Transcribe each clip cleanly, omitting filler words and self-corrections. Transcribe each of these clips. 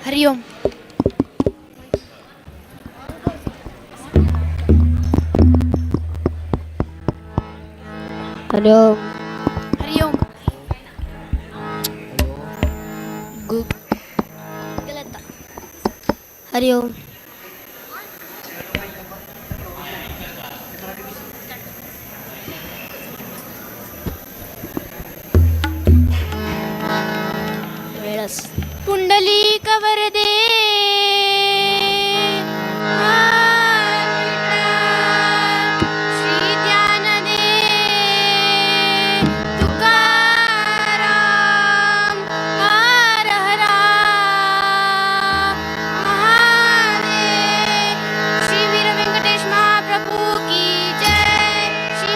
हरि ओम. हरि ओम. हरि ओम. गलत था. हरि ओम. पुंडलिक वरदे श्री ज्ञानदे तुकाराम हर हरा महादेव. श्री वीर वेंकटेश महाप्रभु की जय. श्री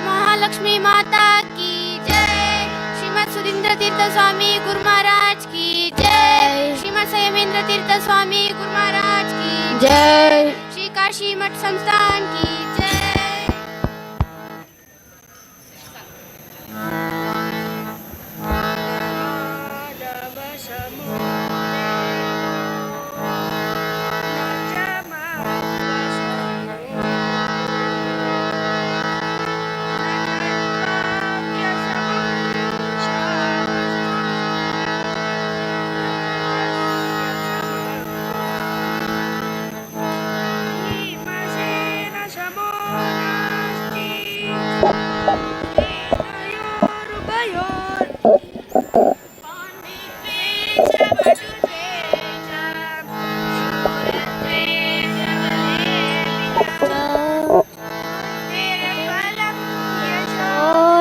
महालक्ष्मी माता की जय. श्रीमद सुधींद्र तीर्थ स्वामी गुरु महाराज की जय. श्रीमद संयमेंद्र तीर्थ स्वामी गुरु महाराज की जय. श्री काशी मठ संस्थान की जय.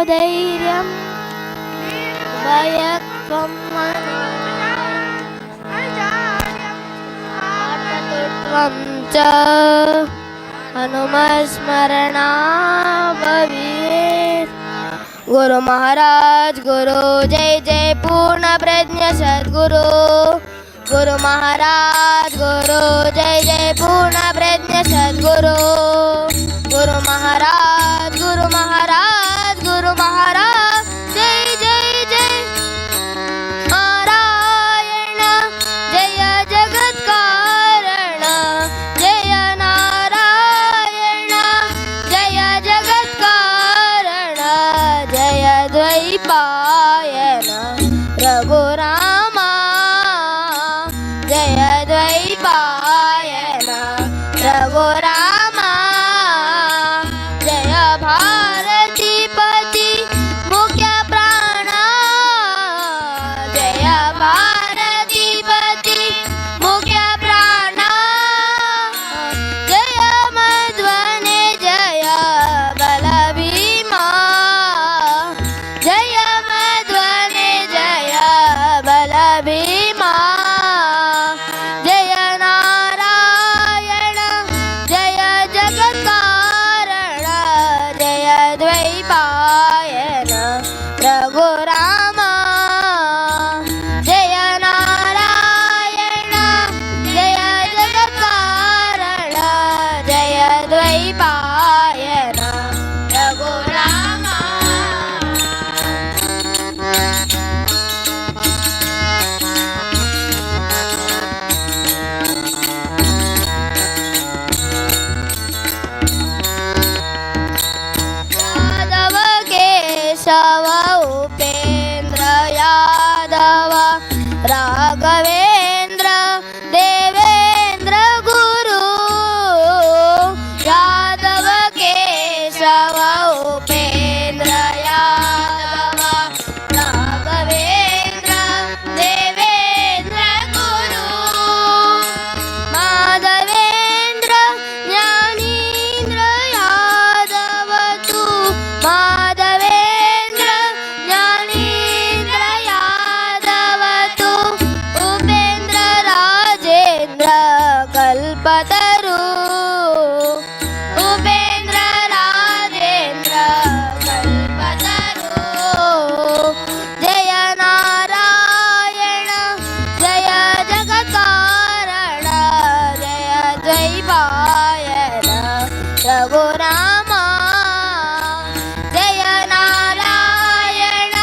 धैर्यं भयत्वं आत्मतत्त्वं च हनुमस्मरणा भवेत्. गुरु महाराज गुरु जय जय पूर्ण प्रज्ञ सद्गुरु. गुरु महाराज गुरु जय जय पूर्ण प्रज्ञ सद्गुरु. गुरु महाराज गुरु महाराज गुरु महाराज जय जय जय. नारायण जय जगत्कारण जय नारायण जय जगत्कारण जय द्वैपायन रघुरामा जय द्वैपायन रघुरामा ರಘುರಾಮ. ಜಯ ನಾರಾಯಣ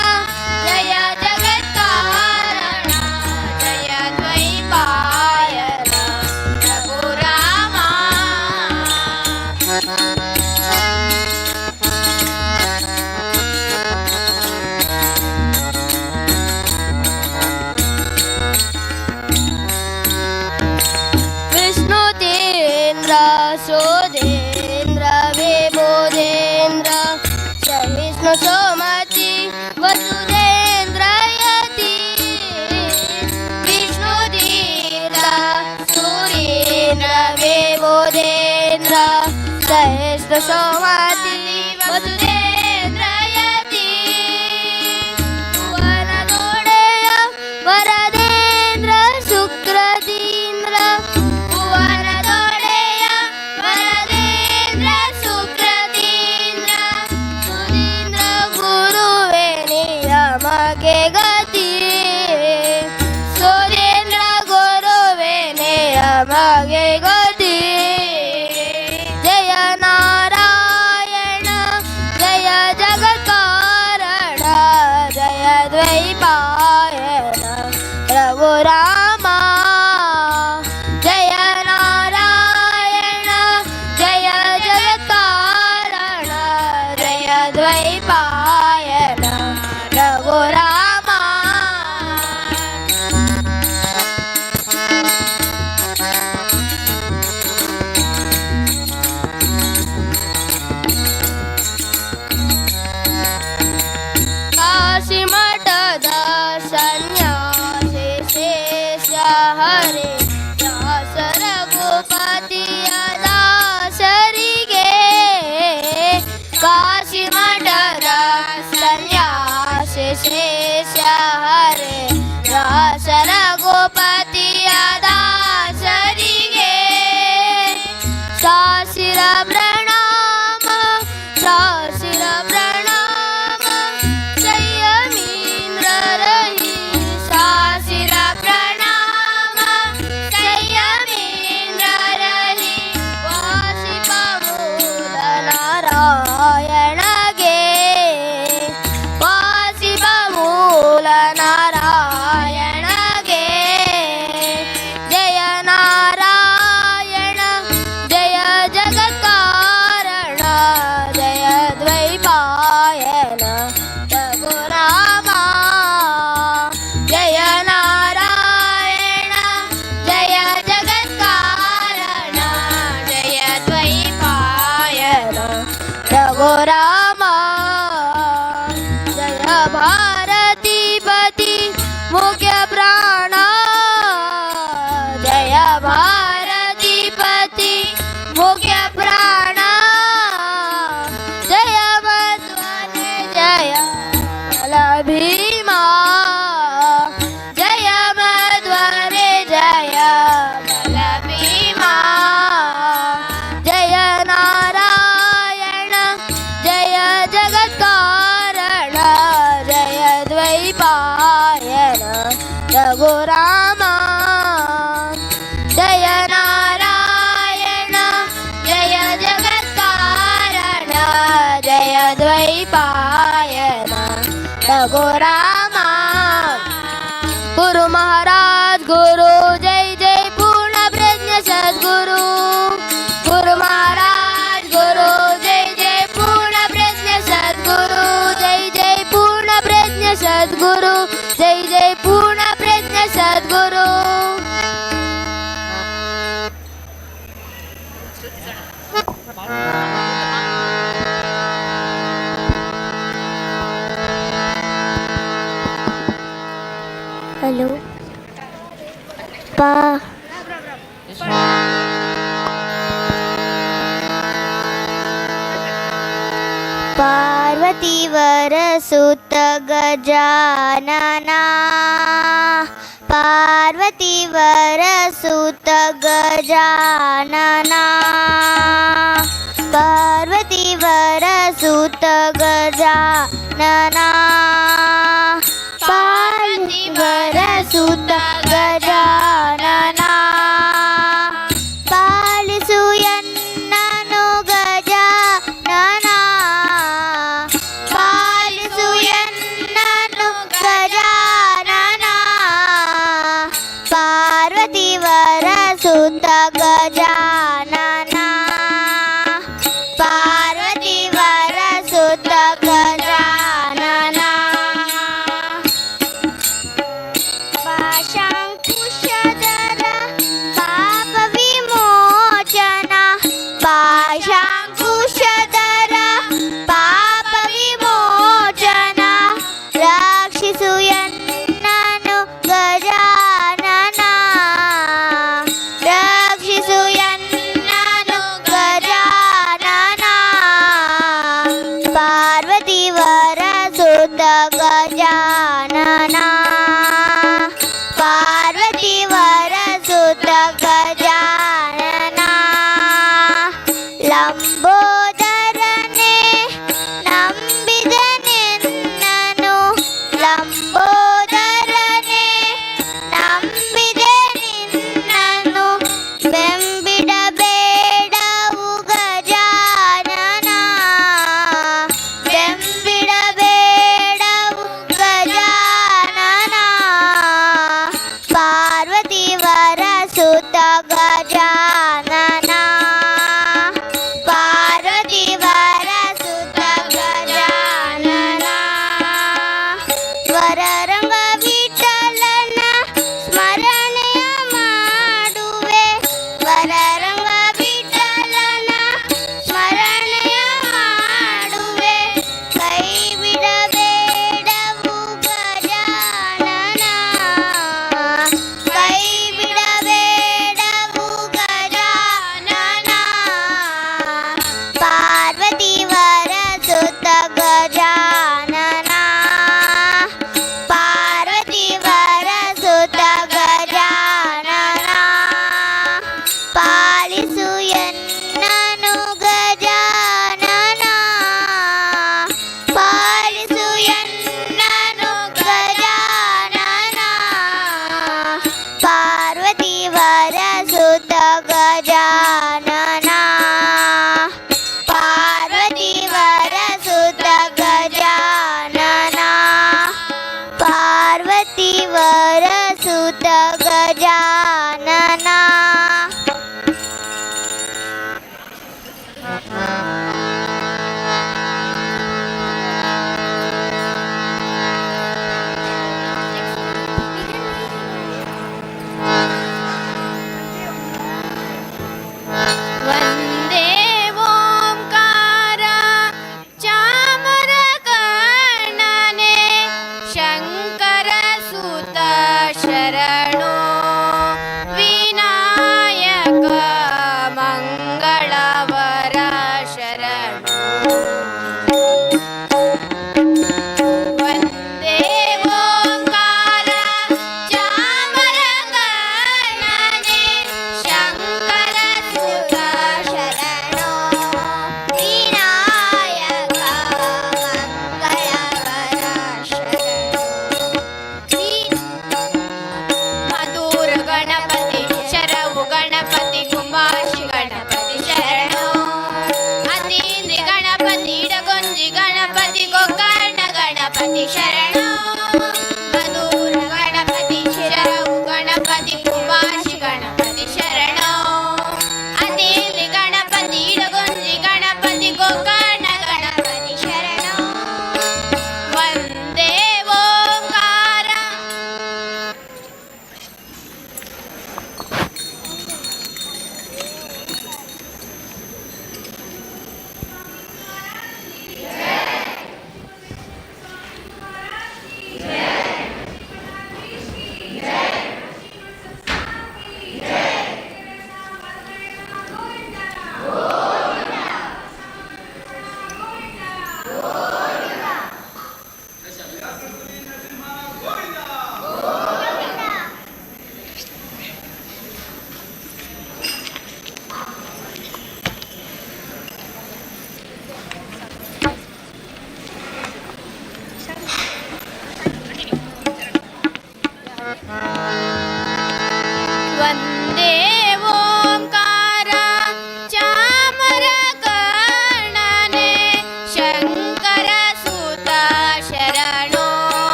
ಜಯ ಜಗತ್ಕಾರಣ ಜಯ ದ್ವೈಪಾಯನ ರಘುರಾಮ. विष्णुतीन्द्र सोदेन्द्र विबोधेन्द्र सहिष्णु सोमति वसुदेन्द्र यति. विष्णुतीन्द्र सुरेन्द्र विबोधेन्द्र सहिष्णु सोमति वसुदेन्द्र यति. भुवनदोडेय वरदेन्द्र शुक्रदीन्द्र ಭುವನದೊಡೆಯ ವರದೇಂದ್ರ ಸುಕೃತೀಂದ್ರ ಸುಧೀಂದ್ರ ಗುರುವೇ ನಿಯಮಗೆ ಗತಿ. ಸುಧೀಂದ್ರ ಗುರುವೇ ನಿಯಮಗೆ ಗತಿ. ಜಯ ನಾರಾಯಣ ಜಯ ಜಗತ್ಕಾರಣ ಜಯ ದ್ವೈಪಾಯನ ರಘುರಾಮ. ಜಯ ನಾರಾಯಣ ಜಯ ಜಗತ್ಕಾರಣ ಜಯ ದ್ವೈಪಾಯನ ರಘುರಾಮ. ಕಾಶಿ ಮಠದ ಸನ್ಯಾಸಿ ಶೇಷ ಹರೇ ದಾಸರ ಭೂಪತಿಯ ದಾಸರಿಗೆ. ಕಾಶಿ ಮಠದ ಸನ್ಯಾಸಿ ಶೇಷ ಹರೇ ದಾಸರ ಗೋಪತಿಯ ದಾಸರಿಗೆ. ಸಾಸಿರ ಪ್ರಣಾಮ ಸಾಸಿರ ಪ್ರಣಾಮ ಸಂಯಮೀಂದ್ರ ರಹಿ. ಸಾಸಿರ ಪ್ರಣಾಮ ಸಂಯಮೀಂದ್ರ ರಹಿ. ವಾಸಿಪ ಮೂಲ ನಾರಾಯಣಗೆ ವಾಸಿಪ ಮೂಲ ನಾರಾಯಣಗೆ. ಜಯ ನಾರಾಯಣ ಜಯ ಜಗತ್ಕಾರಣ ಜಯ ದ್ವೈಪಾಯನ ರಘುರಾಮ. ಜಯ ನಾರಾಯಣ ಜಯ ಜಗತ್ಕಾರಣ ಜಯ ದ್ವೈಪಾಯನ ರಘುರಾಮ. ಜಯ ಭಾರತೀಪತಿ ಮುಖ್ಯ ಪ್ರಾಣ ಜಯ ಭಾರತೀಪತಿ ಮುಖ್ಯ ಪ್ರಾಣ. ಜಯ ಮಧ್ವನೆ ಜಯ ಬಲ ಭೀಮಾ. ಜಯ ಮಧ್ವನೆ ಜಯ ಬಲ ಭೀಮಾ. ಜಯ ನಾರಾಯಣ ಜಯ ಜಗತ್ಕಾರಣ ಜಯ ದ್ವೈಪಾಯನ ರಘುರಾಮ. ಜಯ ನಾರಾಯಣ ಜಯ ಜಗತ್ಕಾರಣ ಜಯ ದ್ವೈಪಾಯನ ರಘುರಾಮ. गुरु महाराज गुरु जय जय पूर्ण प्रज्ञ सद्गुरु. गुरु महाराज गुरु जय जय पूर्ण प्रज्ञ सद्गुरु. जय जय पूर्ण प्रज्ञ सद्गुरु. जय जय पूर्ण प्रज्ञ सद्गुरु. हेलो पा पार्वती वरसुत गजानना. पार्वती वरसुत गजानना. पार्वती वरसुत गजानना. पार्वती वरसुत गजानना. पालिसु ಎನ್ನನು ಗಜ ಲಂಬೋದರನೆ ನಂಬಿದನೆನ್ನನು ಲಂಬೋದರನೆ ನಂಬಿದೆ ನಿನ್ನನು ಬೆಂಬಿಡಬೇಡವು ಗಜಾನನ ಬೆಂಬಿಡಬೇಡವು ಗಜಾನನ ಪಾರ್ವತಿ ವರಸುತ ಗಜಾನನ ಪಾರ್ವತಿ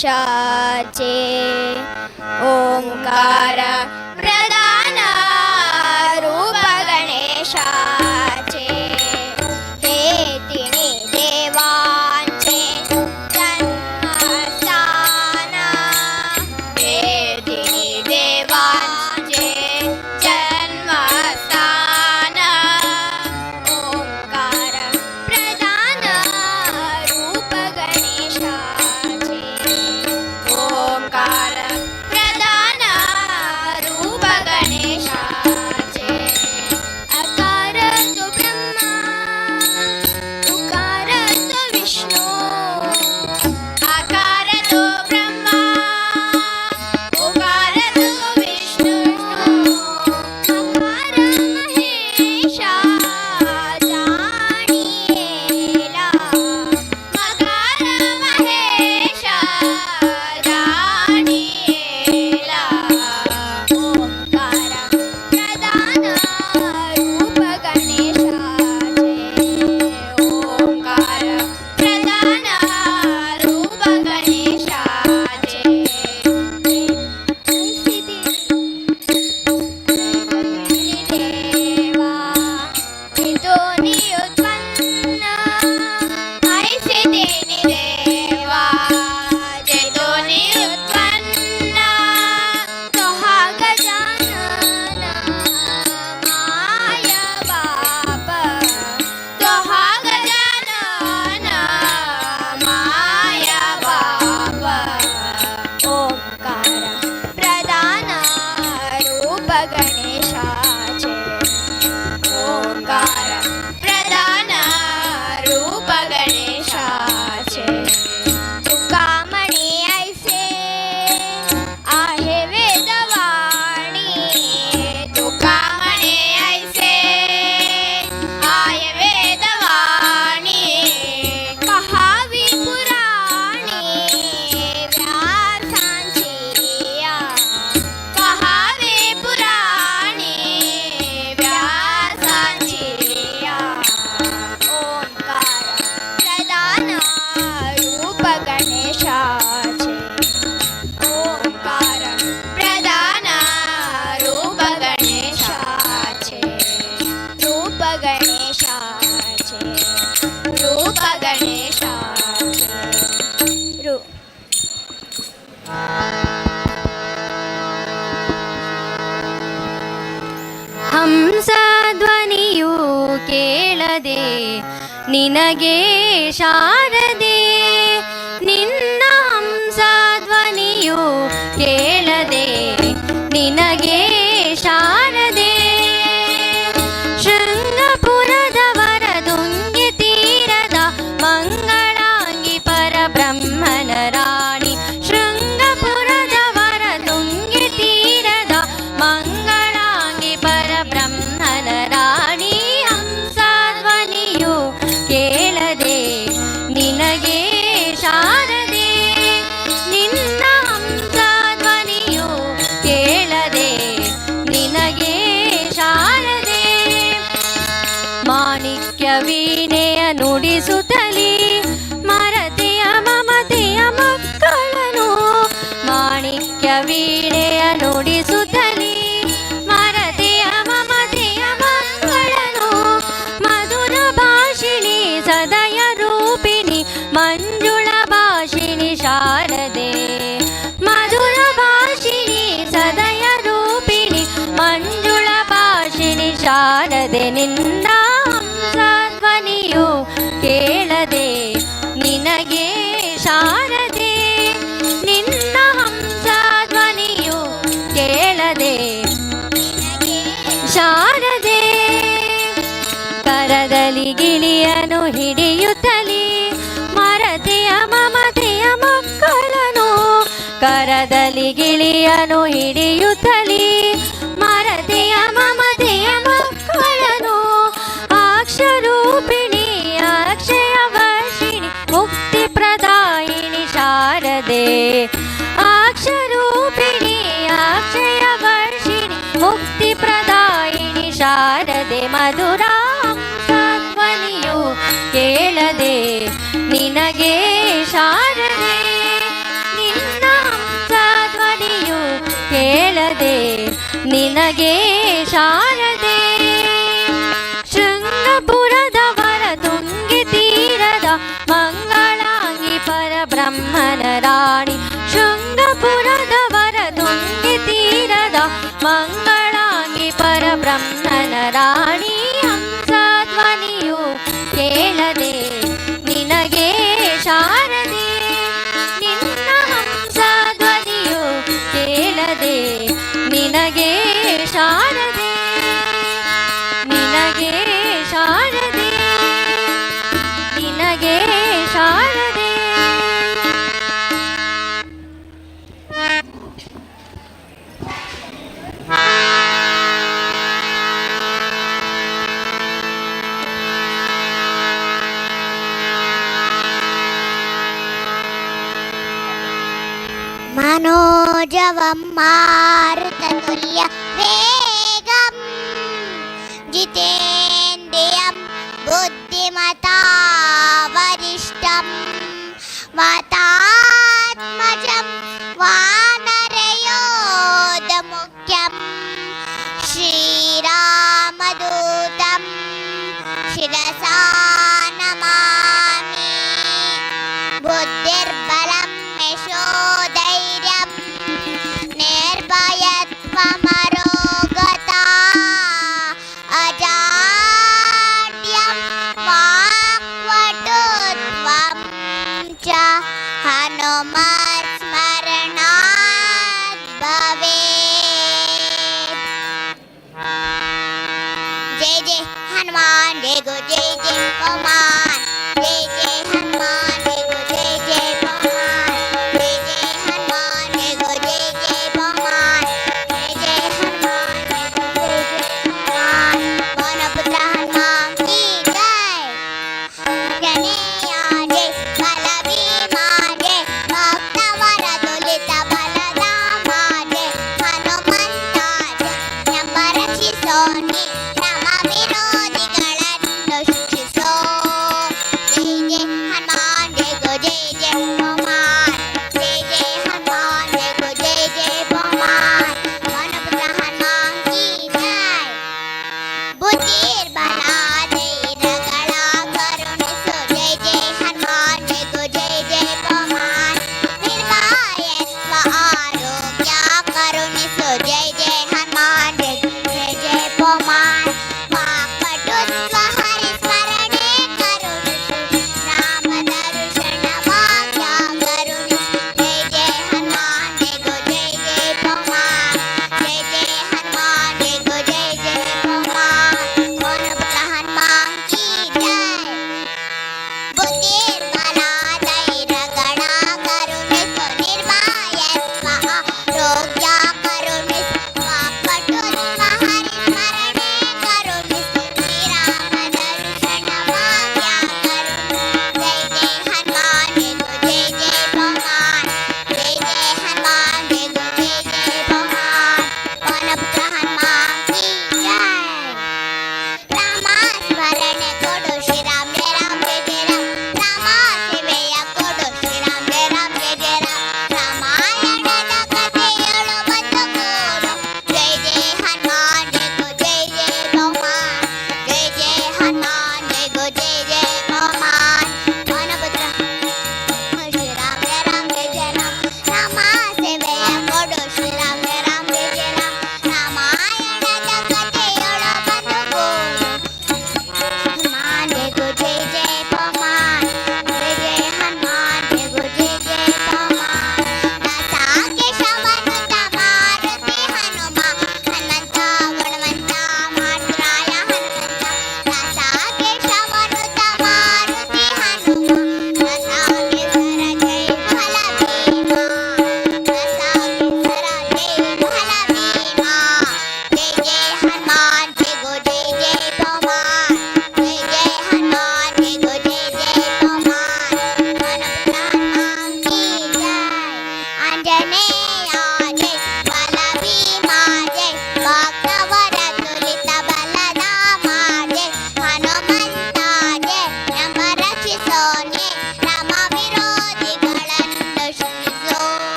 गणेशाचे ओंकार प्रधान रूप गणेशाचे हे तिन्ही देवांचे जन्मस्थान हे तिन्ही देवांचे जन्मस्थान ओंकार प्रधान रूप गणेशाचे ओंकार प्रधान रूप गणेशाचे अकार तो ब्रह्मा उकार तो विष्णू आकार तो ब्रह्मा उकार तो विष्णू आकार महेशा जाणीला मकार महेशा जाणीला ओंकार प्रधान रूप गणेशाचे ओंकार प्रधान रूप गणेशाचे देवा हितोनी उत्पन्न ऐसे तेनी देवा जेतोनी उत्पन्न तो हा गजानन माय बाप तो हा गजानन माय बाप ओंकार प्रधान रूप गणेशाचे ओंकार प्रधान रूप गणेशाचे तुकामणी ऐसे आहे वेदवाणी तुकामणी ऐसे आहे वेदवाणी कहावी पुराणी व्यासांची कहावी पुराणी व्यासांची ओंकार प्रधान रूप गणेशाचे ओंकार प्रधान रूप गणेशाचे रूप गणेशाचे रूप गणेशाचे रूप ಹಂಸಧ್ವನಿಯು ಕೇಳದೆ ನಿನಗೆ ಶಾರದೆ ನಿನ್ನ ಹಂಸಧ್ವನಿಯು ಕೇಳದೆ ನಿನಗೆ ಶಾರದೆ ಶೃಂಗಪುರದವರ ತುಂಗೆ ತೀರದ ಮಂಗಳಾಂಗಿ ಪರಬ್ರಹ್ಮನ ರಾಣಿ ಶೃಂಗಪುರದವರ ತುಂಗೆ ತೀರದ ಮಂಗಳಾಂಗಿ ಪರಬ್ರಹ್ಮನ ರಾಣಿ ಹಂಸಧ್ವನಿಯು ಕೇಳದೆ ನಿನಗೆ ಶಾರದೆ ನಿನ್ನ ಹಂಸಧ್ವನಿಯು ಕೇಳದೆ ನಿನಗೆ ಶಾರದೆ ಮಾಣಿಕ್ಯ ವೀಣೆಯ ನುಡಿಸುತ್ತಲಿ ಮರತೆಯ ಮಮತೆಯ ಮಕ್ಕಳನು ಮಾಣಿಕ್ಯ ವೀಣೆಯ ನುಡಿಸುತ್ತಲಿ ಮರತೆಯ ಮಮತೆಯ ಮಕ್ಕಳನು ಮಧುರ ಭಾಷಿಣಿ ಸದಯ ರೂಪಿಣಿ ಮಂಜುಳ ಭಾಷಿಣಿ ಶಾರದೆ ಮಧುರ ಭಾಷಿಣಿ ಸದಯ ರೂಪಿಣಿ ಮಂಜುಳ ಭಾಷಿಣಿ ಶಾರದೆ ನಿನ್ನ ಹಂಸಧ್ವನಿಯು ಕೇಳದೆ ನಿನಗೆ ಶಾರದೆ ನಿನ್ನ ಹಂಸಧ್ವನಿಯು ಕೇಳದೆ ನಿನಗೆ ಶಾರದೆ ಕರದಲ್ಲಿ ಗಿಳಿಯನು ಹಿಡಿಯುತ್ತಲಿ ಮರತೆಯ ಮಮತೆಯ ಮಕ್ಕಳನು ಕರದಲ್ಲಿ ಗಿಳಿಯನು ಹಿಡಿಯುತ್ತಲಿ ಮರತೆಯ ಮಮತೆಯ ಮಕ್ಕಳನು ಅಕ್ಷರೂಪಿಣಿ ಅಕ್ಷಯ ವರ್ಷಿಣಿ ಮುಕ್ತಿ ಪ್ರದಾಯಿನಿ ಶಾರದೆ ಅಕ್ಷರೂಪಿಣಿ ಅಕ್ಷಯ ವರ್ಷಿಣಿ ಮುಕ್ತಿ ಪ್ರದಾಯಿನಿ ಶಾರದೆ ಮಧುರ ಕೇಳದೆ ನಿನಗೆ ಶಾರದೆ ನಿನ್ನ ನಿನಗೆ ಶಾರದೆ ಶೃಂಗಪುರದವರ ತುಂಗಿ ತೀರದ ಮಂಗಳಾಂಗಿ ಪರಬ್ರಹ್ಮನ ರಾಣಿ ಶೃಂಗಪುರದವರ ತುಂಗಿ ತೀರದ ಮಂಗಳಾಂಗಿ ಪರಬ್ರಹ್ಮನ ರಾಣಿ ಹಂಸಧ್ವನಿಯು ಕೇಳದೆ ನಿನಗೆ ಶಾರದೆ ನಿನ್ನ ಹಂಸಧ್ವನಿಯು ಕೇಳದೆ ನಿನಗೆ ಶಾರದೆ ನಿನಗೆ ಶಾರದೆ ನಿನಗೆ ಶಾರದೆ मनोजवं मारुततुल्य वेगं जितेन्द्रियं बुद्धिमता वरिष्ठं वातात्मजं वानरयोधमुख्यं श्रीरामदूतं शिरसा नमामि बुद्धिर्बलं यशोधैर्यं निर्भयत्वमरोगता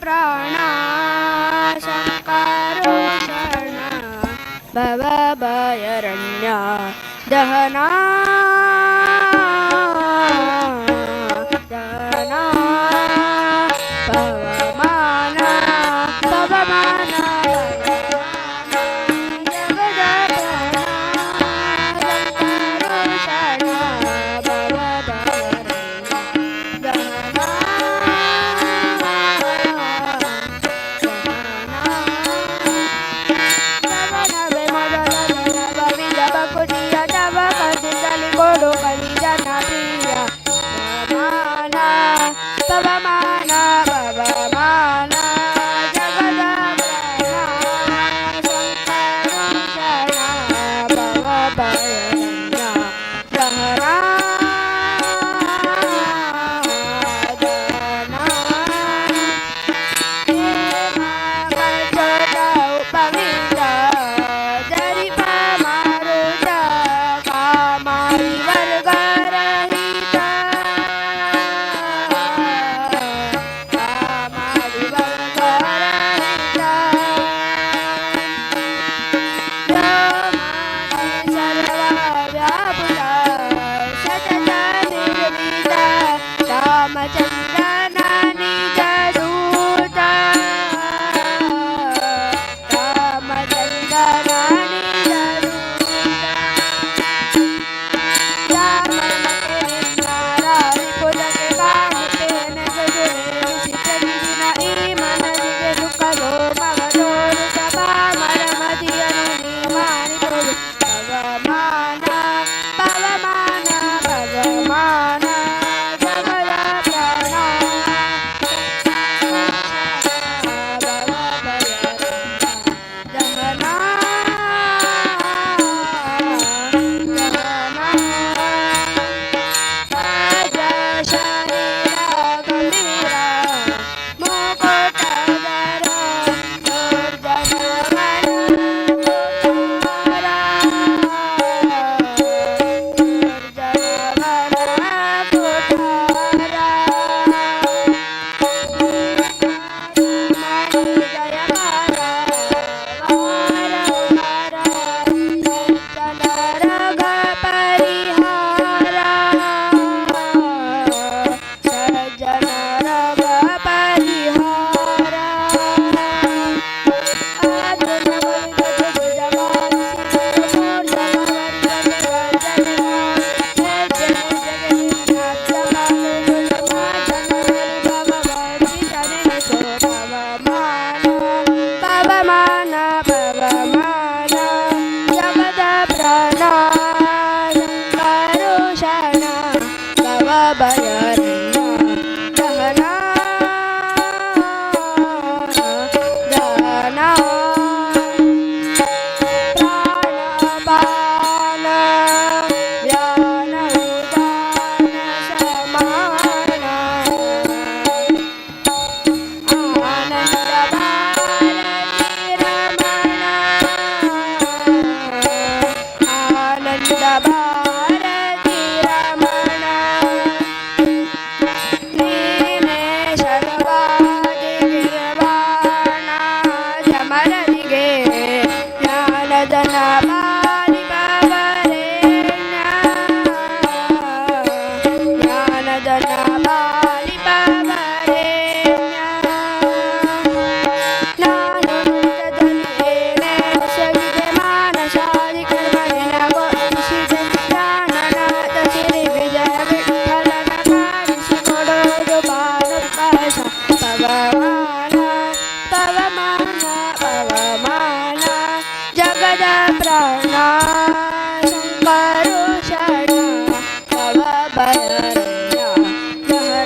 ಪ್ರಾಣ ಸಂಕರುಷಣ ಭವಭಯರಣ್ಯ ದಹನ ದಹನ ಪವಮಾನ ಪವಮಾನ ಪವಮಾನ ಪವಮಾನ ಜಗದ ಸಂಕರುಷಣ ಭವಭಯರಣ್ಯ ದಹನ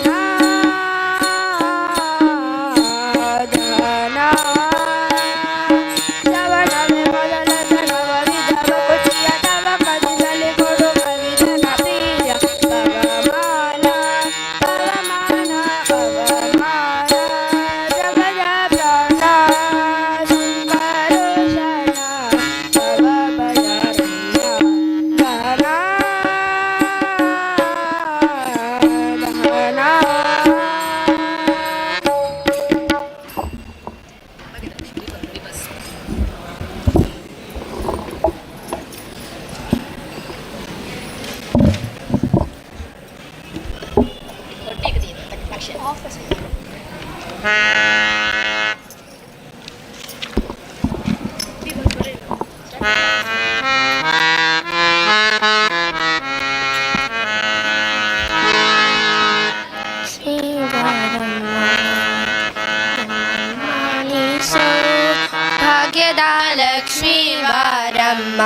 ಭಾಗ್ಯದ ಲಕ್ಷ್ಮೀ ಬಾರಮ್ಮ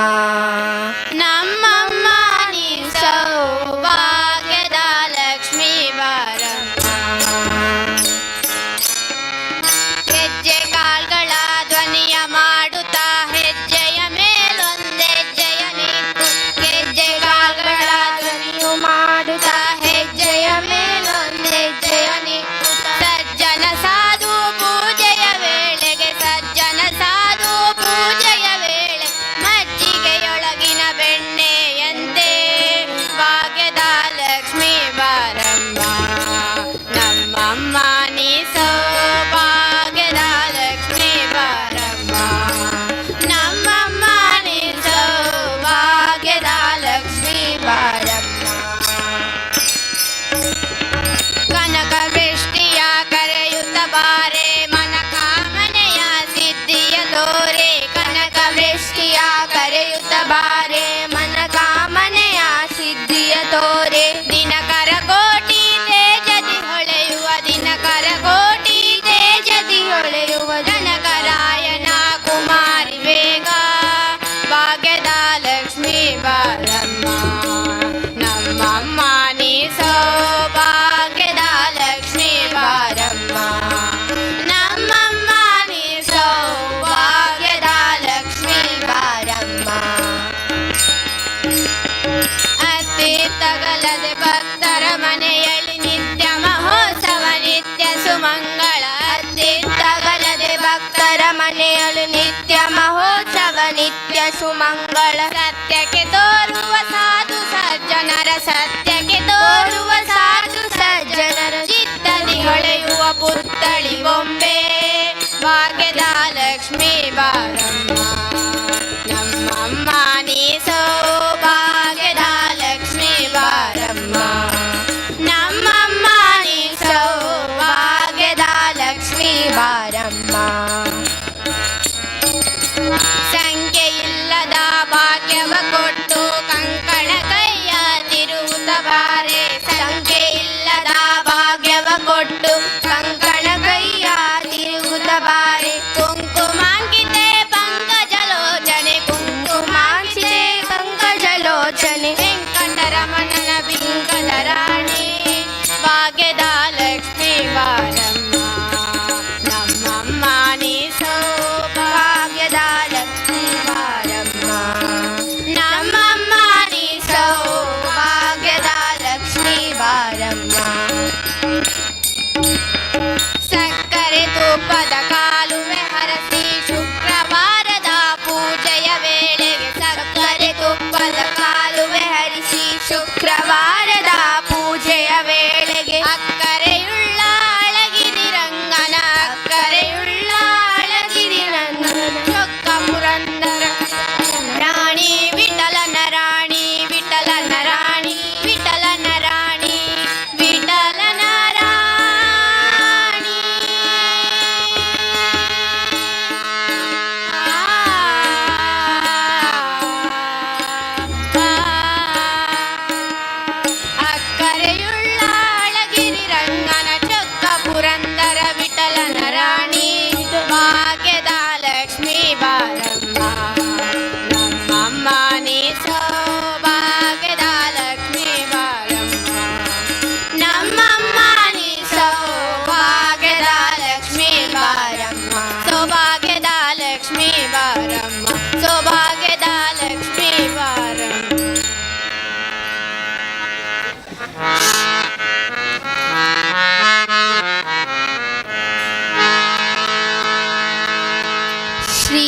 ನಮ್ಮಮ್ಮ ನೀ ಸೌಭಾಗ್ಯದ ಲಕ್ಷ್ಮೀ ಬಾರಮ್ಮ. ಹೆಜ್ಜೆ ಕಾಲ್ಗಳ ಧ್ವನಿಯ ಮಾಡುತ್ತಾ ಹೆಜ್ಜೆಯ ಮೇಲೊಂದೆಜ್ಜೆಯ ನಿಂತು, ಹೆಜ್ಜೆ ಕಾಲ್ಗಳ ಧ್ವನಿಯು ಮಾಡುತ್ತಾ ಹೆಜ್ಜೆಯ ಮೇಲೊಂದೆಜ್ಜೆಯ ನಿಂತು, ಸಜ್ಜನ ಸಾಧು ಪೂಜೆಯ ವೇಳೆಗೆ ಸಜ್ಜನ ಸಾಧು ಪೂಜೆಯ ವೇಳೆ ಮಜ್ಜಿಗೆಯೊಳಗಿನ ಬೆಣ್ಣೆಯಂತೆ ಭಾಗ್ಯದ ಲಕ್ಷ್ಮೀ ಬಾರಮ್ಮ. ನಮ್ಮಮ್ಮ ನೀ ಸೌಭಾಗ್ಯದ ಲಕ್ಷ್ಮೀ ಬಾರಮ್ಮ. ನಮ್ಮಮ್ಮ ನೀ ಸೌಭಾಗ್ಯದ ಲಕ್ಷ್ಮೀ ಬಾರಮ್ಮ. ಕನಕ ವೃಷ್ಟಿಯ ಕರೆಯುತ್ತ ಬಾರೆ ಮನ ಕಾಮನೆಯ ಸಿದ್ಧಿಯ ತೋರೆ. ಕನಕ ವೃಷ್ಟಿಯ ಕರೆಯುತ್ತ ಬಾರೆ ಮನ ಕಾಮನೆಯ ಸಿದ್ಧಿಯ ತೋರೆ. ದಿನಕರ ಕೋಟಿ ತೇಜದಿ ಹೊಳೆಯುವ ದಿನಕರ ಕೋಟಿ ತೇಜದಿ ಹೊಳೆಯುವ ಜನಕರಾಯನ ಕುಮಾರಿ ಬೇಗ ಭಾಗ್ಯದ ಲಕ್ಷ್ಮೀ ಬಾರಮ್ಮ. ನಮ್ಮಮ್ಮ ನೀ ಸೌಭಾಗ್ಯದ ಲಕ್ಷ್ಮೀ ಬಾರಮ್ಮ. ನಮ್ಮಮ್ಮ ನೀ ಸೌಭಾಗ್ಯದ ಲಕ್ಷ್ಮೀ ಬಾರಮ್ಮ. ಅತ್ತಿ ತಗಲದೆ ಭಕ್ತರ ಮನೆಯಲ್ಲಿ ನಿತ್ಯ ಮಹೋತ್ಸವ ನಿತ್ಯ ಸುಮಂಗಳ. ಅತ್ತಿ ತಗಲದೆ ಭಕ್ತರ ಮನೆಯಲ್ಲಿ ನಿತ್ಯ ಮಹೋತ್ಸವ ನಿತ್ಯ ಸುಮಂಗಳ. ಸತ್ಯಕ್ಕೆ ತೋರುವ ಸಾಧು ಸಜ್ಜನರ ಸತ್ಯಕ್ಕೆ ತೋರುವ ಸಾಧು ಸಜ್ಜನರ ಚಿತ್ತದಿ ಹೊಳೆಯುವ ಪುತ್ಥಳಿ ಬೊಂಬೆ ಭಾಗ್ಯದ ಲಕ್ಷ್ಮೀ ಬಾರಮ್ಮ. ನಮ್ಮಮ್ಮ ನೀ ಸೌಭಾಗ್ಯದ ಲಕ್ಷ್ಮೀ ಬಾರಮ್ಮ. ನಮ್ಮಮ್ಮ ನೀ ಸೌಭಾಗ್ಯದ ಲಕ್ಷ್ಮೀ ಬಾರಮ್ಮ. ಸಂಖ್ಯೆಯಿಲ್ಲದ ಭಾಗ್ಯವ ಕೊಟ್ಟು ಕಂಕಣ ಕೈಯ ತಿರುವುತ್ತ ಬಾರೆ. ಸಂಖ್ಯೆಯಿಲ್ಲದ ಭಾಗ್ಯವ ಕೊಟ್ಟು ಕಂಕಣ ಕೈಯ ತಿರುವುತ್ತ ಬಾರೆ. ಕುಂಕುಮಾಂಕಿತೆ ಪಂಕಜಲೋಚನೆ ಕುಂಕುಮಾಂಕಿತೆ ಪಂಕಜಲೋಚನೆ. ವೆಂಕಟರಮಣನ ಬಿಂಕದ ರಾಣಿ ಭಾಗ್ಯದ ಲಕ್ಷ್ಮೀ ಬಾರಮ್ಮ. ನಮ್ಮಮ್ಮ ನೀ ಸೌಭಾಗ್ಯದ ಲಕ್ಷ್ಮೀ ಬಾರಮ್ಮ. ನಮ್ಮಮ್ಮ ನೀ ಸೌಭಾಗ್ಯದ ಲಕ್ಷ್ಮೀ ಬಾರಮ್ಮ. ಸಕ್ಕರೆ ತುಪ್ಪದ ಕಾಲುವೆ ಹರಸಿ ಶುಕ್ರವಾರದ ಪೂಜೆಯ ವೇಳೆಗೆ ಸಕ್ಕರೆ ತುಪ್ಪದ ಕಾಲುವೆ ಹರಿಸಿ ಶುಕ್ರವಾರದ ಪೂಜೆಯ ವೇಳೆಗೆ ಅಕ್ಕರೆಯುಳ್ಳ ಅಳಗಿರಿ ರಂಗನ ಅಕ್ಕರೆಯುಳ್ಳ ಅಳಗಿರಿ ರಂಗನ ಚೊಕ್ಕ ಪುರಂದರ ರಾಣಿ ವಿಠಲನ ರಾಣಿ ವಿಠಲನ ರಾಣಿ ವಿಠಲನ ರಾಣಿ ವಿಠಲನ ರಾಣಿ. ಅಕ್ಕರೆಯುಳ್ಳ ಅಳಗಿರಿ ರಂಗನ ಚೊಕ್ಕ ಪುರಂದರ ವಿಠಲನ ರಾಣಿ ಭಾಗ್ಯದ ಲಕ್ಷ್ಮೀ ಬಾರಮ್ಮ. ನಮ್ಮಮ್ಮ ನೀ ಸೌಭಾಗ್ಯದ ಲಕ್ಷ್ಮೀ ಬಾರಮ್ಮ. ನಮ್ಮಮ್ಮ ನೀ ಸೌಭಾಗ್ಯದ ಲಕ್ಷ್ಮೀ ಬಾರಮ್ಮ. ಸೌಭಾಗ್ಯದ ಲಕ್ಷ್ಮೀ ಬಾರಮ್ಮ. ಸೌಭಾಗ್ಯದ ಲಕ್ಷ್ಮೀ ಬಾರಮ್ಮ. ಶ್ರೀ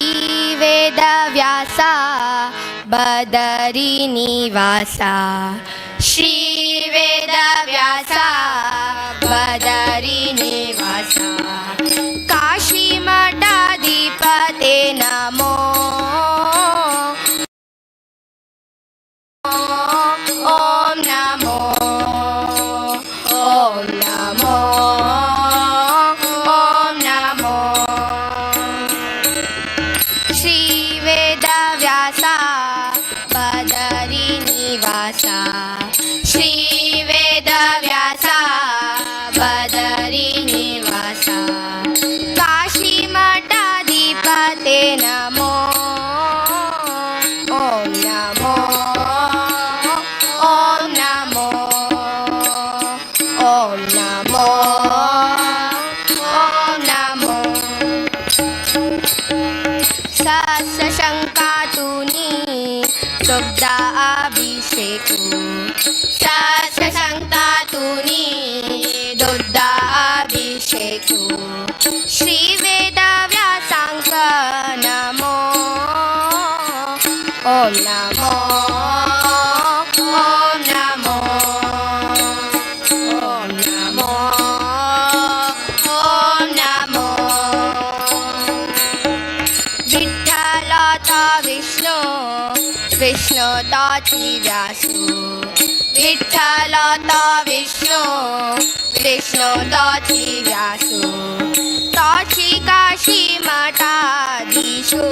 ವೇದ ವ್ಯಾಸ ಬದರಿ ನಿವಾಸ. ಶ್ರೀ ವೇದ ವ್ಯಾಸ ಬದರಿ ನಿವಾಸ. ಕಾಶಿ ಮಠಾಧಿಪತೆ ನಮೋ. ಓಂ ನಮೋ ಓಂ ನಮೋ श्रीवेदव्यासा श्रीवेदव्यासा बदरीनिवासा काशीमठाधिपते नमो ॐ नमो ॐ नमो ॐ नमो ॐ नमो सहस्रशङ्कातुनी दुग्धाभिषेकु सहस्रशङ्कातुनी दुग्धाभिषेकु श्रीवेदव्यासाङ्क नमो ॐ नमो ॐ नमो ॐ नमो ॐ नमो विठ्ठलता विष्णु विष्णुता व्यासु विठ्ठलता विष्णु विष्णुता व्यासु ताची काशी मठाधीशु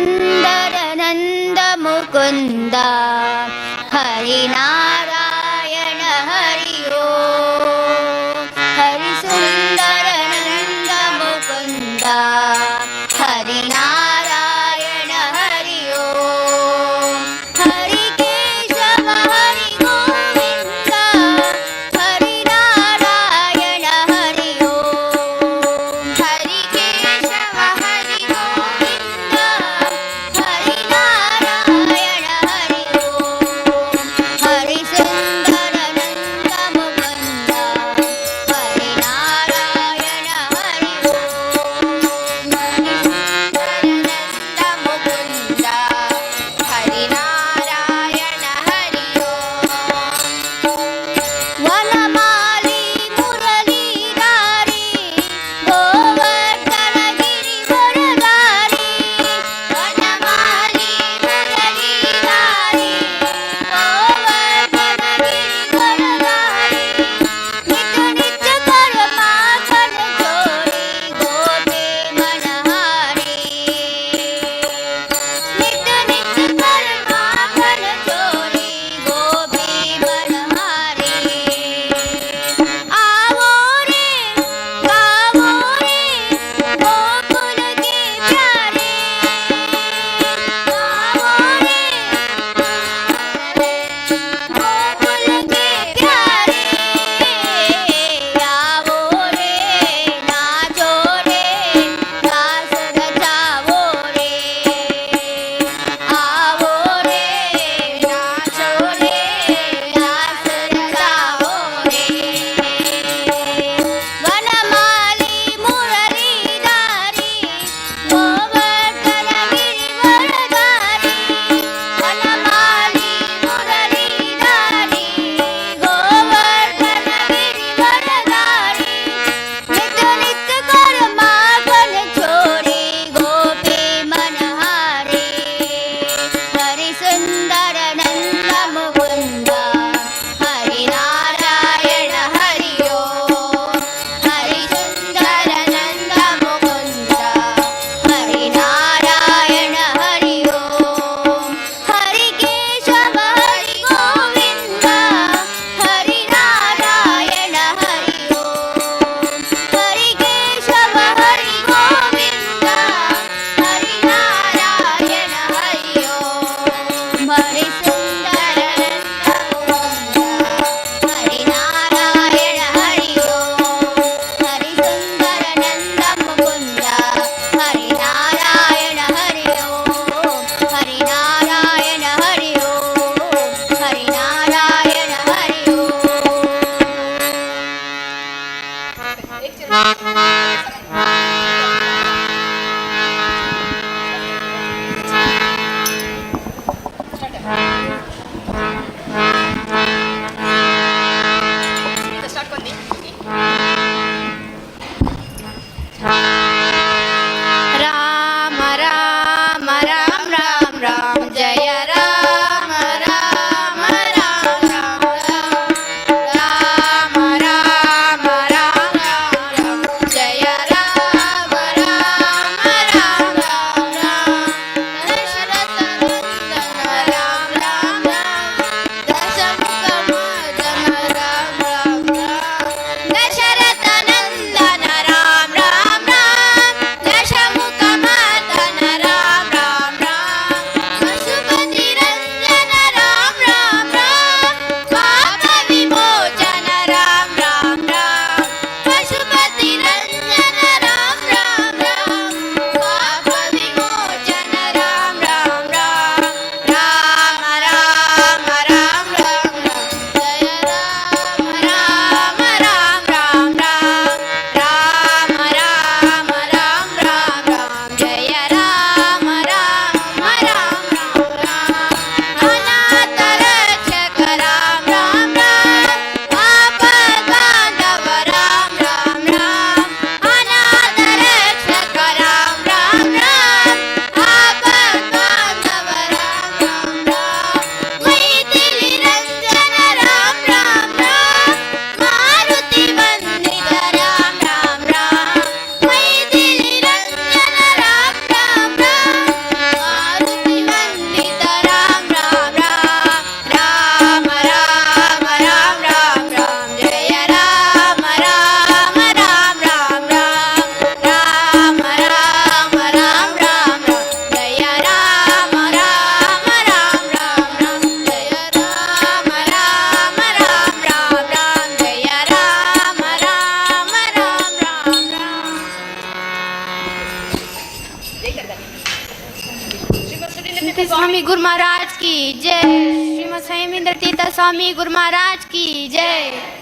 सुंदर नंद मुकुंद हरि नारायण हरि ओम हरि सुंदर नंद मुकुंद हरि नारायण हरि ओम हरि केशव हरि गोविंद हरि नारायण हरि ओम हरि केशव हरि गोविंद हरि नारायण हरि ओम हरि सुंदर नंद मुकुंद हरि नारायण हरि ओम हरि सुंदर नंद मुकुंद हरि नारायण हरि ओम वनमाली मुरलीधारी गोवर्धन गिरिवरधारी वनमाली मुरलीधारी गोवर्धन गिरिवरधारी नित नित कर माखन चोरी गोपी मनहारी नित नित कर माखन चोरी गोपी मनहारी आवो रे गावो रे गोकुल के प्यारे आवो रे गोकुल के प्यारे आवो रे नाचो रे रास रचावो रे आवो रे नाचो रे रास रचावो रे वनमाली मुरलीधारी गोवर्धन गिरिवरधारी वनमाली मुरलीधारी गोवर्धन गिरिवरधारी नित नित कर माखन चोरी गोपी मनहारी हरि सुंदर नंद मुकुंद हरि नारायण हरि ओम हरि सुंदर नंद मुकुंद हरि नारायण हरि ओम हरि केशव हरि गोविंद हरि नारायण हरि ओम हरि केशव हरि गोविंद हरि नारायण हरि ओम हरि सुंदर नंद मुकुंद हरि नारायण हरि ओम हरि सुंदर नंद मुकुंद हरि नारायण हरि ओम हरि नारायण हरि ओम हरि नारायण हरि राम राम राम राम राम जय राम राम राम राम राम राम राम राम राम जय तीर्थ स्वामी गुरु महाराज की जय। श्रीमद संयमेंद्र तीर्थ स्वामी गुरु महाराज की जय।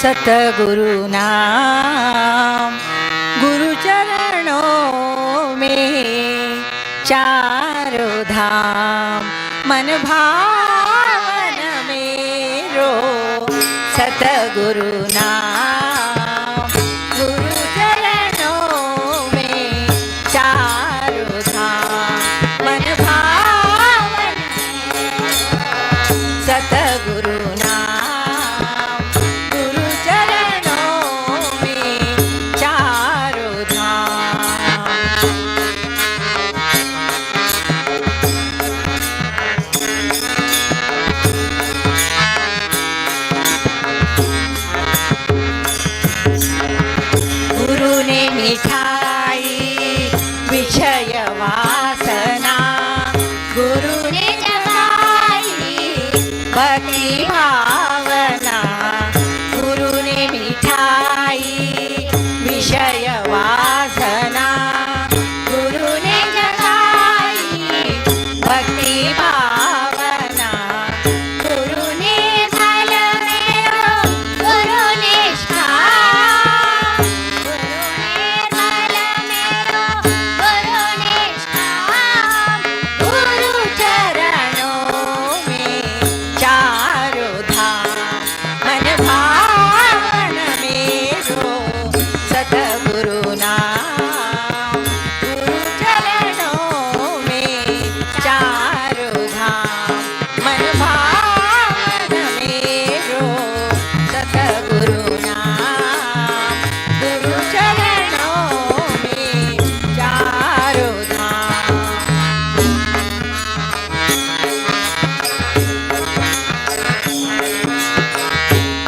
सतगुरु नाम गुरु चरणों में चारों धाम मन भावन मेरो सतगुरु नाम गुरु चरणों में चारों धाम मन भावन सतगुरु नाम गुरु चरणों में चारों धाम। गुरु ने मिठाई विषय वासना गुरु ने जगाई भक्ति भावना गुरु ने मिठाई विषय वासना गुरु ने जगाई भक्ति भावना गुरु ने फल मेरो गुरु निष्ठा गुरु चरणों में चारों धाम मन भावन मेरो सतगुरु नाम गुरु चरणों में चारों धाम मन भावन मेरो सतगुरु नाम गुरु चरणों में चारों धाम।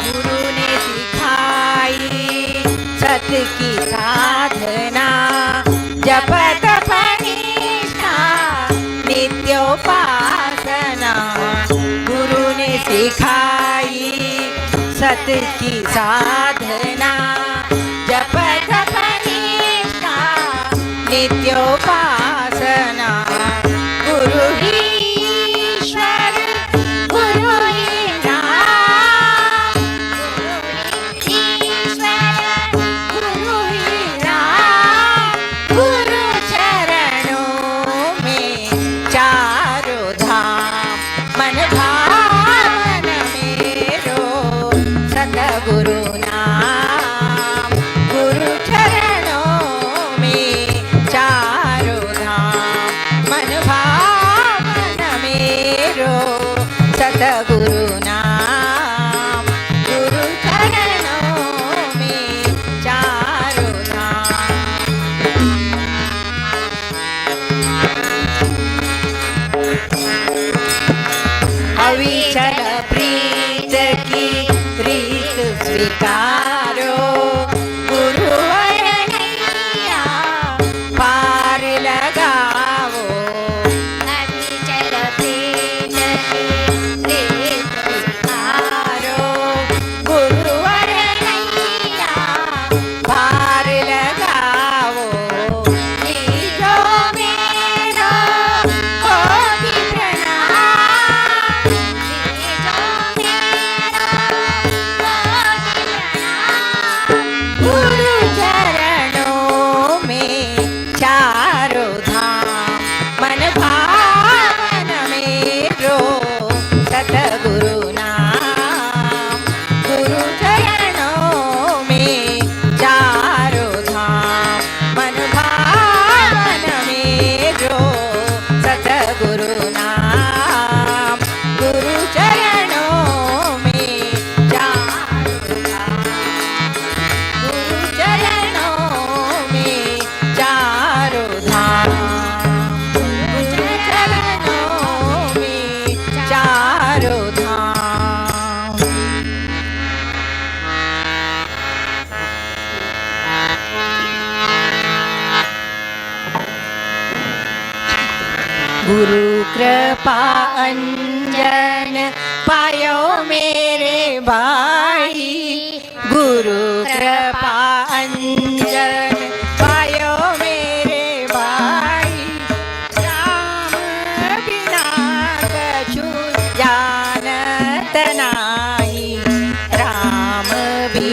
गुरु ने सिखाई सत की साधना जप तप निष्ठा नित्योपासना गुरु ने सिखाई सत की साधना जप तप निष्ठा नित्योपासना गुरु ही ईश्वर गुरु ही राम गुरु ही राम गुरु चरणों में चारों धाम मन भावन मेरो सतगुरु नाम गुरु चरणों में चारों धाम मन भावन मेरो सतगुरु नाम गुरु चरणों में चारों धाम। अविचल प्रीत की रीत स्वीकारो गुरुवर नैया पार लगाओ अविचल प्रीत की रीत स्वीकारो गुरुवर नैया पार लगाओ लीजो मेरो कोटि प्रणाम लीजो मेरो कोटि प्रणाम गुरु चरणों में चारों धाम मन भावन मेरो सतगुरु नाम गुरु चरणों में चारों धाम मन भावन मेरो सतगुरु नाम गुरु चरणों में चारों धाम गुरु चरणों में चारों धाम गुरु चरणों में चारों धाम। गुरु कृपा अंजन पायो मेरे भाई गुरु कृपा अंजन पायो मेरे भाई राम बिना कछु जानत नाही राम बिना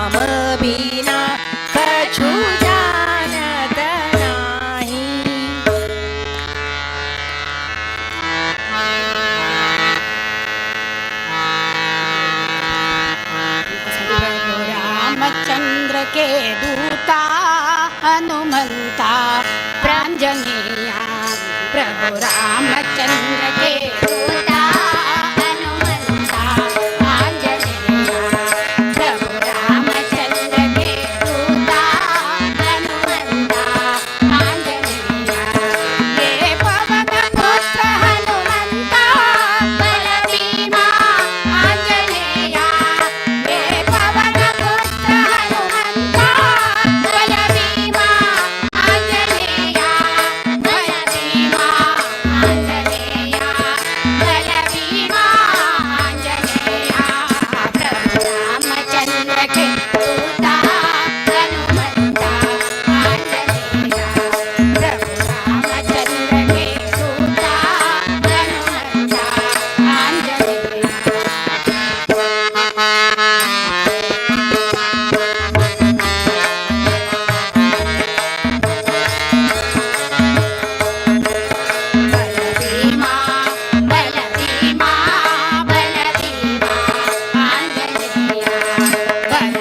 राम बिना कछु जानत नाही। रामचंद्र के दूता हनुमंता प्रांजनेया, प्रभु रामचंद्र के दूता हनुमंता प्रांजनेया, प्रभु रामचंद्र के दूता हनुमंता प्रांजनेया। ये पवन पुत्र हनुमंता बल भीमा आंजनेया, ये पवन पुत्र हनुमंता बल भीमा आंजनेया, बल भीमा आंजनेया, बल भीमा आंजनेया। प्रभु रामचंद्र के दूता हनुमंता आंजनेया, प्रभु रामचंद्र के दूता हनुमंता आंजनेया। बल भीमा बल भीमा बल भीमा आंजनेया, बल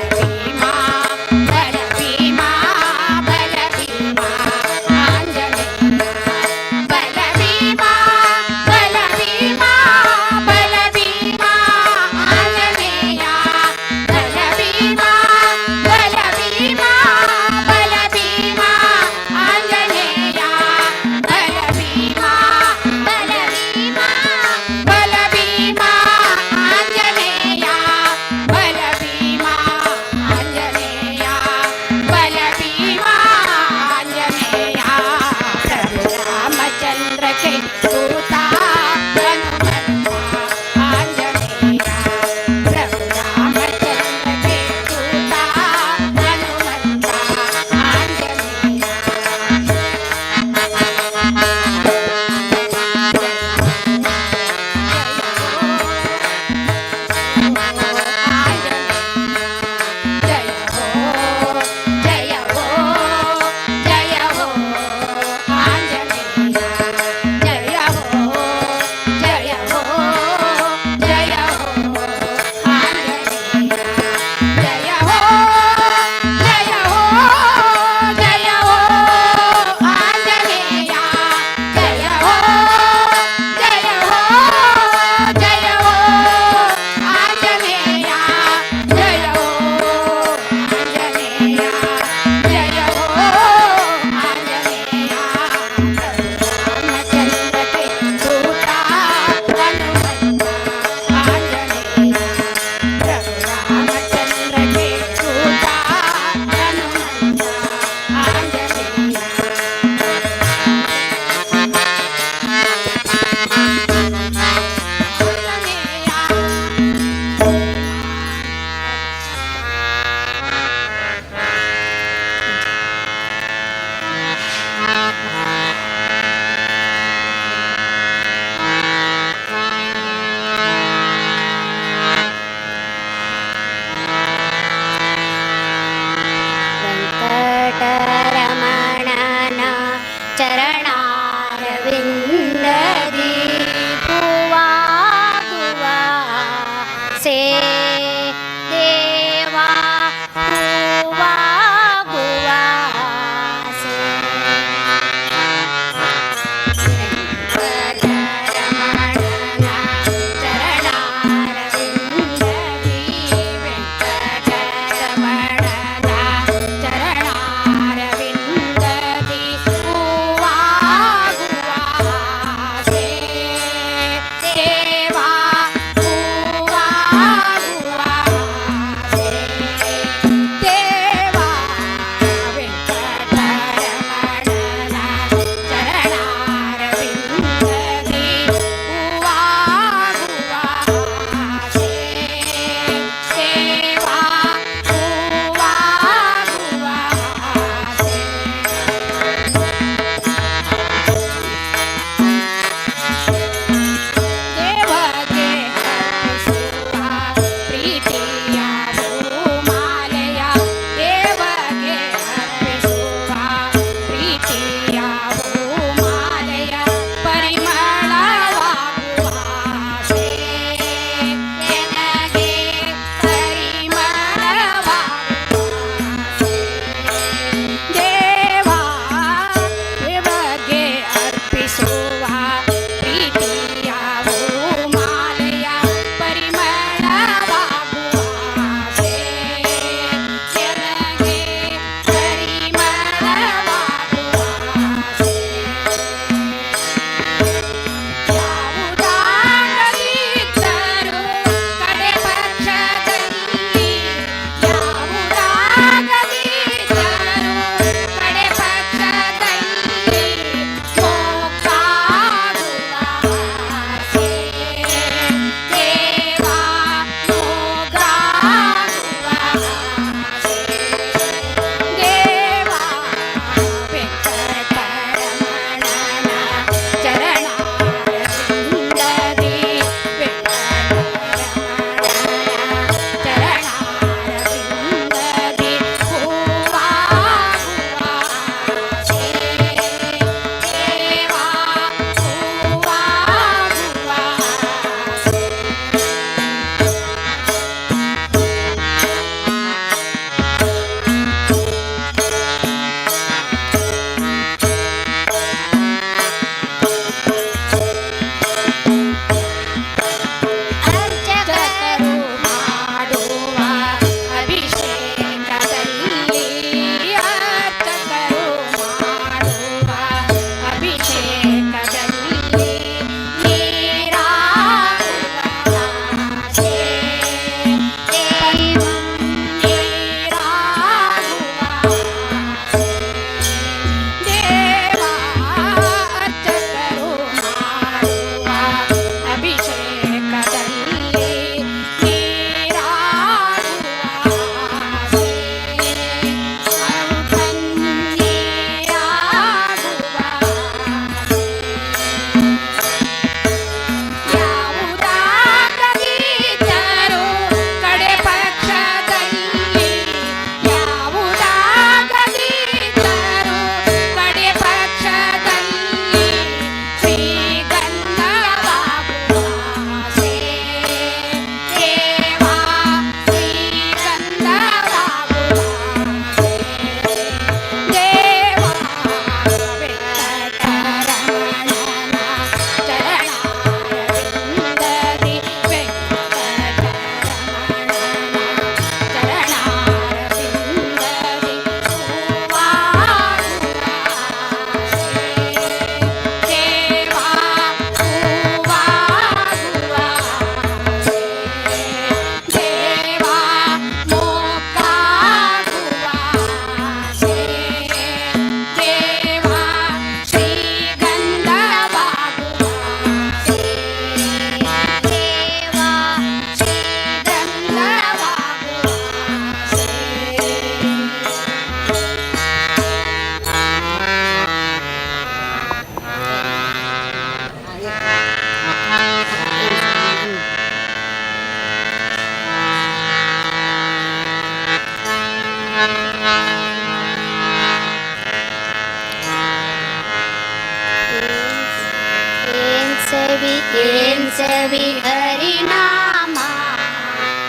ಏನ್ ಸವಿ ಹರಿನಾಮ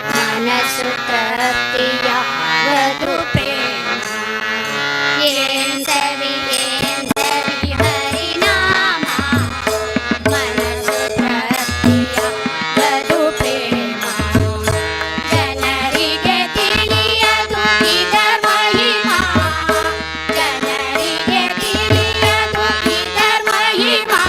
ಮನಸ್ಸು ತೃಪ್ತಿಯಾಗದು ಪ್ರೇಮ ಏನ್ ಸವಿ ಹರಿನಾಮ ಮನಸ್ಸು ತೃಪ್ತಿಯಾಗದು ಪ್ರೇಮ ಜನರಿಗೆ ತಿಳಿಯದು ಇದರ ಮಹಿಮಾ ಜನರಿಗೆ ತಿಳಿಯದು ಇದರ ಮಹಿಮಾ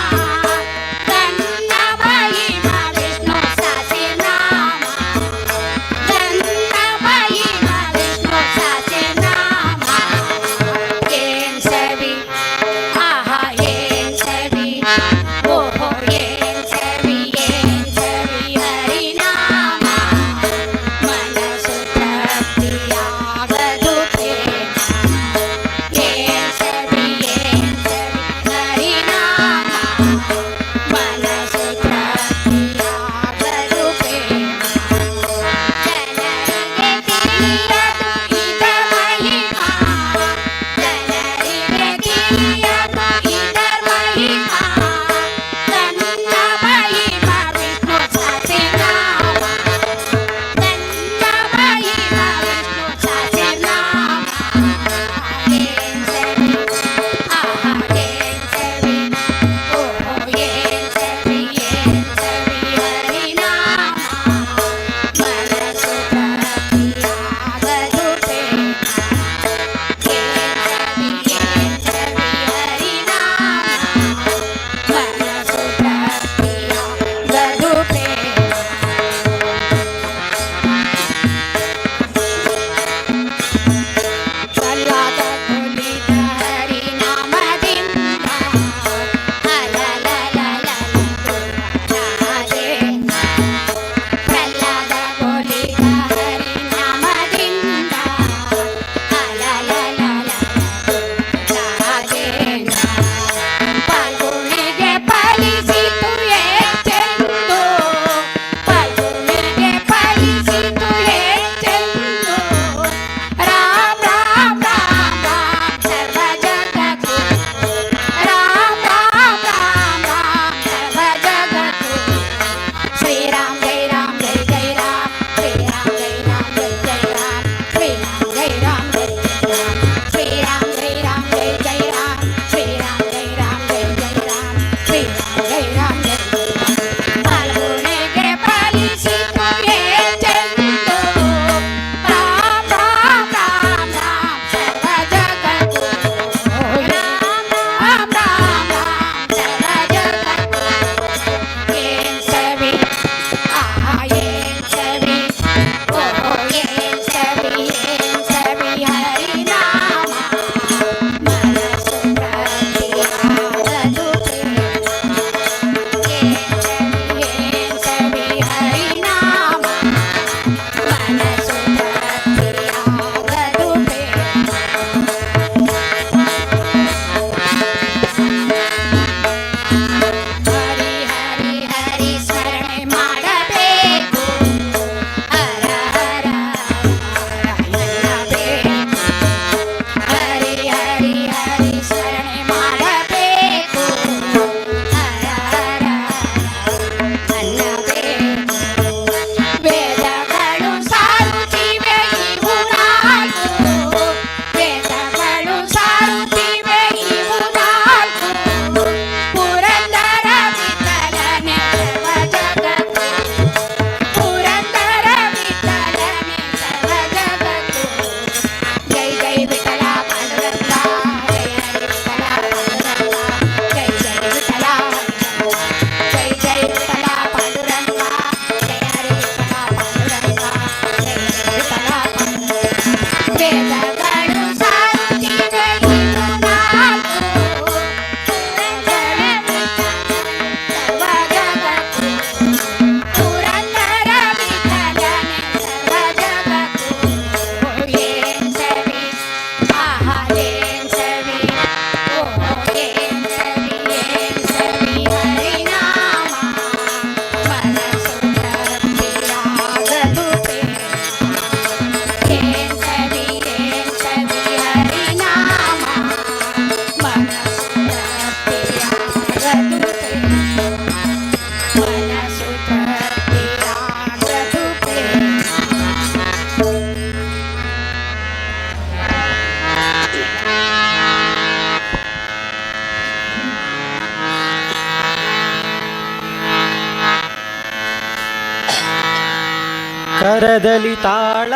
ಕರದಲ್ಲಿ ತಾಳ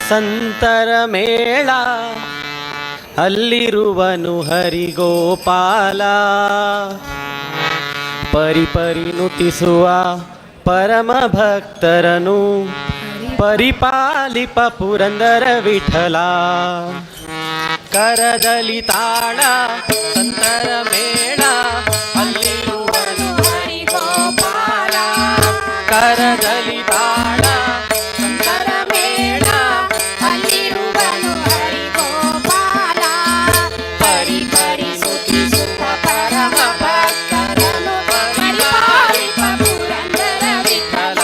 ಸಂತರ ಮೇಳ ಅಲ್ಲಿರುವನು ಹರಿಗೋಪಾಲ ಪರಿಪರಿ ನುತಿಸುವ ಪರಮ ಭಕ್ತರನು ಪರಿಪಾಲಿಪ ಪುರಂದರ ವಿಠಲ ಕರದಲ್ಲಿ ತಾಳ ಸಂತರ ಮೇಳ ಅಲ್ಲಿರುವನು ಹರಿಗೋಪಾಲ ಕರದಲ್ಲಿ ತಾಳ ಸಂತರ ಮೇಳ ಅಲ್ಲಿರುವನು ಹರಿಗೋಪಾಲ ಪರಿಪರಿ ಸುತಿಸುವ ಪರಮ ಭಕ್ತರನು ಪರಿಪಾಲಿಪ ಪುರಂದರ ವಿಠಲ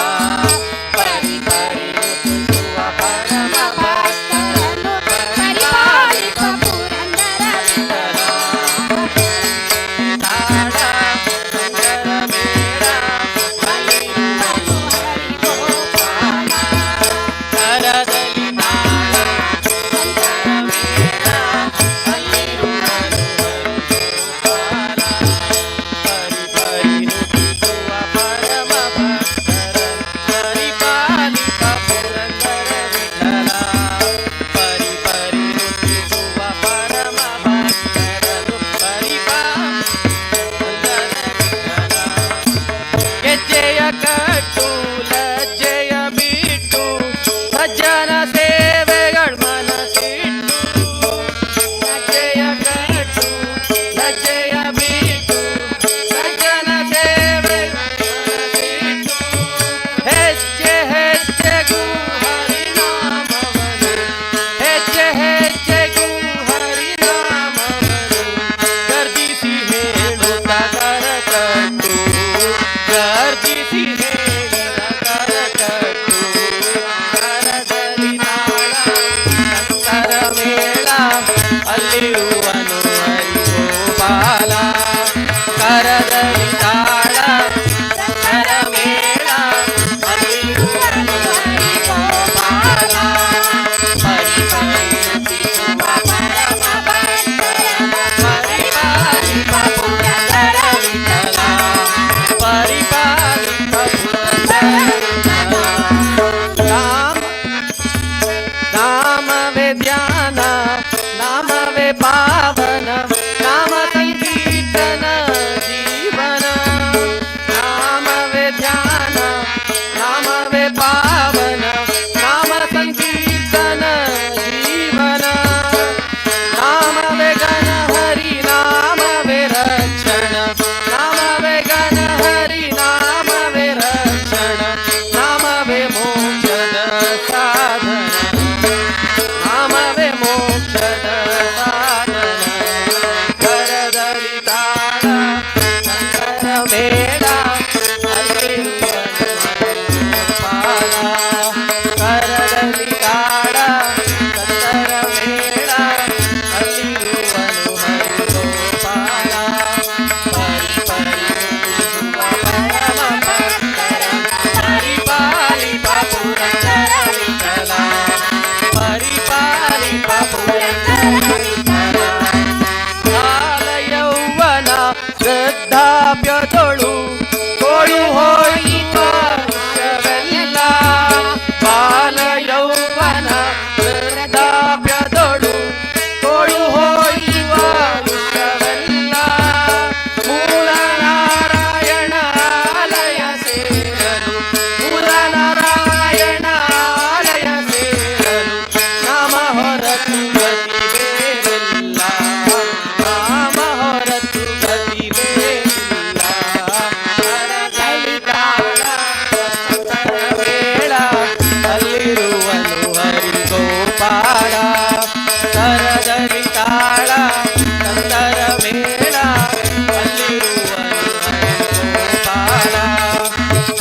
ಪರಿಪರಿ ಸುತಿಸುವ ಪರಮ ಭಕ್ತರನು ಪರಿಪಾಲಿಪ ಪುರಂದರ ವಿಠಲ ತಾಳ ಸಂತರ ಮೇಳ ಅಲ್ಲಿರುವನು ಹರಿಗೋಪಾಲ ಕರದಲ್ಲಿ ತಾಳ ಸಂತರ ಮೇಳ ಅಲ್ಲಿರುವನು ಹರಿಗೋಪಾಲ ಪರಿಪರಿ ನುತಿಸುವ ಪರಮ ಭಕ್ತರ ಪರಿಪಾಲಿಪ ಪುರಂದರ ವಿಠಲ ಪರಿಪರಿ ನುತಿಸುವ ಪರಮ ಭಕ್ತರನು ಗೆಜ್ಜೆಯ ಕಟ್ಟು ಲಜ್ಜೆಯ ಬಿಟ್ಟು ಸಜ್ಜನ ಸೇವೆಗಳ ಮನಸ್ಸಿಟ್ಟು ಲಜ್ಜೆಯ ಕಟ್ಟು ಲಜ್ಜೆಯ ಬಿಟ್ಟು ಸಜ್ಜನ ಸೇವೆಗಳ ಮನಸ್ಸಿಟ್ಟು ಹೆಜ್ಜೆ ಹೆಜ್ಜೆಗೂ ಹರಿನಾಮವನು ಹೆಜ್ಜೆ ಹೆಜ್ಜೆಗೂ ಹರಿನಾಮವನು ಗರ್ಜಿಸಿ ಹೇಳುತ್ತ ಕರಕಟ್ಟು ಗರ್ಜಿಸಿ ಹೇಳಿದ ಕರಕಟ್ಟು ಕರದಲ್ಲಿ ತಾಳ ಸಂತರ ಮೇಳ ಅಲ್ಲಿರುವನು ಹರಿಗೋಪಾಲ ಕರದಲ್ಲಿ ತಾಳ ಸಂತರ ಮೇಳ ಅಲ್ಲಿರುವನು ಹರಿಗೋಪಾಲ ಪರಿಪರಿ ನುತಿಸುವ ಪರಮ ಭಕ್ತರನು ಪರಿಪಾಲಿಪ ಪುರಂದರ ವಿಠಲ ಪರಿಪಾಲಿಪ ಪುರಂದರ ವಿಠಲ ನಾಮವೇ ಧ್ಯಾನ ನಾಮವೇ ಪಾವನ ನಾಮ ಸಂಕೀರ್ತನ ಜೀವನ ನಾಮವೇ ಧ್ಯಾನ ನಾಮವೇ ಪಾವನ ನಾಮ ಸಂಕೀರ್ತನ ಜೀವನ ನಾಮವೇ ಗಣ ಹರಿ ನಾಮವೇ ರಕ್ಷಣ ನಾಮವೇ ಗಣ ಹರಿ ನಾಮವೇ ರಕ್ಷಣ ನಾಮವೇ ಮೋಕ್ಷದ ಸಾಧನ ನಾಮವೇ ಮೋಕ್ಷದ ಸಾಧನ ಕರದಲ್ಲಿ ತಾಳ ಸಂತರ ಮೇಳ ಅಲ್ಲಿರುವನು ಹರಿಗೋಪಾಲ ಕರದಲ್ಲಿ ತಾಳ ಸಂತರ ಮೇಳ ಅಲ್ಲಿರುವನು ಹರಿಗೋಪಾಲ ಪರಿಪರಿ ನುತಿಸುವ ಪರಮ ಭಕ್ತರನು ಪರಿಪಾಲಿಪ ಪುರಂದರ ವಿಠಲ ಪರಿಪಾಲಿಪ ಪುರಂದರ ವಿಠಲ ಕಾಲ ಯೌವನ ವೃದ್ಧಾಪ್ಯದೊಳು ಕೊಡು ಹೋಯಿತು ವೃಕ್ಷವೆಲ್ಲ ಬಾಲ ಯೌವನ ವೃದ್ಧಾಪ್ಯದೊಳು ಕೊಡು ಹೋಯುವ ವೃಕ್ಷವೆಲ್ಲ ಮೂಲ ನಾರಾಯಣ ಆಲಯ ಸೇರಲು ಮೂಲ ನಾರಾಯಣ ಆಲಯ ಸೇರಲು ನಾಮ ಹೊರತು ಗತಿ ಬೇರಿಲ್ಲ ನಾಮ ಹೊರತು ಗತಿ ಬೇರಿಲ್ಲ ಕರದಲ್ಲಿ ತಾಳ ಸಂತರ ಮೇಳ ಅಲ್ಲಿರುವನು ಹರಿಗೋಪಾಲ ಕರದಲ್ಲಿ ತಾಳ ಸಂತರ ಮೇಳ ಅಲ್ಲಿರುವನು ಹರಿಗೋಪಾಲ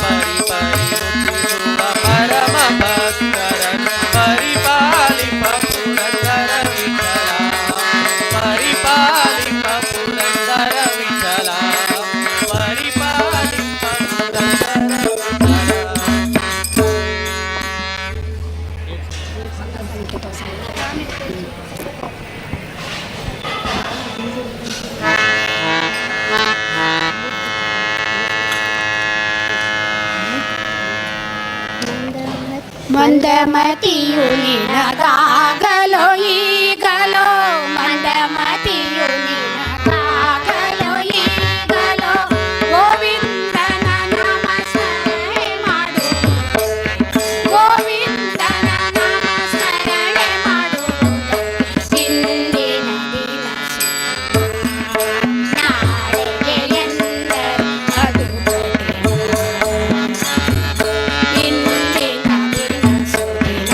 ಪರಿಪರಿ ನುತಿಸುವ ಪರಮ ಭಕ್ತರನು ಪರಿಪಾಲಿಪ ಪುರಂದರ ವಿಠಲ ಪರಿಪಾಲಿಪ ಪುರಂದರ ವಿಠಲ ಪರಿಪಾಲಿಪ ಪುರಂದರ ಮುಂದೆ ಮಂದಮತಿಯು ನಿನಗಾಗಲೋ ಈಗಲೋ ಮಂದಮತಿಯು ನಿನಗಾಗಲೋ ಈಗಲೋ ಗೋವಿಂದನ ನಾಮ ಸ್ಮರಣೆ ಮಾಡು ಗೋವಿಂದನ ನಾಮ ಸ್ಮರಣೆ ಮಾಡು ಇಂದಿನ ದಿನ ನಾಳೆಗೆ ಎಂದರೆ ಅದು ಇಂದಿನ ದಿನ ಸುದಿನ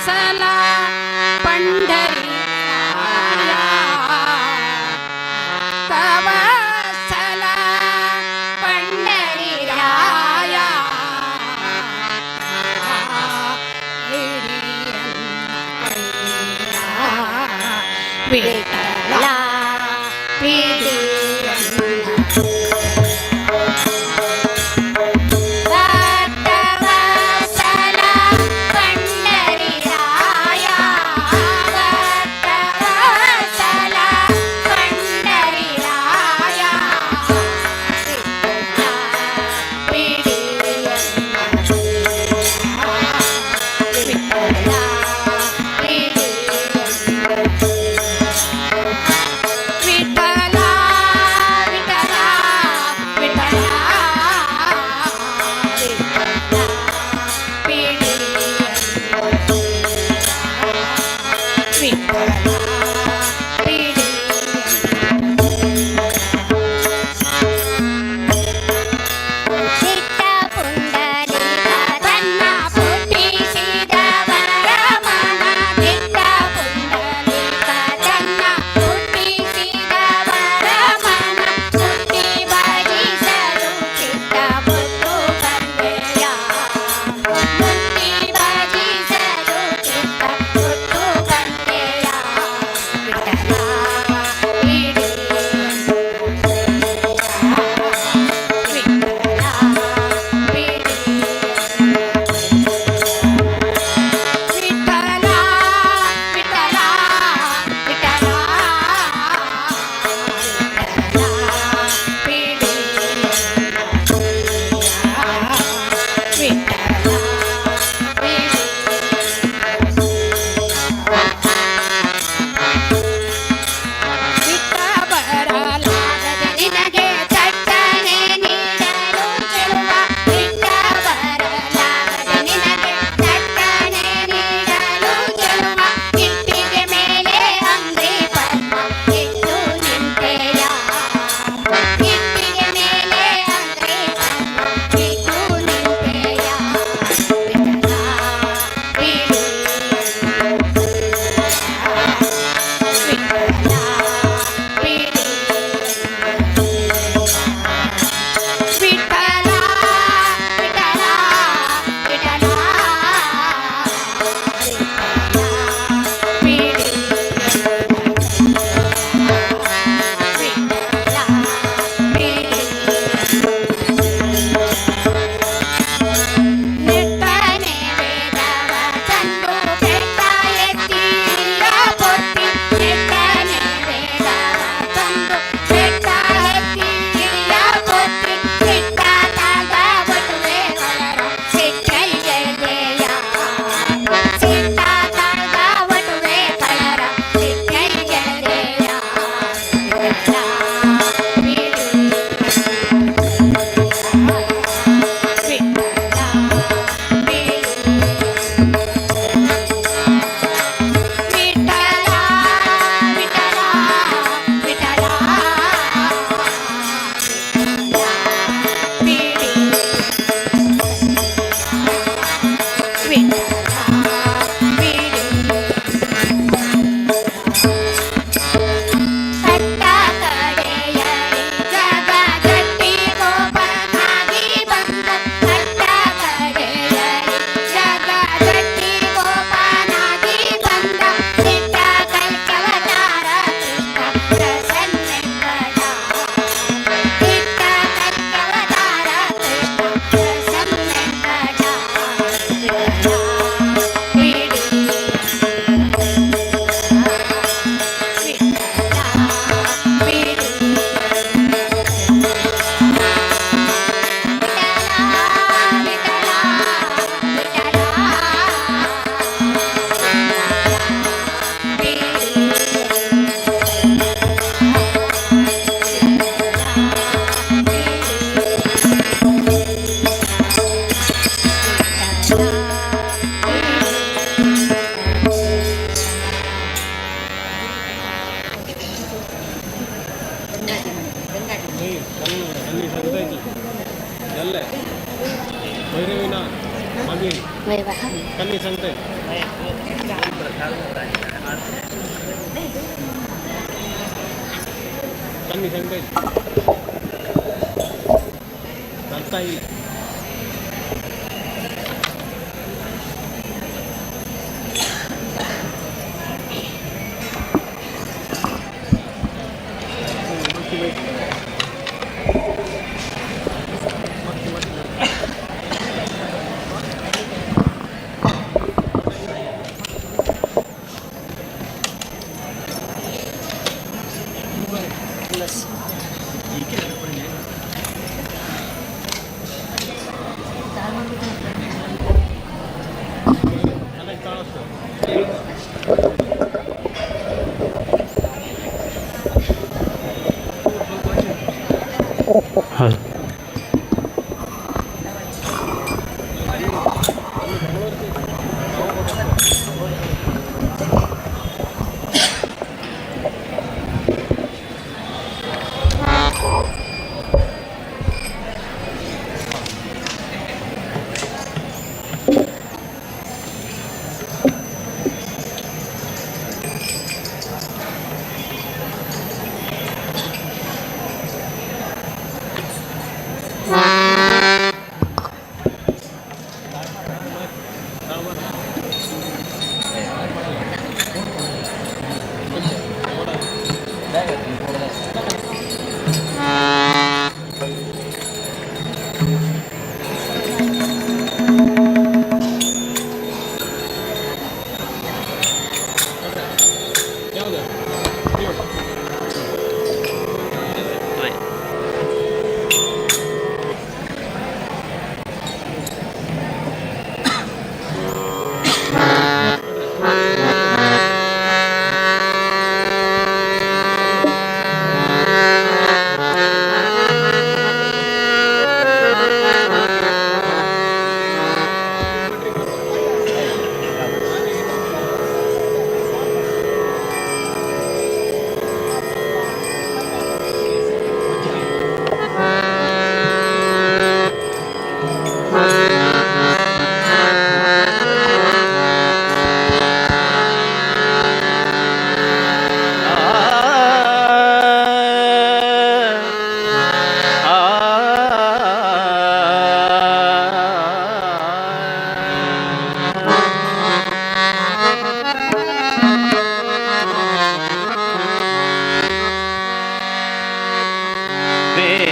वत्सला पंढरी वत्सला पंढरी राया Vitthala May ba? Kani santai.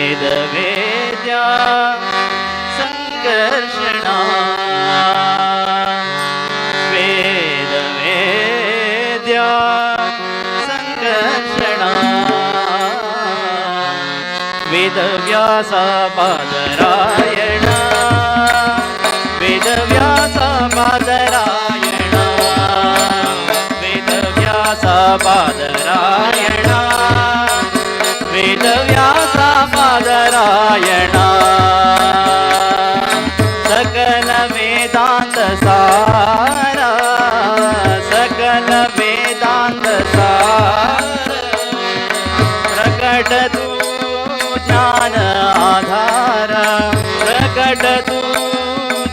वेदवेद्या संकर्षणा वेदवेद्या संकर्षणा Vedavyasa पादरायणा Vedavyasa पादरायणा Vedavyasa पादरायणा Vedavyasa पादरायणा सकल वेदांत सारा सकल वेदांत सार प्रकट तू ज्ञान आधार प्रकट तू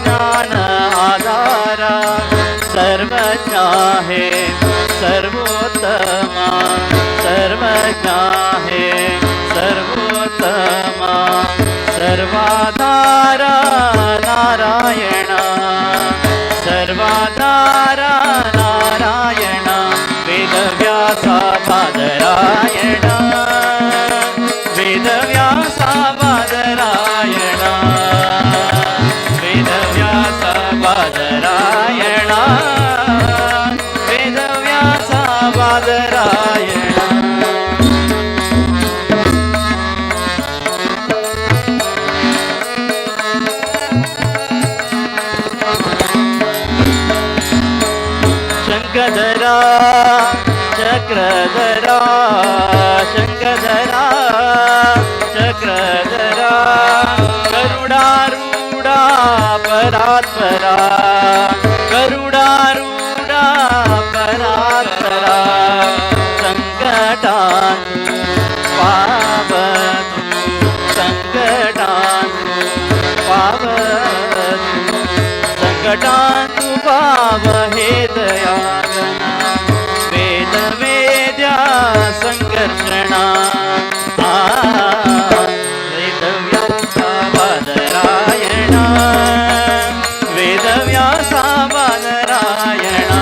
ज्ञान आधार सर्वज्ञ है सर्वोत्तमा सर्वज्ञ है सर्वोत्तमा सर्वाधार नारायण सर्वाधार नारायण वेदव्यासा पादरायण वेदव्यासा पादरायण वेदव्यासा पादरायण वेदव्यासा पादरायण शंखधरा चक्रधरा शंखधरा चक्रधरा गरुडारूढा परात्परा गरुडारूढा परात्परा संकटानु पावतु संकटानु पावतु संकटानु पावहे दयागना संकर्षण वेदव्यासा बादरायण वेदव्यासा बादरायण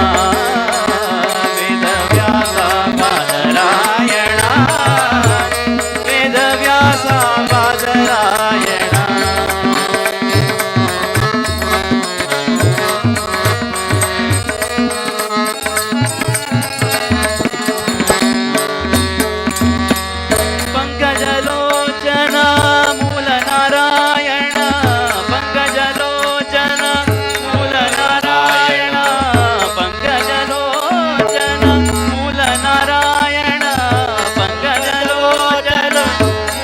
वेदव्यासा बादरायण वेदव्यासा बादरायण पंकजलोचन मूल नारायण पंकजलोचन मूल नारायण पंकजलोचन मूल नारायण पंकजलोचन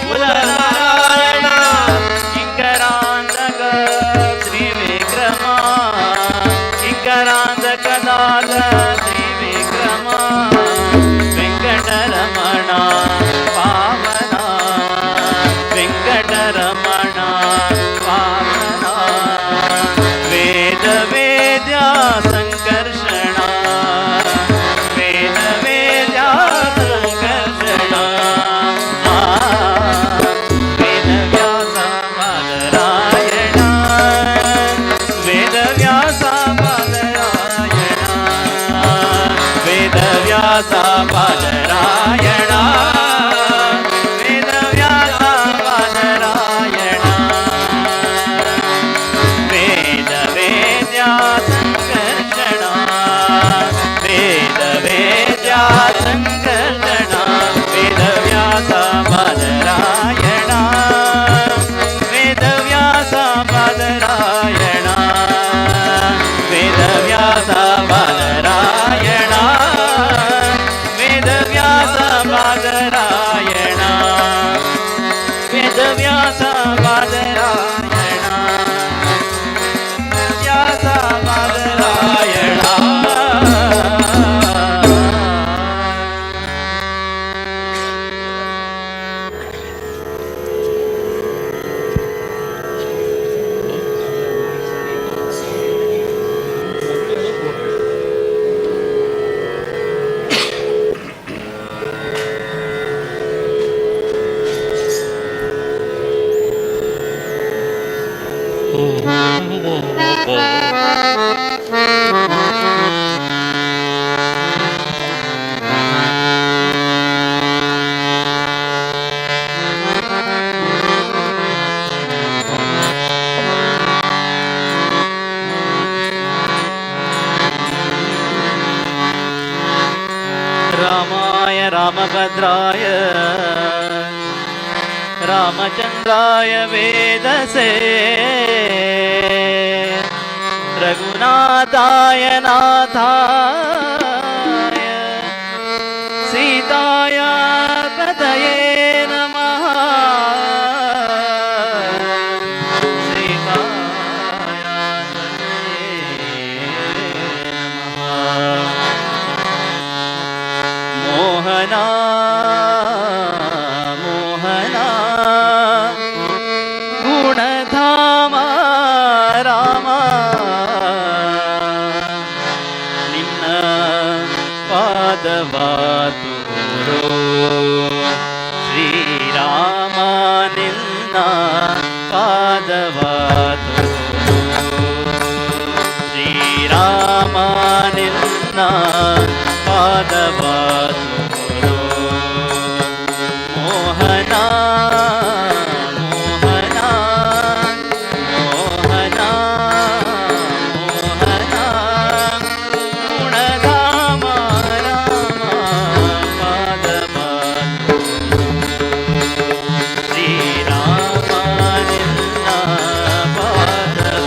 मूल नारायण किंकरांतक श्री विक्रमा किंकरांतकदास श्री विक्रमा वेंकटरमण पावना वेंकटरमण पावना वेद वेद्या संकर्षण वेद वेद्या संकर्षण वेद व्यास बादरायण वेद व्यास बादरायण वेद व्यास बादरायण वेद व्यास बादरायण वेद वेद्या संकर्षण वेद वेद्या संकर्षण वेद व्यास बादरायण वेद व्यास बादरायण वेद व्यास बादरायण वेद व्यास बादरायण वेद व्यास बादरायण व्यास बादरायण रामाय रामभद्राय रामचन्द्राय वेदसे रघुनाथाय नाथाय सीताय पतये नमः सीताय पतये नमः मोहना मोहना गुणधाम राम निन्न पादवातूरो ಶ್ರೀರಾಮ ನಿನ್ನ ಪಾದವಾತೂರೋ ಶ್ರೀರಾಮ ನಿನ್ನ ಪಾದವಾತೂರೋ ಮೋಹನ ಮೋಹನ ಮೋಹನ ಮೋಹನ ಗುಣಧಾಮ ರಾಮ ಪಾದವಾತೂರೋ ಶ್ರೀರಾಮ ನಿನ್ನ ಪಾದವಾತೂರೋ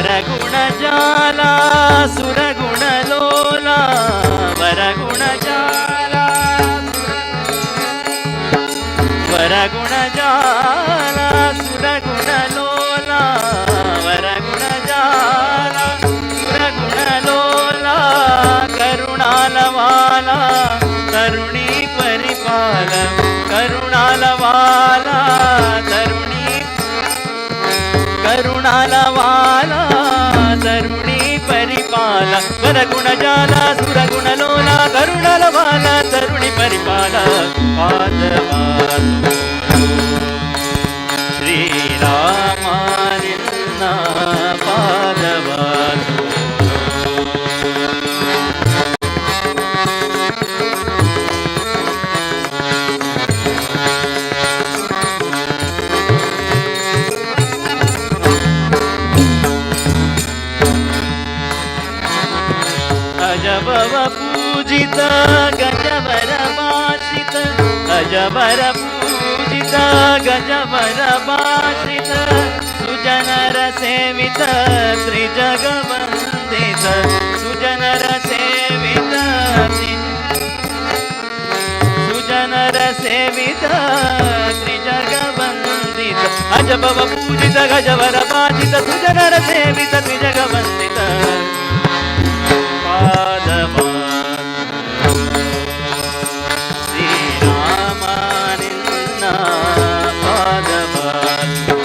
ವರಗುಣಜಾಲ ಸುರಗುಣಲೋಲ ವರಗುಣಜಾಲ ವರಗುಣಜಾಲ ಸುರಗುಣಲೋಲ ವರಗುಣಜಾಲ ಸುರಗುಣಲೋಲ ಕರುಣಾಲವಾಲ ತರುಣಿ ಪರಿಪಾಲ ಕರುಣಾಲವಾಲ ತರುಣಿ गुणजाल सुरगुणलोल करुणलबाल तरुणि परिपाल पादवासु श्रीराम निन्न पादवासु अजबव पूजित गजवर भाषित अजबर पूजित गजवर भाषित सुजनर सेवित त्रिजगवन्दित सुजनर सेवित सुजनर सेवित त्रिजगवन्दित अजबव पूजित गजवर भाषित सुजनर सेवित त्रिजगवन्दित श्रीराम निन्न पादवासु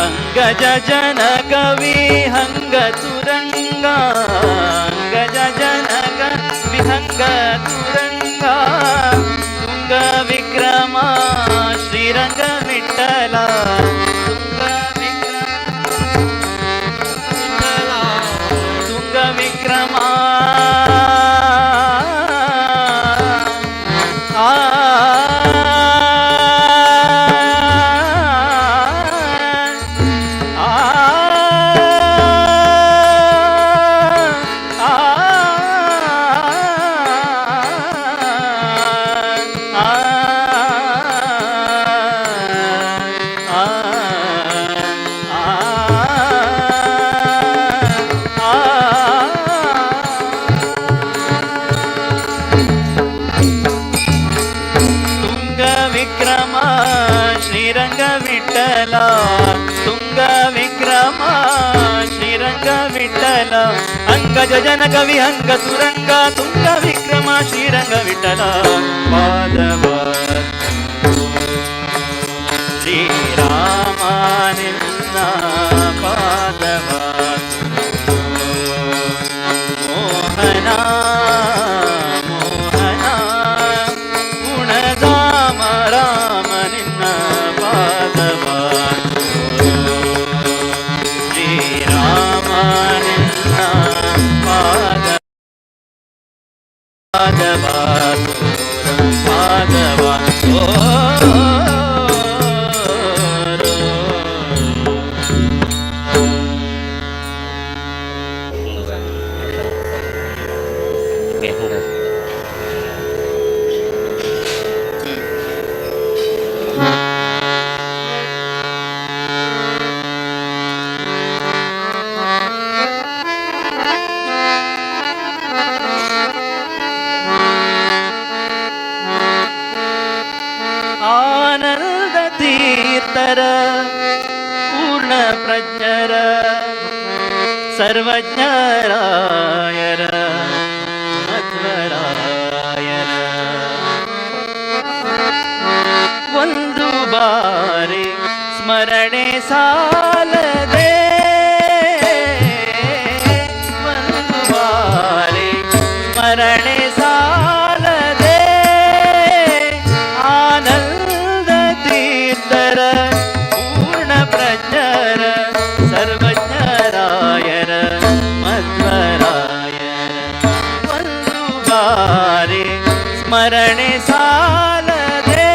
अंगज जन कवि हंग तुरंगा अंगज जन कवि हंग तुरंगा तुंग विक्रमा श्रीरंग विठ्ठला तुंग विक्रमा श्रीरंग विठ्ठला तुंग विक्रम श्रीरंग विठ्ठला अंगज जन कवि अंग तुरंग तुंग विक्रम श्रीरंग विठ्ठला पादवासु श्रीराम निन्न पादवासु मोहना मोहना गुणधाम राम निन्न पादवासु श्रीराम निन्न पादवासु पादवासु आनंद तीर्थर पूर्ण प्रज्ञर सर्वज्ञरायर मध्वरायर ಒಂದು ಬಾರಿ ಸ್ಮರಣೆ ಸಾಲದೆ ಒಂದು ಬಾರಿ ಸ್ಮರಣೆ ಸಾಲದೆ ಆನಂದ ತೀರ್ಥರ ಪೂರ್ಣ ಪ್ರಜ್ಞರ ಸರ್ವಜ್ಞರಾಯರ ಮಧ್ವರಾಯರ ಒಂದು ಬಾರಿ ಸ್ಮರಣೆ ಸಾಲದೆ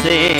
से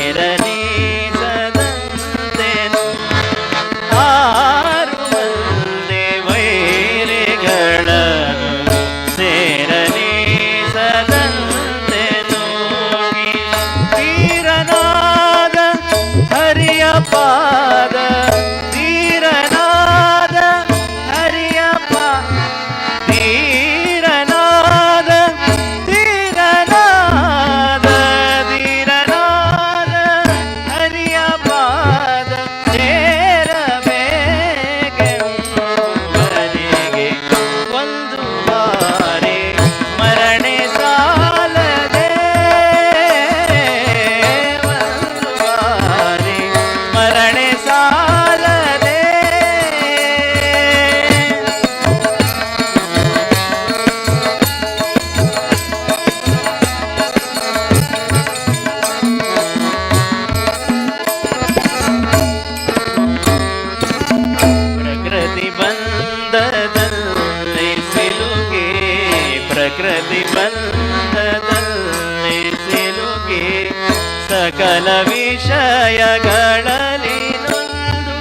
ಸಕಲ ವಿಷಯಗಳಲ್ಲಿ ನೊಂದು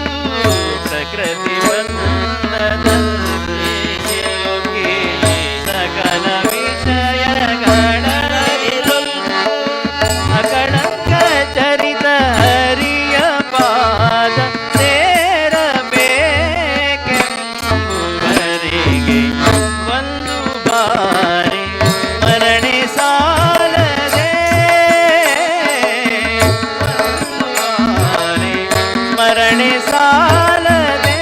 ಪ್ರಕೃತಿ ಬಂಧನದಲ್ಲಿ ಸಿಲುಕಿ ಸಕಲ ವಿಷಯಗಳಲ್ಲಿ ನೊಂದು ಅಕಳಂಕ ಚರಿತ ಹರಿಯ ಪಾದ ಸೇರಬೇಕೆಂಬುವರಿಗೆ ಒಂದು ಬಾರಿ ಮರಣೆ ಸಾಲದೆ ಸ್ಮರಣೆ ಸಾಲದೆ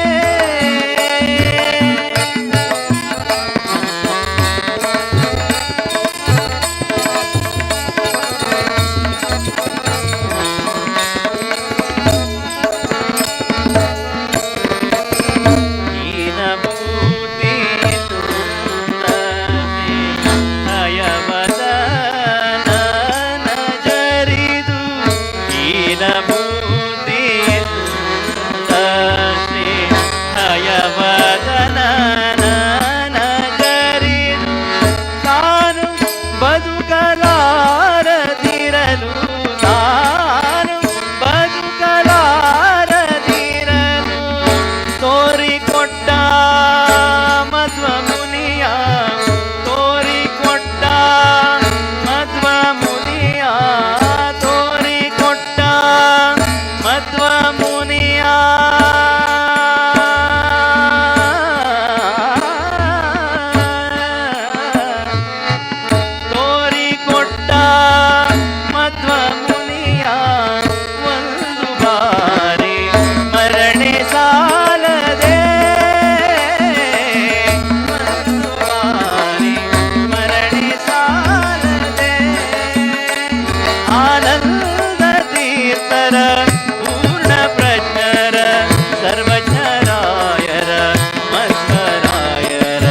ಹೀನ ಬುದ್ಧಿ ತುಂಡನೆ ಹಯವದನ ಜರಿದು ಹೀನ ಬುದ್ಧಿ ತುಂಡನೆ ಹಯವದನ ಜರಿದು ತಾನು ಬದುಕಲಾರದಿರಲು ತಾನು ಬದುಕಲಾರದಿರಲು ತೋರಿಕೊಟ್ಟ ಮಧ್ವ ಮುನಿಯ ತೋರಿಕೊಟ್ಟ ಮಧ್ವ ಮುನಿಯ ತೋರಿಕೊಟ್ಟ ಮಧ್ವ ಮುನಿಯ ತೋರಿಕೊಟ್ಟ ಮಧ್ವ ಮುನಿಯ ಒಂದು ಬಾರಿ ಮರಣೆ ಸಾಲದೆ ಒಂದು ಬಾರಿ ಮರಣೆ ಸಾಲದೆ ಆನಂದ ತೀರ್ಥರ ಪೂರ್ಣ ಪ್ರಜ್ಞರ ಸರ್ವಜ್ಞರಾಯರ ಮಧ್ವರಾಯರ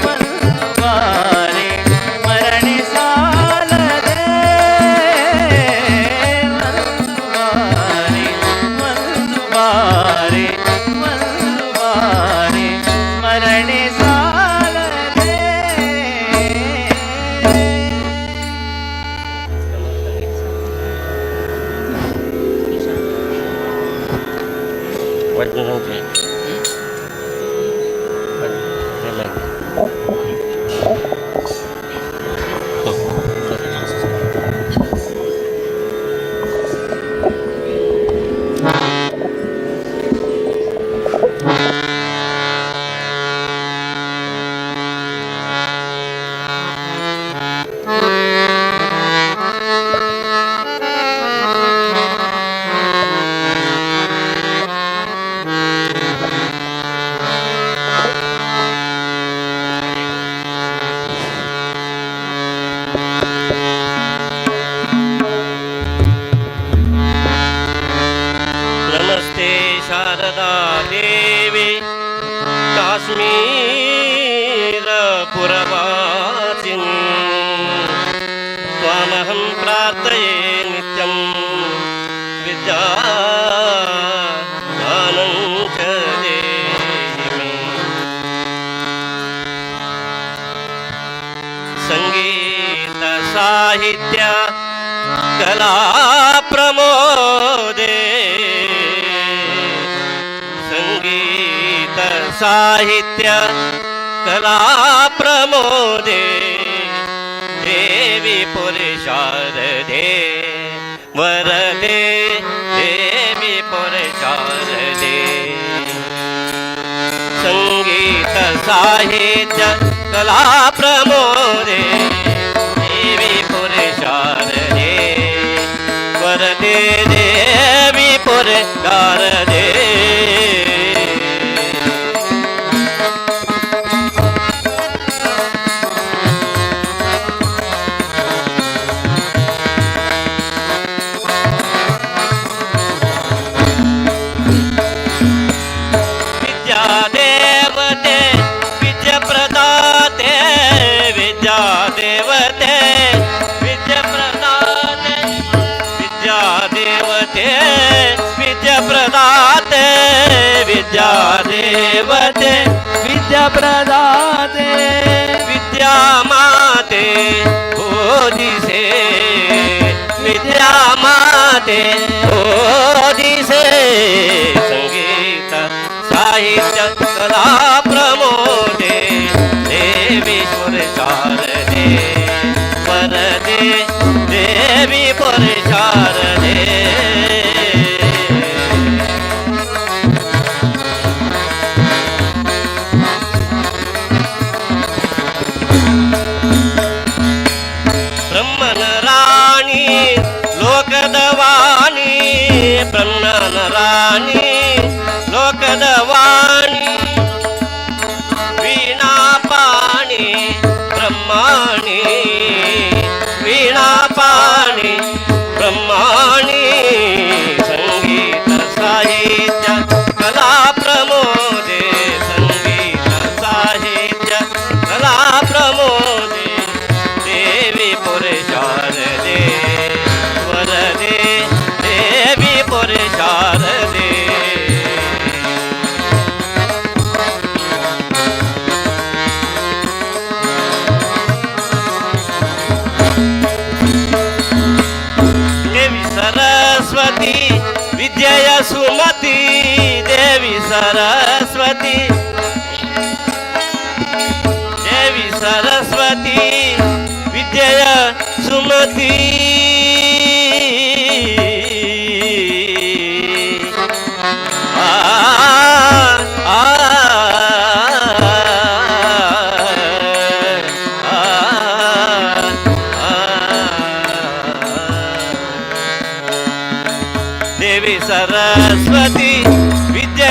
ಒಂದು ಬಾರಿ ಮರಣೆ ಸಾಲದೆ ಒಂದು ಬಾರಿ ಒಂದು ಬಾರಿ ಒಂದು ಬಾರಿ ಸ್ಮರಣೆ ಸಾಲದೆ नमस्ते शारदा देवी काश्मीरपुरवासिनी त्वामहं प्रार्थये नित्यं विद्यादानं च देहि मे संगीत साहित्य कला प्रमोदे संगीत साहित्य कला प्रमोदे देवी पुरुषारदे वरदे देवी पुरुषारदे संगीत साहित्य कला प्रमोदे देवी पुरुषारदे वरदे देवी पुरुषारदे विद्याप्रदाते विद्यादेवते विद्याप्रदाते विद्यामाते बोधिसे विद्यामाते माते दिसे संगीत साहित्य कला प्रमोदे देवीश्वर शारदे वरदे देवी पर शारदे ब्रह्मन राणी लोकदवाणी ब्रह्मन राणी लोकदवाणी वीणा पाणी ब्रह्माणी वीणा पाणी ब्रह्माणी संगीत साहित्य कला प्रमोदे संगीत साहित्य कला प्रमोदे देवी पुर शारदे वरदे देवी पुर शारदे देवी सरस्वती विद्यय सुमती देवी सरस्वती देवी सरस्वती विद्यय सुमती आ आ देवी सरस्वती विद्या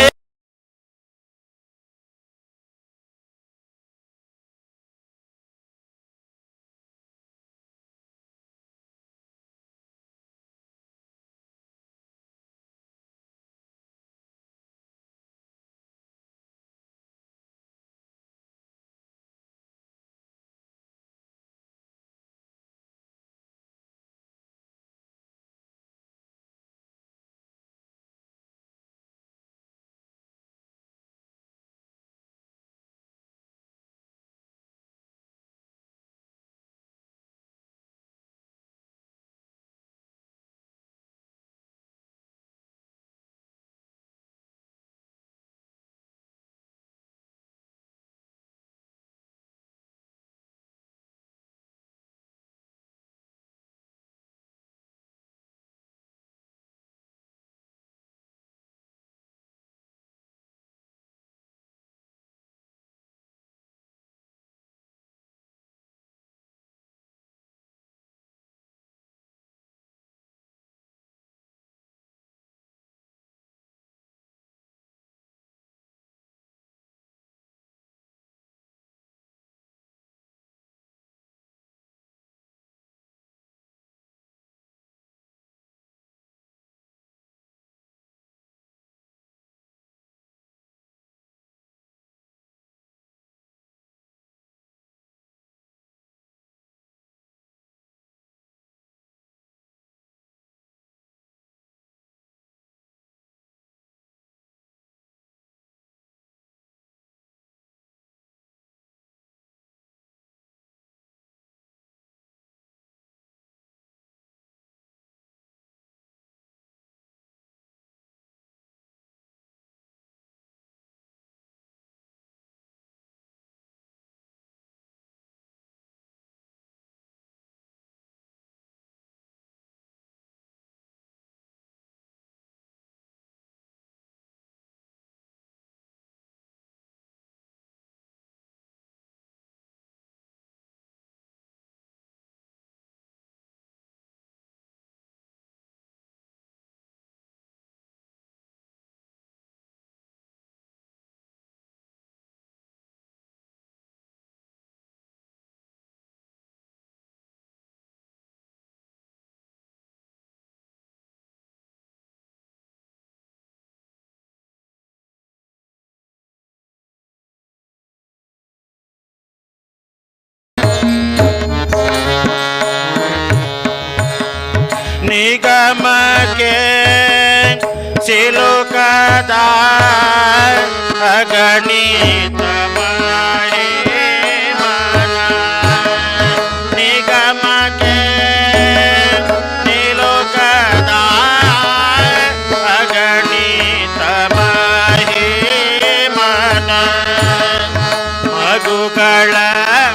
ಮಗುಗಳ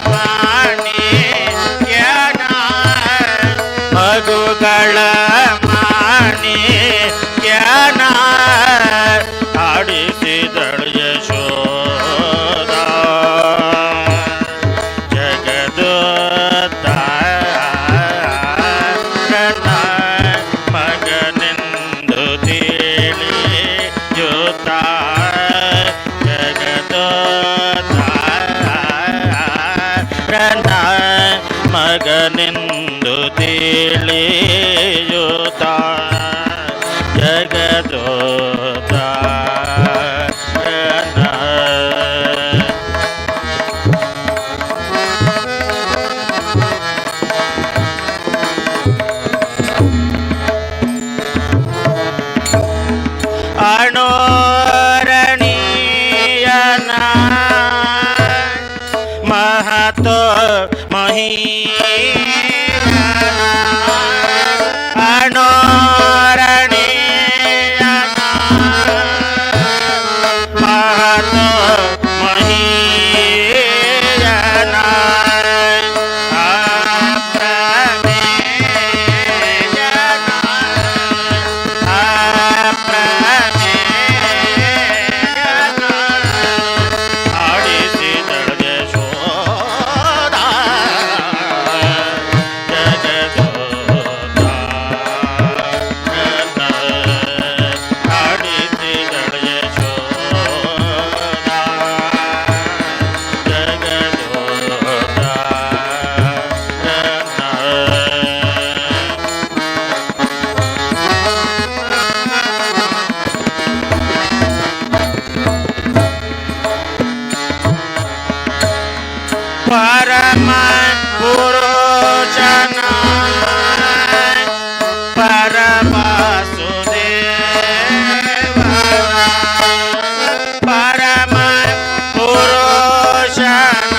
ಮಾಣಿಕ್ಯನ ಮಗುಗಳ ಮಾಣಿಕ್ಯನ ಆಡಿಸಿದಳು ಯಶೋದ ಜಗದೋದ್ಧಾರನ ಮಗನೆಂದು ತಿಳಿಯುತ್ತ ಜಗದೋದ್ಧಾರನ ಮಗನೆಂದು ತಿಳಿಯುತ್ತ ಜಗದೋದ್ಧಾರನ ಅಣೋರಣೀಯನ ಮಹತೋ ಮಹೀಯನ ಅಣೋರಣೀಯನ ಮಹತೋ ಮಹೀಯನ ಪರಮ ಪುರುಷನ ಪರಮಸುದೇವನ ಪರಮ ಪುರುಷನ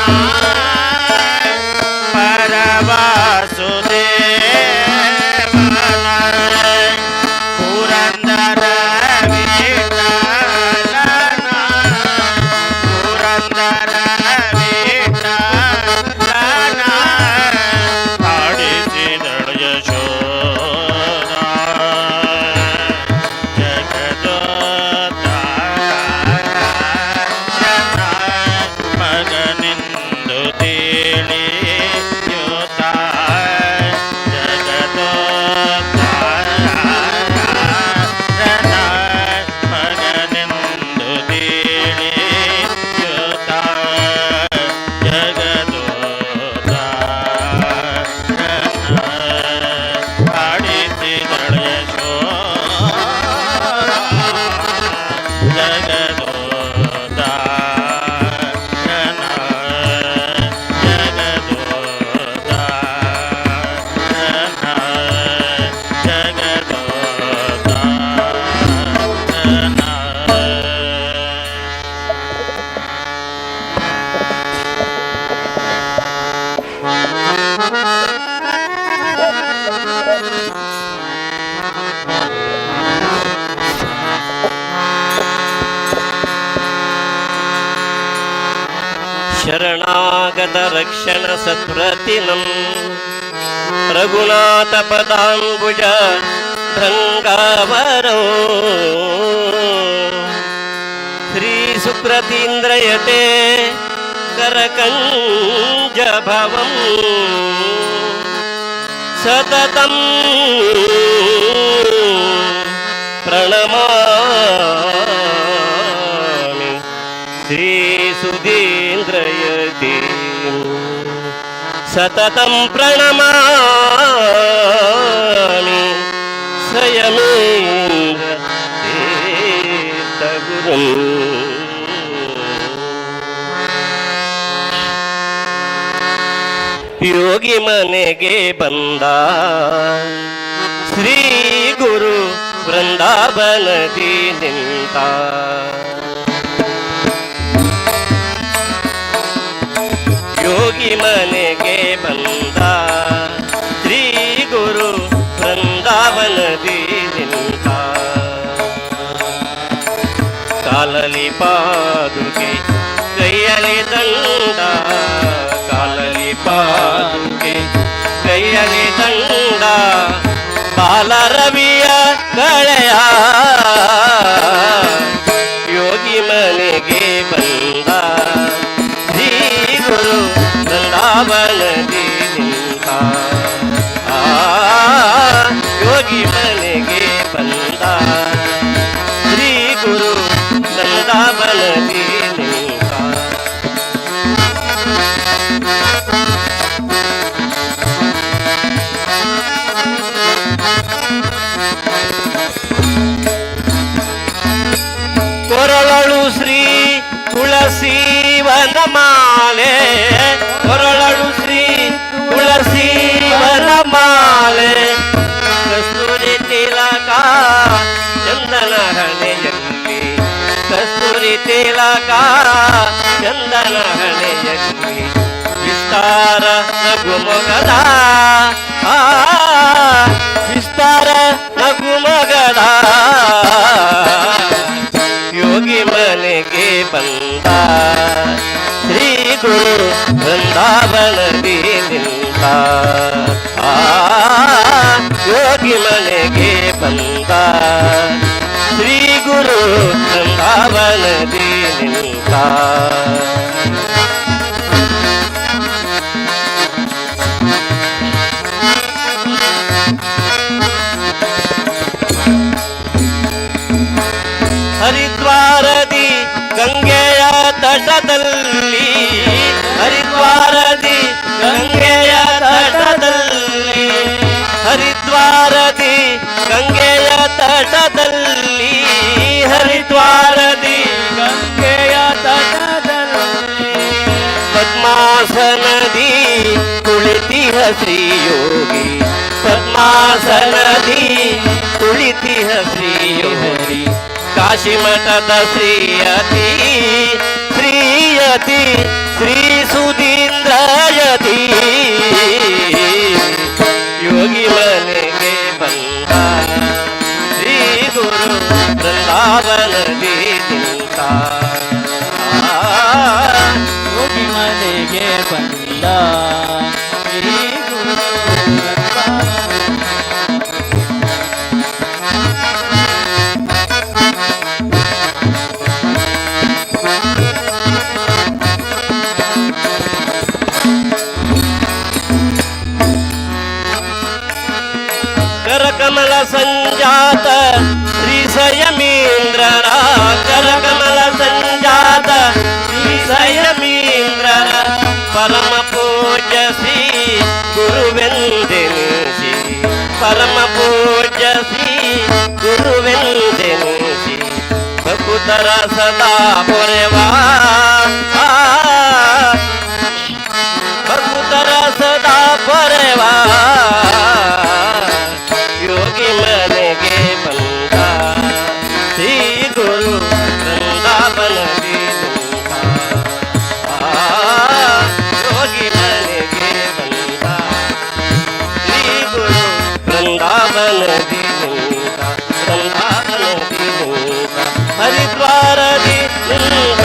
ಪರಮಸುದೇವನ ಪುರಂದರ ವಿಠಲನ ಪುರಂದರ ಆಡಿಸಿದಳು ಯಶೋದ ಜಗದೋದ್ಧಾರನ ಮಗನೆಂದು ತಿಳಿಯುತ್ತ ಜಗದೋದ್ಧಾರನ ಮಗನೆಂದು ತಿಳಿಯುತ್ತ ಆಡಿಸಿದಳು ಶರಣಾಗತ ರಕ್ಷಣ ಸತ್ಪ್ರತಿನಂ ರಘುನಾಥ ಪದಾಂಬುಜ ಭೃಂಗಾವರೋ ಶ್ರೀ ಸುಪ್ರತೀಂದ್ರಯತೆ ಕರಕಂಜ ಭವಂ ಸತತಂ ಪ್ರಣಮಾಮಿ ಶ್ರೀ ಸುಧೀಂದ್ರಯತಿ ಸತತಂ ಪ್ರಣಮಾಮಿ ಸ್ವಯಮೇಂದ್ರ ತೀರ್ಥಗುರುಂ ಯೋಗಿ ಮನೆಗೆ ಬಂದ ಶ್ರೀ ಗುರು ವೃಂದಾವನದಿ ನಿಂತ ಯೋಗಿ ಮನೆಗೆ ಬಂದ ಶ್ರೀ ಗುರು ವೃಂದಾವನದಿ ನಿಂತ ಕಾಲಲಿ ಪಾದುಕೆ ಕೈಯಲ್ಲಿ ದಂಡ ಬೃಂದಾವನದಿ ನಿಂತ ಯೋಗಿ ಮನೆಗೆ ಬಂದ ಶ್ರೀ ಗುರು ಬೃಂದಾವನದಿ ನಿಂತ ಕೊರಳಳು ಶ್ರೀ ತುಳಸಿ ವನಮಾಲೆ ಕೊರಳಳು ಶ್ರೀ ತುಳಸಿ ವನಮಾಲೆ ಕಸ್ತೂರಿ ತಿಲಕ ಚಂದನ ಹಣೆಯಲ್ಲಿ ಕಸ್ತೂರಿ ತಿಲಕ ಚಂದನ ಹಣೆಯಲ್ಲಿ ವಿಸ್ತಾರ ನಗುಮೊಗದ ವಿಸ್ತಾರ ನಗುಮೊಗದ ಯೋಗಿ ಮನೆಗೆ ಬಂದ ಶ್ರೀ ಗುರು ಬೃಂದಾವನದಿ ನಿಂತ ಯೋಗಿ ಮನೆಗೆ ಬಂದ ಶ್ರೀ ಗುರು ಬೃಂದಾವನದಿ ನಿಂತ ಹರಿದ್ವಾರದಿ ಗಂಗೆಯ ತಟದಲ್ಲಿ ಹರಿದ್ವಾರದಿ ಗಂಗೆಯ ತಟದಲ್ಲಿ ಹರಿದ್ವಾರದಿ ಗಂಗೆಯ ತಟದಲ್ಲಿ ಹರಿದ್ವಾರದಿ ಗಂಗೆಯ ತಟದಲ್ಲಿ ಪದ್ಮಾಸನದಿ ಕುಳಿತಿಹ ಶ್ರೀಯೋಗಿ ಪದ್ಮಾಸನದಿ ಕುಳಿತಿಹ ಶ್ರೀಯೋಗಿ ಕಾಶಿ ಮಠದ ಶ್ರೀಯತಿ ಶ್ರೀಯತಿ ಶ್ರೀ ಸುಧೀಂದ್ರಯತಿ ಯೋಗಿ ಮನೆಗೆ ಬಂದ ಶ್ರೀ ಗುರು ಬೃಂದಾವನದಿ ನಿಂತ ಯೋಗಿ ಮನೆಗೆ ಬಂದ ಶ್ರೀ ಗುರು ಕರಕಮಲ ಸಂಜಾತ ಶ್ರೀ ಸಂಯಮೀಂದ್ರರ ಕರಕಮಲ ಸಂಜಾತ ಶ್ರೀ ಸಂಯಮೀಂದ್ರರ ಪರಮ ಪೂಜ್ಯ ಶ್ರೀ ಗುರುವೆಂದೆನಿಸಿ ಪರಮ ಪೂಜ್ಯ ಶ್ರೀ ಗುರುವೆಂದೆನಿಸಿ ಭಕುತರ ಸದಾ ಪೊರೆವಾ ಭಕುತರ ಸದಾ ಪೊರೆವಾ ಯೋಗಿ ಮನೆಗೆ ಬಂದ ಶ್ರೀ ಗುರು ಬೃಂದಾವನದಿ ನಿಂತ ಯೋಗಿ ಮನೆಗೆ ಬಂದ ಶ್ರೀ ಗುರು ಬೃಂದಾವನದಿ ನಿಂತ ಬೃಂದಾವನದಿ ನಿಂತ ಹರಿದ್ವಾರದಿ ನಿಂತ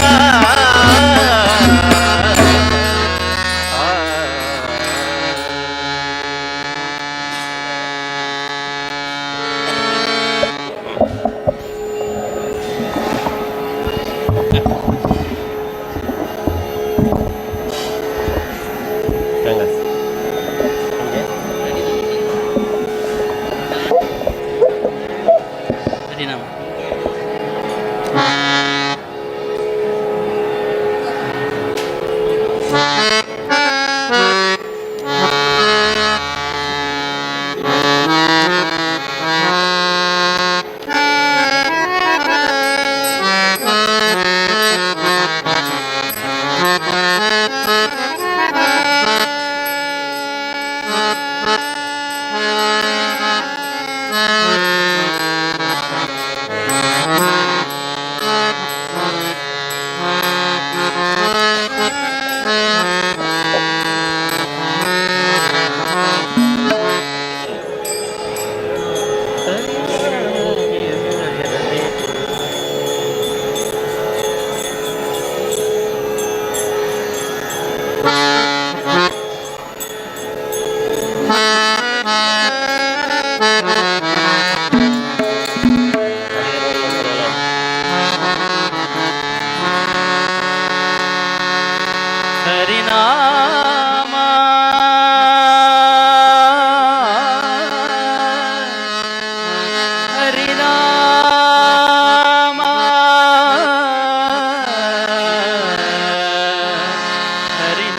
ಹರಿನಾಮ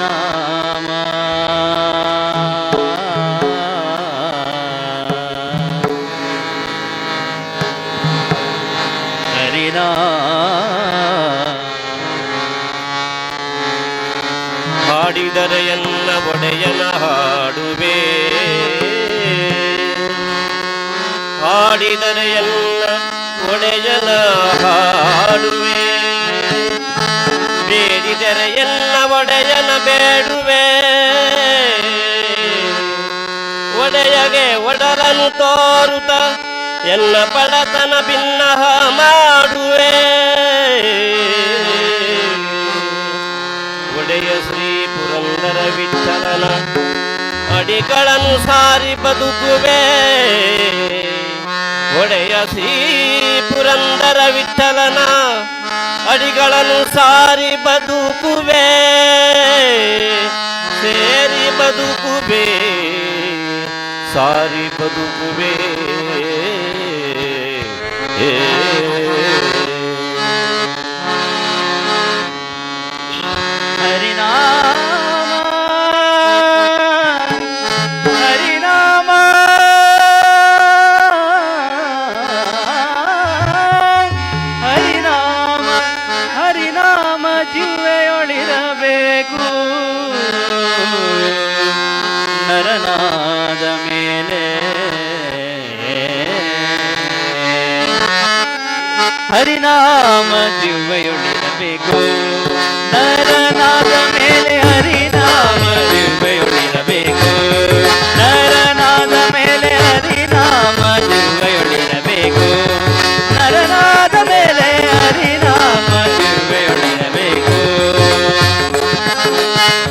ಹರಿನಾಮ ಹಾಡಿದರೆ ಎನ್ನ ಒಡೆಯನ ಹಾಡುವೆ, ಹಾಡಿದರೆ ಎನ್ನ ಒಡೆಯನ ಹಾಡುವೆ, ಬೇಡಿದರೆ ಎನ್ನ ಒಡೆಯನ ಬೇಡುವೆ, ಒಡೆಯಗೆ ಒಡರನು ತೋರುತ್ತ ಎನ್ನ ಬಡತನ ಭಿನ್ನಹ ಮಾಡುವೆ. ಒಡೆಯ ಶ್ರೀ ಪುರಂದರ ವಿಠಲನ ಅಡಿಗಳನ್ನು ಸಾರಿ ಬದುಕುವೆ, ಒಡೆಯ ಶ್ರೀ ಪುರಂದರ ವಿಠಲನ ಅಡಿಗಳನ್ನು ಸಾರಿ ಬದುಕುವೆ, ಸೇರಿ ಬದುಕುವೆ, ಸಾರಿ ಬದುಕುವೆ. ಹರಿನಾಮ ಹರಿನಾಮ ಹರಿನಾಮ ಹರಿನಾಮ ಜೀವೆಯೊಳಿರಬೇಕು, ನರನಾದ ಮೇಲೆ ಹರಿನಾಮ ಜೀವೆಯೊಳಿರಬೇಕು, ನರನಾದ ಮೇಲೆ ಹರಿನಾಮ ಜೀವೆಯೊಳಿರಬೇಕು, ನರನಾದ ಮೇಲೆ ಹರಿನಾಮ ಜೀವೆಯೊಳಿರಬೇಕು, ನರನಾದ ಮೇಲೆ ಹರಿನಾಮ ಜೀವೆಯೊಳಿರಬೇಕು.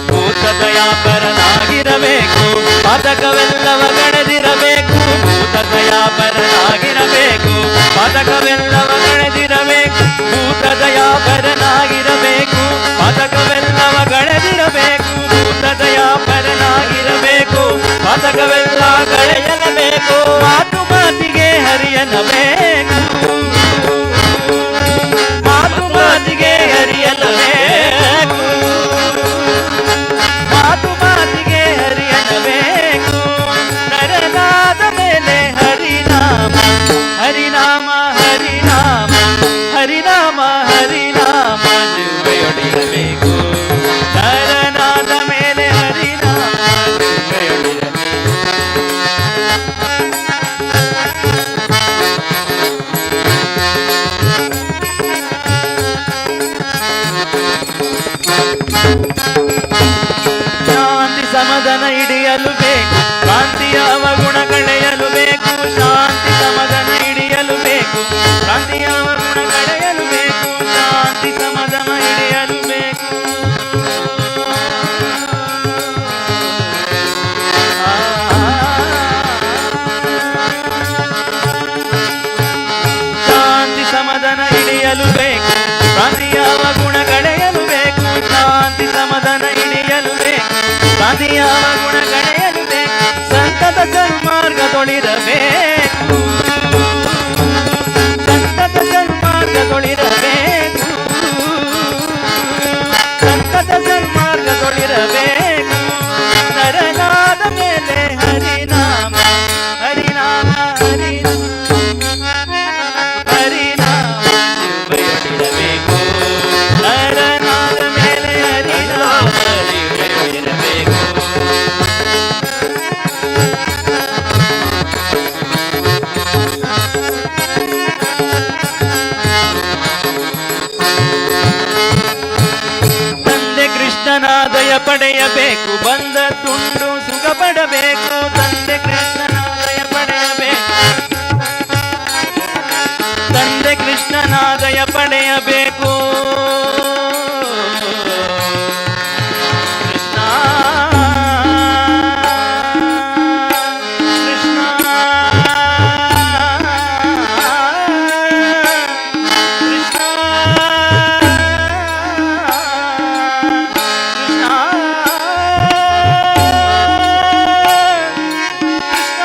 ಭೂತದಯಾಪರನಾಗಿರಬೇಕು, ಪಾತಕವೆಲ್ಲವ ಗಣದಿರಬೇಕು, ಭೂತದಯಾಪರನಾಗಿರಬೇಕು, ಪಾತಕವೆಲ್ಲವ ಗಣದಿರಬೇಕು, ಭೂತದಯಾಪರನಾಗಿರಬೇಕು, ಪಾತಕವೆಲ್ಲವ ಗಳೆದಿರಬೇಕು, ಭೂತದಯಾಪರನಾಗಿರಬೇಕು, ಪಾತಕವೆಲ್ಲ ಗಳೆಯಲಬೇಕು, ಮಾತು ಮಾತಿಗೆ ಹರಿಯನಬೇಕು, ಮಾತು ಮಾತಿಗೆ ಹರಿಯನಬೇಕು, ಮಾತು ಮಾತಿಗೆ ಹರಿಯನಬೇಕು, ನರನಾದ ಮೇಲೆ ಹರಿನಾಮ ಹರಿನಾಮ ಹರಿನಾಮ ಹರಿನಾಮ ಹರಿನಾಮ ಜೀವೆಯೊಳಿರಬೇಕು, ನರನಾದ ಮೇಲೆ ಹರಿನಾಮ ಜೀವೆಯೊಳಿರಬೇಕು. ಶಾಂತಿ ಸಮಾಧಾನ ಹಿಡಿಯಲು ಬೇಕು, ಶಾಂತಿಯ ಅವಗುಣಗಳೆಯಲು ಬೇಕು, ಶಾಂತಿ ಸಮಾಧಾನ ಹಿಡಿಯಲು ಬೇಕು, ಶಾಂತಿಯ ಅವಗುಣಗಳೆಯಲು ಬೇಕು, ಶಾಂತಿ ಸಮಾಧಾನ ಹಿಡಿಯಲು ಬೇಕು. ಶಾಂತಿ ಸಮಾಧಾನ ಹಿಡಿಯಲು ಬೇಕು, ಶಾಂತಿಯ ಅವಗುಣಗಳೆಯಲು ಬೇಕು, ಶಾಂತಿ ಸಮಾಧಾನ ಹಿಡಿಯಲು ಬೇಕು, ಶಾಂತಿಯ ಅವಗುಣಗಳೆಯಲು ಬೇಕು, ಸಂತತ ಸನ್ಮಾರ್ಗದೊಳಿರಬೇಕು, ಸಂತತ ಸನ್ಮಾರ್ಗದೊಳಿರಬೇಕು, ಸಂತತ ಸನ್ಮಾರ್ಗದೊಳಿರಬೇಕು, ನರನಾದ ಮೇಲೆ ಹರಿನಾಮ ಹರಿನಾಮ ಹರಿನಾಮ ಹರಿನಾಮ ಜೀವೆಯೊಳಿರಬೇಕು, ನರನಾದ ಮೇಲೆ ಹರಿನಾಮ ಜೀವೆಯೊಳಿರಬೇಕು. ತಂದೆ ಕೃಷ್ಣನಾದಯ ಪಡೆಯಬೇಕು, ಬಂದ ತುಂಡು ಸುಖ ಪಡಬೇಕು, ತಂದೆ ಕೃಷ್ಣನಾದಯ ಪಡೆಯಬೇಕು, ತಂದೆ ಕೃಷ್ಣನಾದಯ ಪಡೆಯಬೇಕು, ಕೃಷ್ಣ ಕೃಷ್ಣ ಕೃಷ್ಣ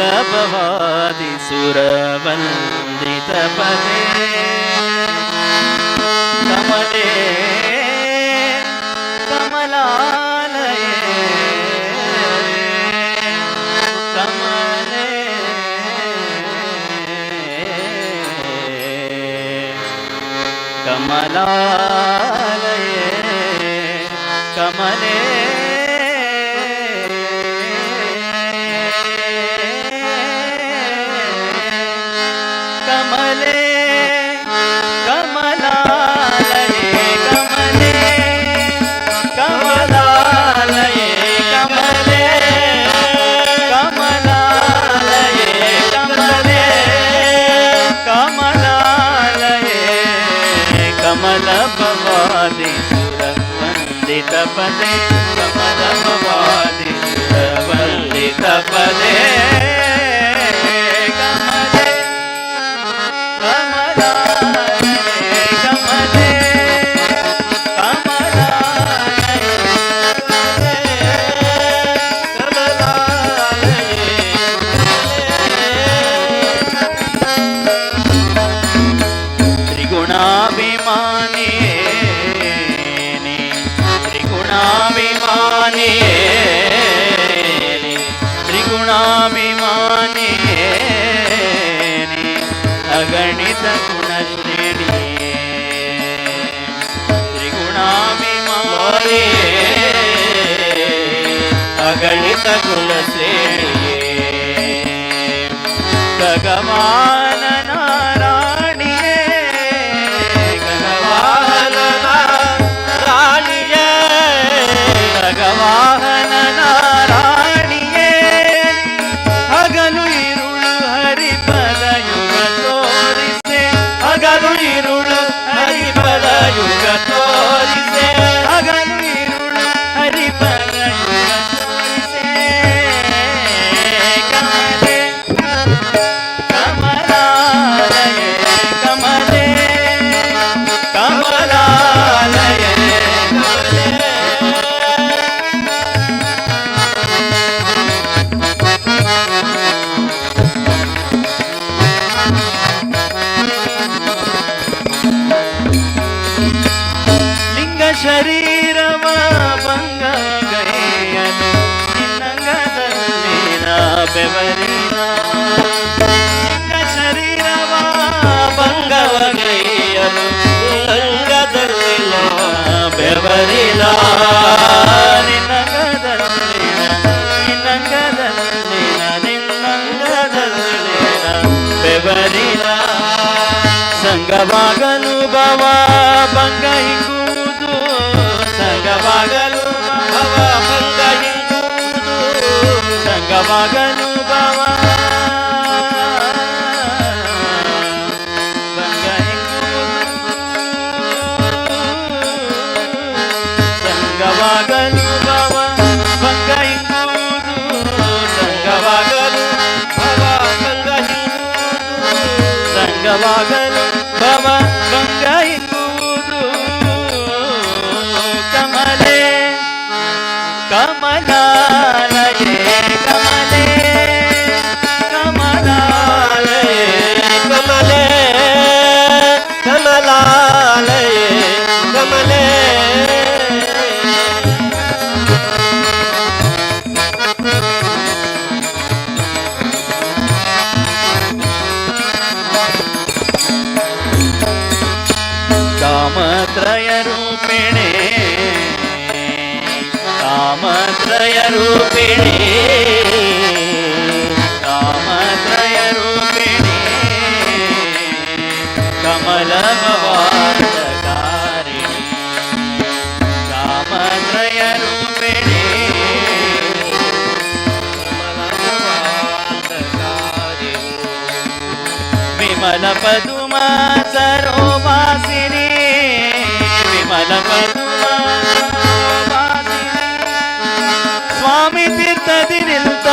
ಕಮಲಭವಾದಿ ಸುರವಂದಿತ ಪದೇ ಕಮಲೇ ಕಮಲಾಲಯೇ ಕಮಲೇ ಕಮಲಾಲಯೇ ಕಮಲೇ ಕಮಲೇ ಕಮಲಾಲಯೇ ಕಮಲೇ ಕಮಲಾಲಯೇ ಕಮಲೇ ಕಮಲಾಲಯೇ ಕಮಲೇ ಕಮಲಾಲಯೇ ಕಮಲ ಭವಾದಿ ಸುರ ವಂದಿತ ಪದೇ ಕಮಲ ಭವಾದಿ ಸುರ ವಂದಿತ ಪದೇ ತ್ರಿಗುಣಾಭಿಮಾನಿ ಅಗಣಿತ ಗುಣಶ್ರೇಣಿ ತ್ರಿಗುಣಾಭಿಮಾನಿ ಅಗಣಿತ ಗುಣಶ್ರೇಣಿ ಭಗವಾನ ನಾರಾಯಣಿಯೇ ಭಗವಾನ ರಾಣಿಯೇ ಭಗವಾನ ನಾರಾಯಣಿಯೇ ಹಗಲು ಇರುಳು ಹರಿಪದ ಯುಗ ತೋರಿಸೆ ಹಗಲು ಇರುಳು ಹರಿಪದ ಯುಗ ತೋರಿಸೆ ಹಗಲು ಇರುಳು ಹರಿಪದ ಯುಗ ತೋರಿಸೆ ಕಮಲೇ ಕಮಲಾಲಯೇ ಕಮಲೇ ಕಮಲಾಲಯೇ ಲಿಂಗ ಶರೀರವ ಭಂಗ ಗೈಯನು ನಿನ್ನಂಗದಲ್ಲಿನ ಬೆವರಿನ ಲಿಂಗ ಶರೀರವ ಭಂಗವ ಗೈಯನು ನಿನ್ನಂಗದಲ್ಲಿನ ಬೆವರಿನ ನಿನ್ನಂಗದಲ್ಲಿನ ನಿನ್ನಂಗದಲ್ಲಿನ ನಿನ್ನಂಗದಲ್ಲಿನ ಬೆವರಿನ ಸಂಗವಾಗಲು ಭವ ಭಂಗ ಹಿಂಗುವುದು ಸಂಗವಾಗಲು ಭವ ಭಂಗ ಹಿಂಗುವುದು ಸಂಗವಾಗಲು ಭವ ಭಂಗ ಹಿಂಗುವುದು ಸಂಗವಾಗಲು ಭವ ಭಂಗ ಹಿಂಗುವುದು ಸಂಗವಾಗಲು ಭವ ಭಂಗ ಹಿಂಗುವುದು ಸಂಗವಾಗಲು ಭವ ಭಂಗ ಹಿಂಗುವುದು ಕಮಲೇ ಕಮಲಾಲಯೇ ಕಮಲೇ ಕಮಲಾಲಯೇ ಕಮಲೇ ಕಮಲಾಲಯೇ ಕಮಲೇ ಕಾಮತ್ರಯ ರೂಪಿಣಿ ಕಾಮತ್ರಯ ರೂಪಿಣಿ ಕಾಮತ್ರಯ ರೂಪಿಣಿ ಕಮಲ ಭವಾರ್ಧಕಾರಿಣಿ विमल पदुमा सरोवासिनी विमल पदुमा सरोवासिनी स्वामी तीर्थदिनिल्त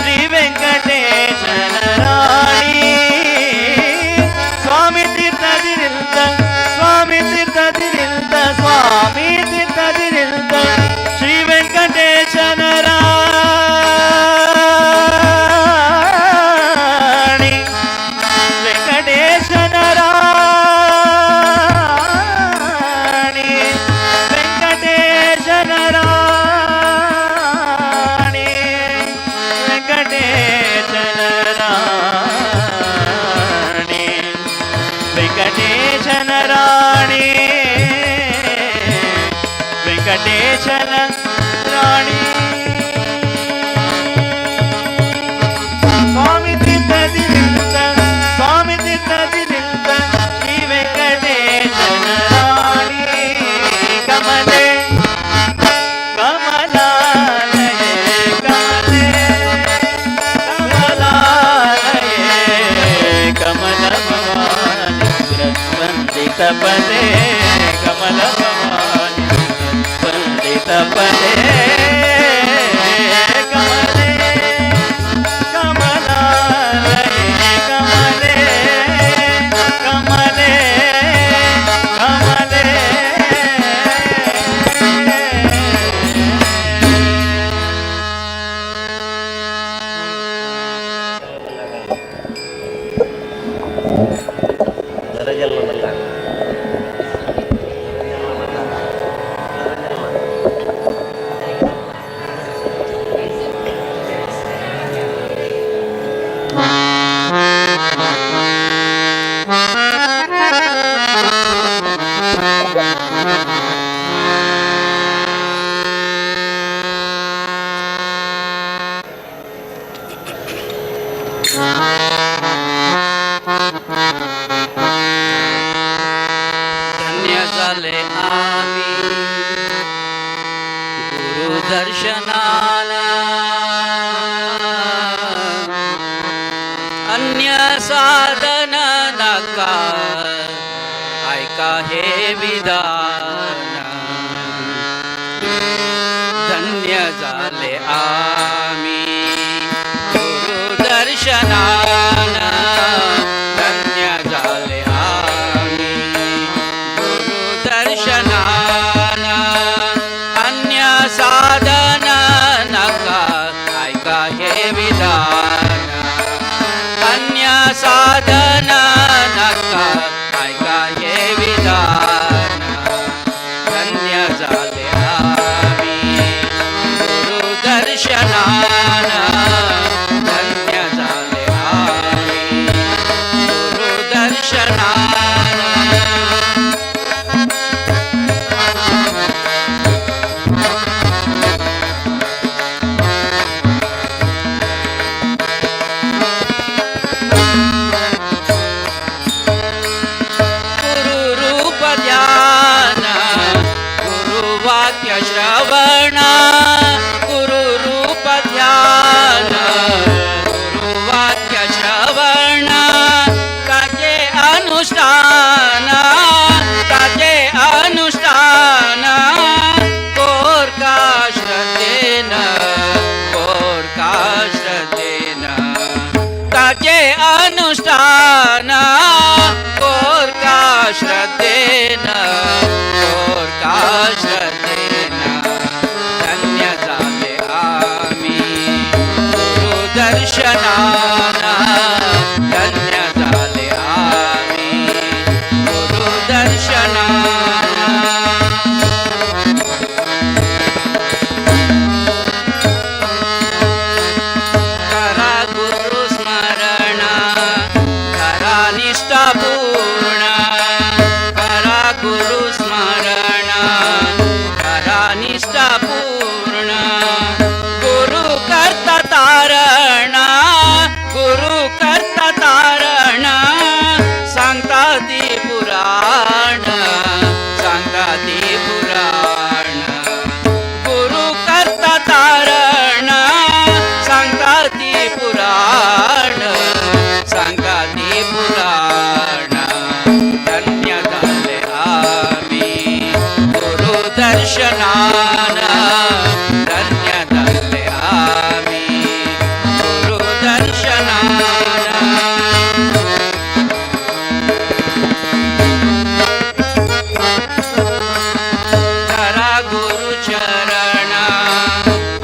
श्री वेंकटेशन राणी स्वामी तीर्थदिनिल्त स्वामी तीर्थदिनिल्त स्वामी तीर्थदिनिल्त श्री वेंकटेशन राणी वेंकटेशन राणी वेंकटेशन राणी वेंकटेशन राणी वेंकटेशन राणी वेंकटेशन राणी स्वामी तीर्थदिनिल्त स्वामी तीर्थदिनिल्त श्री वेंकटेशन राणी कमले कमलालये कमले कमलालये कमल भवानी वंदित पदे कमल भवानी वंदित पदे कमले कमलालये कमले कमले कमले ನರಜನ್ಮವಲ್ಲ. धन्य झाले आम्ही गुरु दर्शनाला अन्य साधन नका ऐका हे विधान धन्य झाले आम्ही गुरु दर्शनाला धन्य झाले आम्ही गुरु दर्शनाला अन्य साधन नका ऐका हे विधान अन्य साधन नका ऐका हे विधान धन्य झाले आम्ही गुरु दर्शनाला धन्य झाले आम्ही गुरु दर्शनाला गुरु रूप ध्यान गुरु वाक्य दर्शनान धन्य झाले आम्ही गुरु दर्शनान धरा गुरु चरण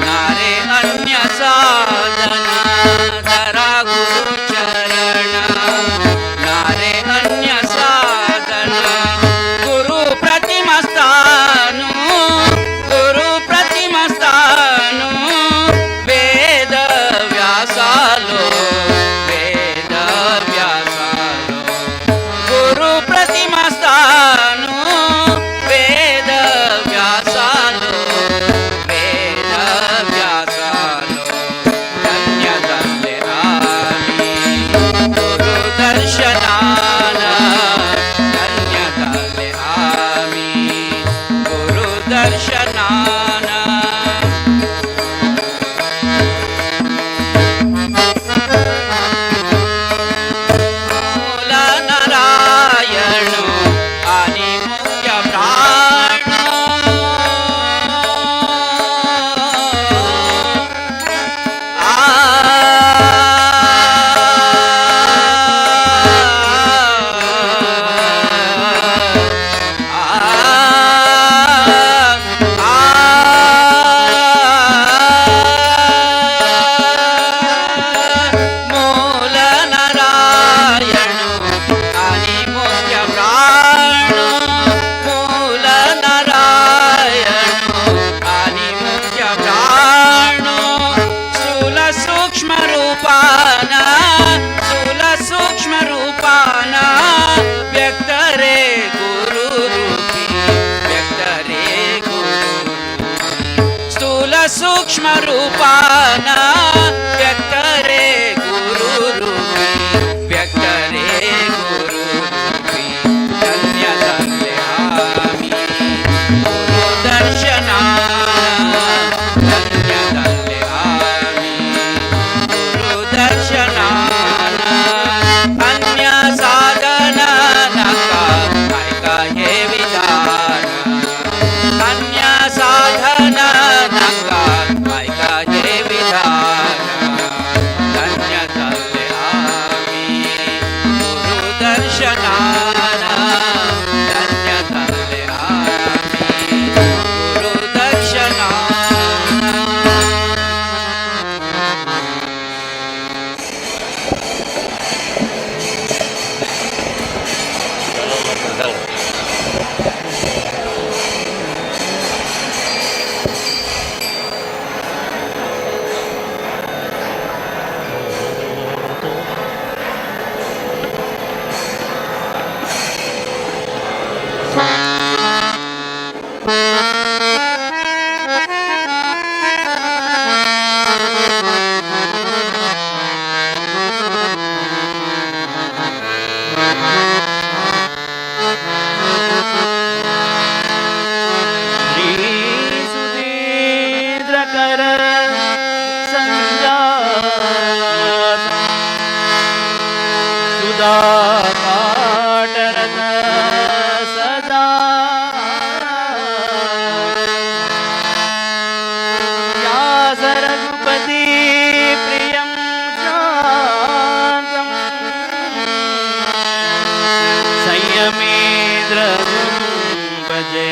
नारे अन्य साधन धरा गुरु चरण नारे अन्य साधन गुरु प्रतिमस्थानु वेद व्यासालो वेद व्यासालो गुरु प्रतिमस्थानु वेद व्यासालो वेद व्यासालो धन्य झाले आम्ही गुरु दर्शनान धन्य झाले आम्ही गुरु दर्शनान मूल नारायण आणि मुख्य प्राण मूल नारायण आणि मुख्य प्राण मूल नारायण आणि मुख्य प्राण स्थूल सूक्ष्म रूपाना व्यक्त रे गुरु रूपी व्यक्त रे गुरु स्थूल सूक्ष्म रूपाना व्यक्त रे गुरु रूपी व्यक्त रे गुरु रूपी धन्य झाले आम्ही गुरु दर्शनान धन्य झाले आम्ही गुरु दर्शनान अन्य साधन नका ऐका हे विधान अन्य साधन नका ऐका हे विधान धन्य झाले आम्ही गुरु दर्शनान धन्य झाले आम्ही गुरु दर्शनान सुधींद्रकर संजात सुधाकाटरत सदा व्यास रघुपति प्रियं शान्तं संयमेन्द्र गुरुं भजे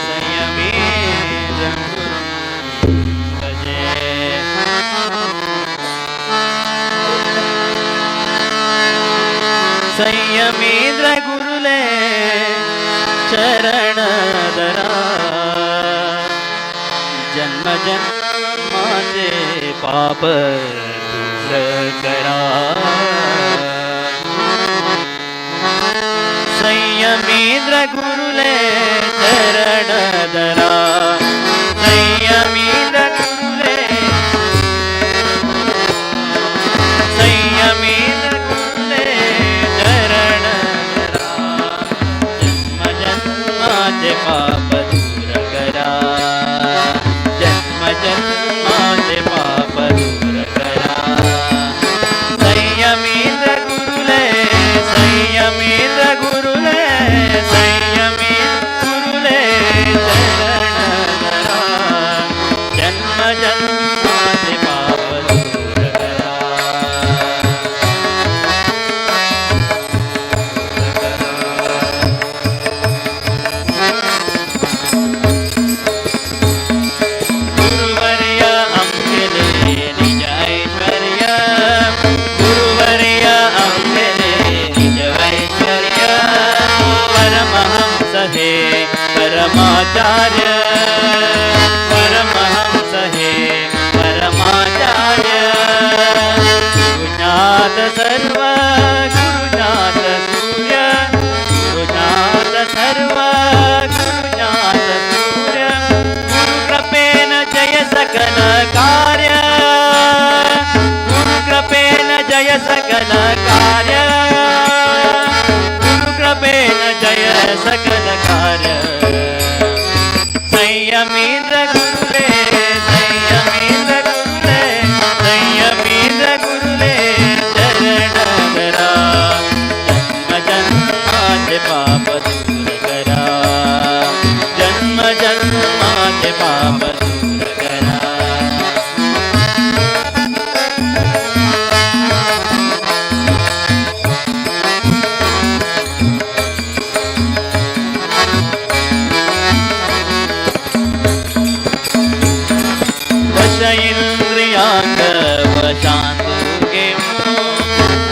संयमेन्द्र गुरुं भजे संयमेन्द्र गुरुले चरण दरा जन्म जन्माचे पाप दूर करा संयमेन्द्र गुरुले चरण दरा संयमेन्द्र गुरुले संयमेन्द्र गुरुले चरण दरा जन्म जन्माचे पाप दूर करा जन्म जन्माचे पाप दूर करा संयमेन्द्र गुरुले संयमेन्द्र गुरुले संयमेन्द्र परमाचार्य परमहंस हे परमाचार्य गुरुनाथ सर्व गुरुनाथ सूर्य गुरुनाथ सर्व गुरुनाथ सूर्य गुरुकृपेण जय सकल कार्य गुरुकृपेण जय सकल कार्य गुरुकृपेण जय सकल कार्य संयमेंद्र गुरुले संयमेंद्र गुरुले संयमेंद्र गुरुले चरण करा जन्म जन्माचे पाप दूर करा जन्म जन्माचे पाप दूर करा इंद्रियांग वशांतुगे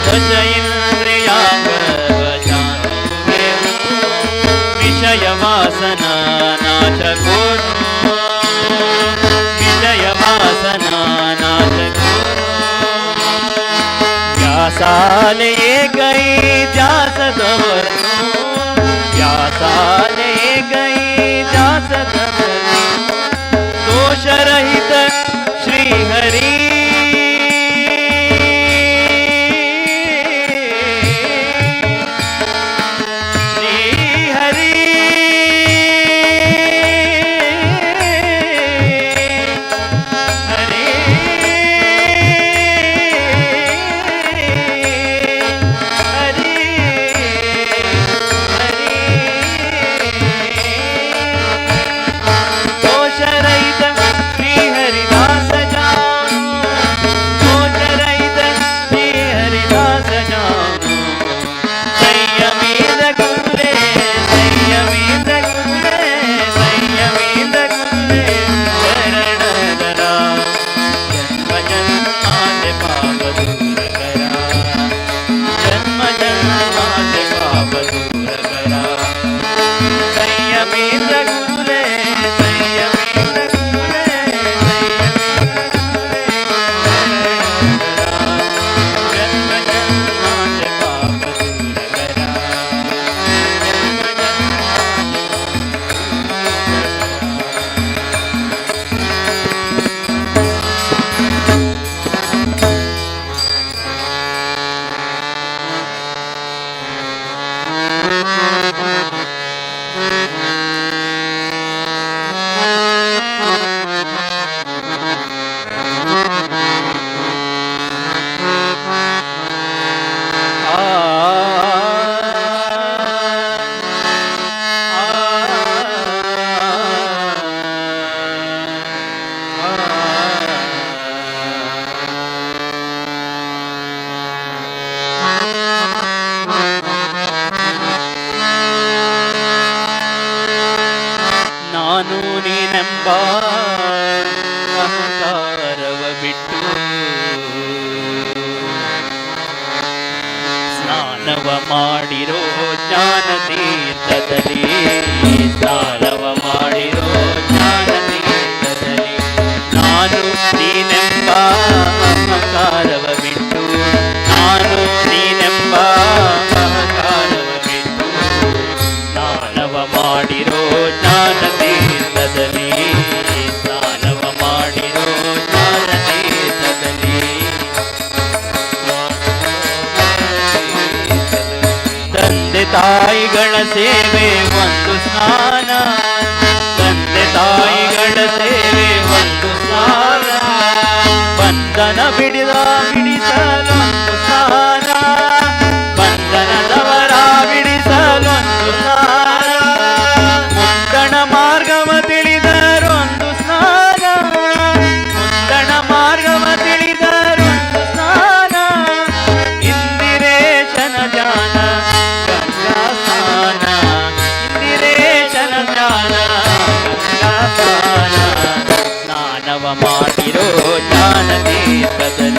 दश इंद्रियांग वशांतुगे विषय वासना नाश करो विषय वासना नाश करो व्यासाले गई ध्यास धरो व्यासाले गई ध्यास धरो दोष रहित श्री हरि श्री हरि हरे हरे दोष रहित श्री हरिदास दोष रहित श्री हरिदास संयमेंद्र गुरुले संयमेंद्र गुरुले संयमेंद्र गुरुले शरण करा जन्म जन्माचे पाप दूर करा जन्म जन्माचे पाप दूर करा संयमेंद्र गुरुले संयमेंद्र गुरुले जन्म जन्माचे पाप दूर करा ನಾನು ನೀನೆಂಬ ಅಹಂಕಾರವ ಬಿಟ್ಟು ಸ್ನಾನವ ಮಾಡಿರೋ ಜ್ಞಾನ ತೀರ್ಥದಲ್ಲಿ ಸ್ನಾನವ ಮಾಡಿರೋ ಜ್ಞಾನ ತೀರ್ಥದಲ್ಲಿ ನಾನು ನೀನೆಂಬ ಅಹಂಕಾರವ ಬಿಟ್ಟು ನಾನು ನೀನೆಂಬ ಅಹಂಕಾರವ ಬಿಟ್ಟು ಸ್ನಾನವ ಮಾಡಿರೋ ಜ್ಞಾನ ತೀರ್ಥದಲ್ಲಿ ಸ್ನಾನವ ಮಾಡಿರೋ ಜ್ಞಾನ ತೀರ್ಥದಲ್ಲಿ ತಂದೆ ತಾಯಿಗಳ ಸೇವೆ ಒಂದು ಸ್ನಾನ ತಂದೆ ತಾಯಿಗಳ ಸೇವೆ ಒಂದು ಸ್ನಾನ ಬಂಧನ ಬಿಡಿಸಲೊಂದು ಸ್ನಾನ ಬಂಧನದವರ ಬಿಡಿಸಲೊಂದು ಸ್ನಾನ ಮುಂದಣ ಮಾರ್ಗವ ತಿಳಿದರೊಂದು ಸ್ನಾನ ಮುಂದಣ ಮಾರ್ಗವ ತಿಳಿದರೊಂದು ಸ್ನಾನ ಇಂದಿರೇಶನ ಧ್ಯಾನ ಗಂಗಾ ಸ್ನಾನ ಇಂದಿರೇಶನ ಧ್ಯಾನ ಗಂಗಾ ಸ್ನಾನ ಸ್ನಾನವ ಮಾಡಿರೋ ಜ್ಞಾನ ತೀರ್ಥದಲ್ಲಿ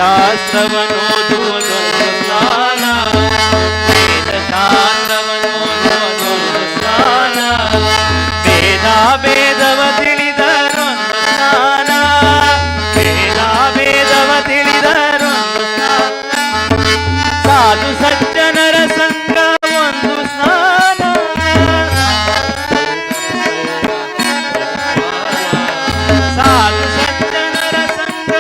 ಶಾಸ್ತ್ರವನ್ನು ಓದುವುದೊಂದು ಸ್ನಾನ, ವೇದ ಶಾಸ್ತ್ರವನ್ನು ಓದುವುದೊಂದು ಸ್ನಾನ, ವೇದ ವೇದವ ತಿಳಿದರೊಂದು ಸ್ನಾನ, ವೇದ ವೇದವ ತಿಳಿದರೊಂದು ಸ್ನಾನ, ಸಾಧು ಸಜ್ಜನರ ಸಂಘ ಒಂದು ಸ್ನಾನ, ಸಾಧು ಸಜ್ಜನರ ಸಂಘ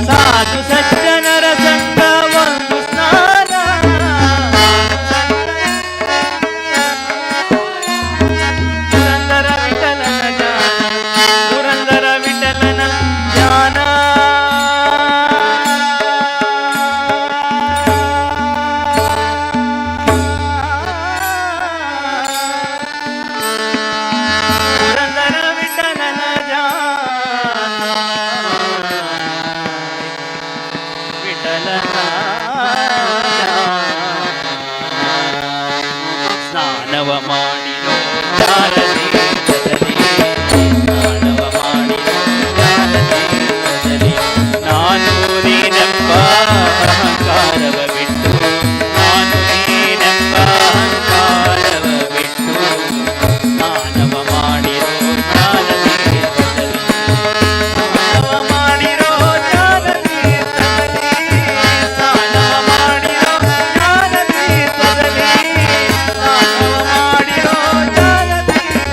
ಸಾಧು ಸಜ್ಜನರ ಸಂಘ ಒಂದು ಸ್ನಾನ, ಪುರಂದರ ವಿಠಲನ ಧ್ಯಾನ, ಪುರಂದರ ವಿಠಲನ ಧ್ಯಾನ, ಪುರಂದರ ವಿಠಲನ ಧ್ಯಾನ, ವಿಠಲನ ಸ್ನಾನವ ಮಾಡಿರೋ ಜ್ಞಾನತೀರ್ಥದಲ್ಲಿ, ಸ್ನಾನವ ಮಾಡಿರೋ ಜ್ಞಾನತೀರ್ಥದಲ್ಲಿ, ನಾನು ನೀನೆಂಬ ಅಹಂಕಾರವ ಬಿಟ್ಟು, ನಾನು ನೀನೆಂಬ ಅಹಂಕಾರವ ಬಿಟ್ಟು, ಸ್ನಾನವ ಮಾಡಿರೋ ಜ್ಞಾನತೀರ್ಥದಲ್ಲಿ, ಸ್ನಾನವ ಮಾಡಿರೋ ಜ್ಞಾನತೀರ್ಥದಲ್ಲಿ, ಸ್ನಾನವ ಮಾಡಿರೋ ಜ್ಞಾನತೀರ್ಥದಲ್ಲಿ, ಸ್ನಾನವ ಮಾಡಿರೋ ಜ್ಞಾನತೀರ್ಥದಲ್ಲಿ.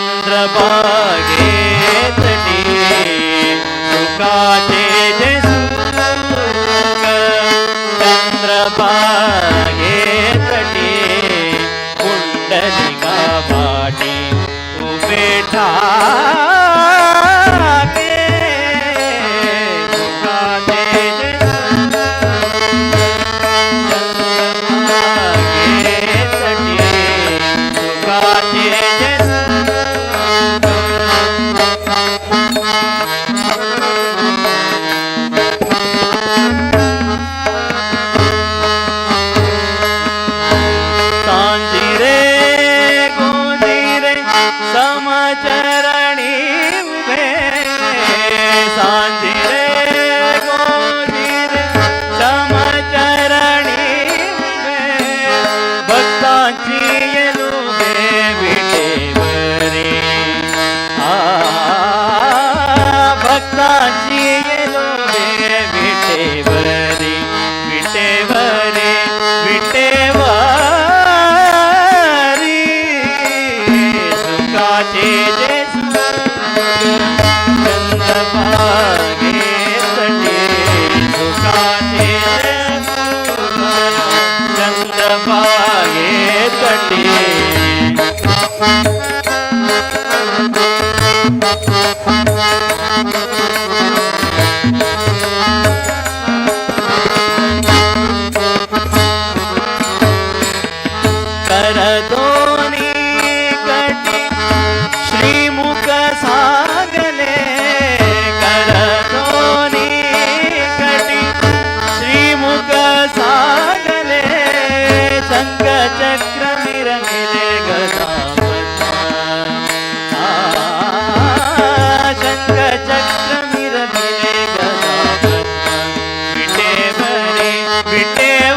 चंद्रभागे तटी सुखाचे चंद्रभागे तटी कुंडलिका भाटी उबेठा कर दोनी कटी श्रीमुख सागले कर दोनी कटी श्रीमुख सागले शंख चक्र मिरमिले गदा शंख चक्र मिरमिले गदा विटेवरी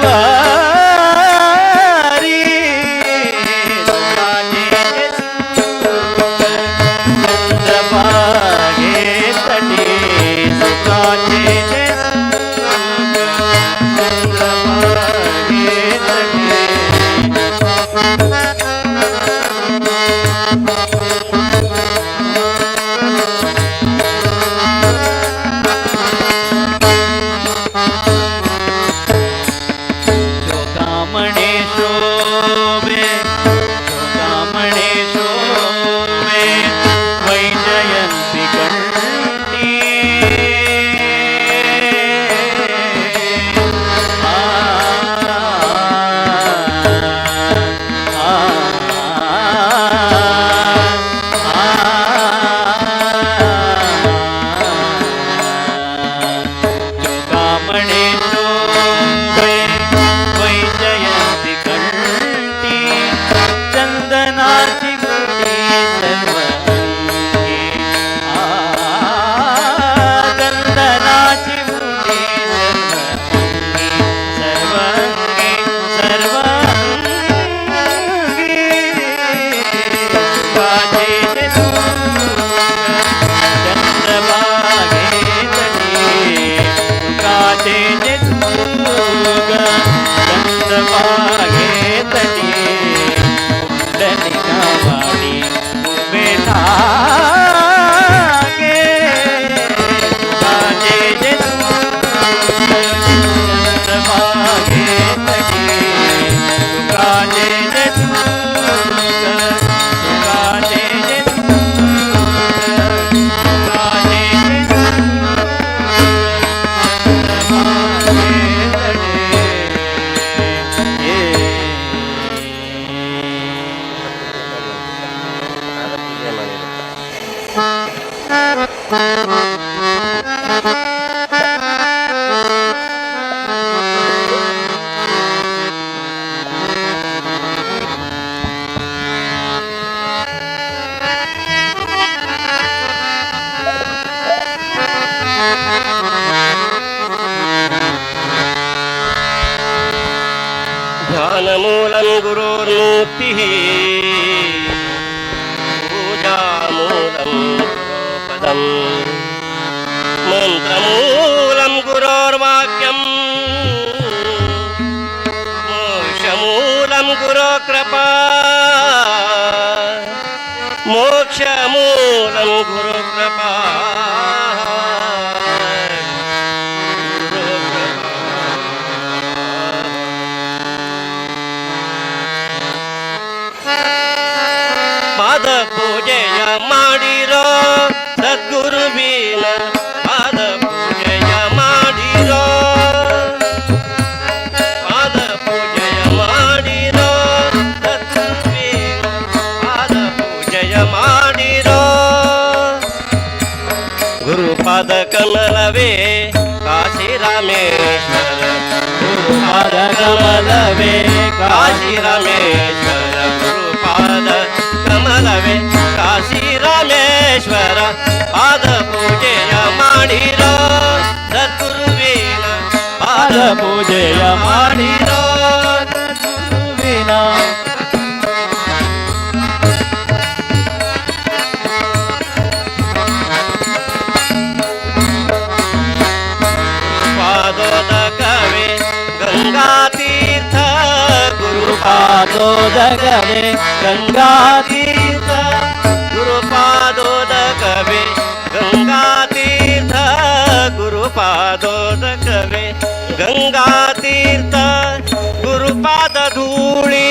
ध्यानमूलं गुरोर्मूर्तिः पूजामूलं गुरोपदम् मन्त्रमूलं गुरोर्वाक्यम् मोक्षमूलं गुरोकृपा मोक्षमूलं गुरुकृपा ಪಾದ ಪೂಜೆಯ ಮಾಡಿರೋ ಸದ್ಗುರುವಿನ ಪಾದ ಪೂಜೆಯ ಮಾಡಿರೋ ಪಾದ ಪೂಜೆಯ ಮಾಡಿರೋ ಸದ್ಗುರುವಿನ ಪಾದ ಪೂಜೆಯ ಮಾಡಿರೋ ಗುರುಪಾದ ಕಮಲವೇ ಕಾಶಿ ರಾಮೇಶ್ವರ ಗುರುಪಾದ ಕಮಲವೇ ಕಾಶಿ ರಾಮೇಶ್ವರ ಗುರುಪಾದ ಕಮಲವೇ ಕಾಶಿ ರಾಮೇಶ್ವರ ಪಾದ ಪೂಜೆಯ ಮಾಡಿರೋ ಸದ್ಗುರುವಿನ ಪಾದ ಪೂಜೆಯ ಮಾಡಿರೋ ಸದ್ಗುರುವಿನ ಪಾದೋದಕವೇ ಗಂಗಾತೀರ್ಥ ಗುರುಪಾದೋದಕವೇ ಗಂಗಾತೀರ್ಥ ಗುರುಪಾದೋದಕವೇ ಗಂಗಾತೀರ್ಥ ಗುರುಪಾದೋದಕವೇ ಗಂಗಾತೀರ್ಥ ಗುರುಪಾದ ಧೂಳಿ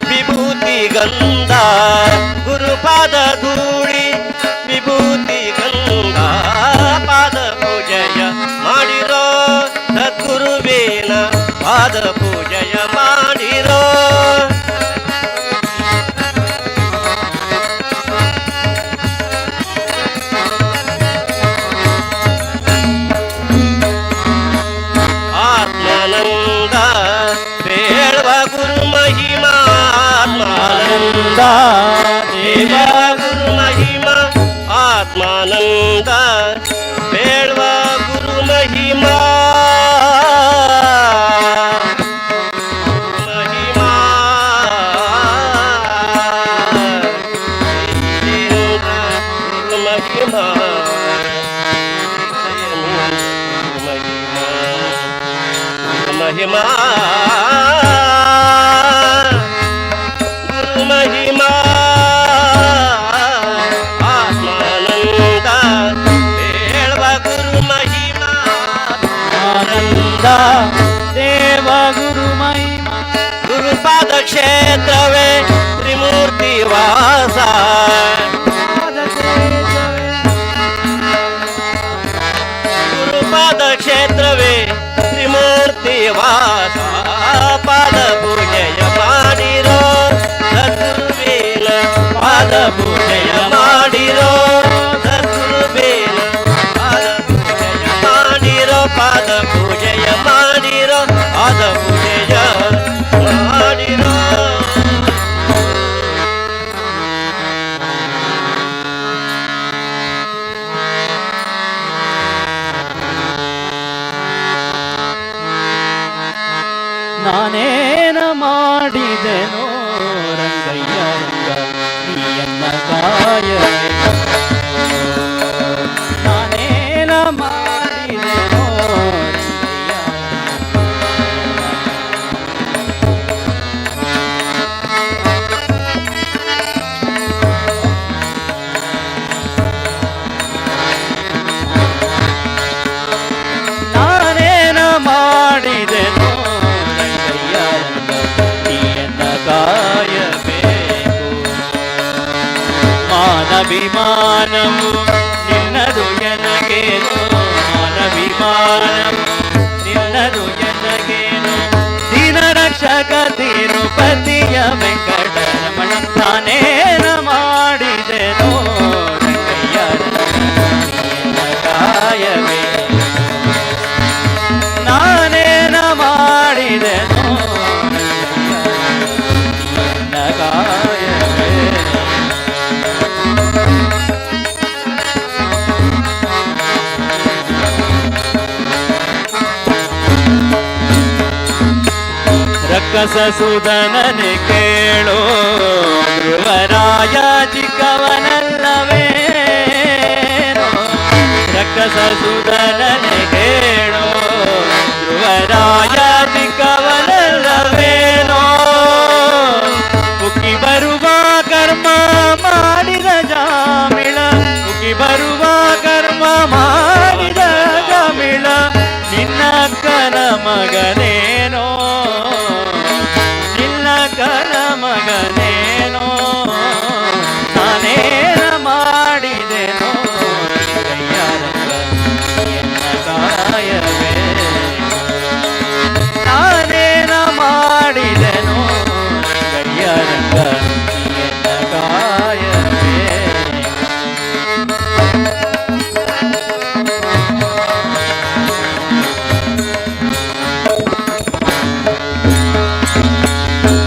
ವಿಭೂತಿ ಗಂಧ ಗುರುವೇನ ಪಾದ ಪೂಜೆಯ ಮಾಡಿರೋ ಆತ್ಮಾನಂದ ಬೇಳ್ವ ಗುರು ಮಹಿಮಾ ಆತ್ಮಾನಂದ ದೇವ ಗುರು ಮಹಿಮಾ ಆತ್ಮಾನಂದ ಬೇಳ್ವ ಗುರು ಮಹಿಮಾ ಮಹಿಮಾ ಗುರು ಮಹಿಮಾ महिमा गुरु महिमा आत्मानंद देव गुरु महिमा ಆನಂದ ದೇವ ಗುರು ಮಹಿಮಾ गुरुपाद क्षेत्रवे त्रिमूर्ति वासा गुरुपाद क्षेत्रवे त्रिमूर्ति वासा पाद पूजय ಮಾಡಿರೋ ಸದ್ಗುರುವೇನ ಪಾದ ಪೂಜಯ ಮಾಡಿರೋ ಸದ್ಗುರುವೇನ ಪಾದ ಪೂಜಯ ಮಾಡಿರೋ ಪಾದ ಪೂಜಯ ಮಾಡಿರೋ ಪಾದ ಪೂಜಯ ಮಾಡಿರೋ ನಾನೇನ ಮಾಡಿದೆನೋ ರಂಗಯ್ಯ ರಂಗ ನೀಯನ್ನ ಕಾಯಬೇಕು ನಾನೇನ ಮಾಡಿದೆನೋ ರಂಗಯ್ಯ ನಾನೇನ ಮಾಡಿದೆನೋ ಮಾನವಿಮಾನವು ನಿನ್ನದು ಎನಗೇನು ಮಾನವಿಮಾನವು ನಿನ್ನದು ಎನಗೇನು ದೀನ ರಕ್ಷಕ ತಿರುಪತಿಯ ವೆಂಕಟರಮಣ ನಾನೇನ ಮಾಡಿದೆನೋ ರಂಗಯ್ಯ ನಿನ್ನ ಕಾಯವೇ ನಾನೇನ ಮಾಡಿದೆನೋ ನಿನ್ನ ಕಾಯವೇ ರಕ್ಕಸ ಸುಧನನೆ ಕೇಳೋ ಧ್ರುವರಾಯ ಚಿಕ್ಕವನಲ್ಲವೇನೋ ರಕ್ಕಸ ಸುಧನನೆ ಕೇಳೋ ಧ್ರುವರಾಯ ಚಿಕ್ಕವನಲ್ಲವೇನೋ ಉಕ್ಕಿ ಬರುವ ಕರ್ಮ ಮಾಡಿದ ಜಾಮಿಳ ಉಕ್ಕಿ ಬರುವ ಕರ್ಮ ಮಾಡಿದ ಜಾಮಿಳ ನಿನ್ನಕ್ಕನ ಮಗನೇನೋ ನಿನ್ನಕ್ಕನ ಮಗನೇನೋ ನಾನೇನ ಮಾಡಿದೆನೋ ರಂಗಯ್ಯ ರಂಗ ಎನ್ನ ಕಾಯವೇ ನಾನೇನ ಮಾಡಿದೆನೋ ರಂಗಯ್ಯ ರಂಗ ಎನ್ನ ಕಾಯವೇ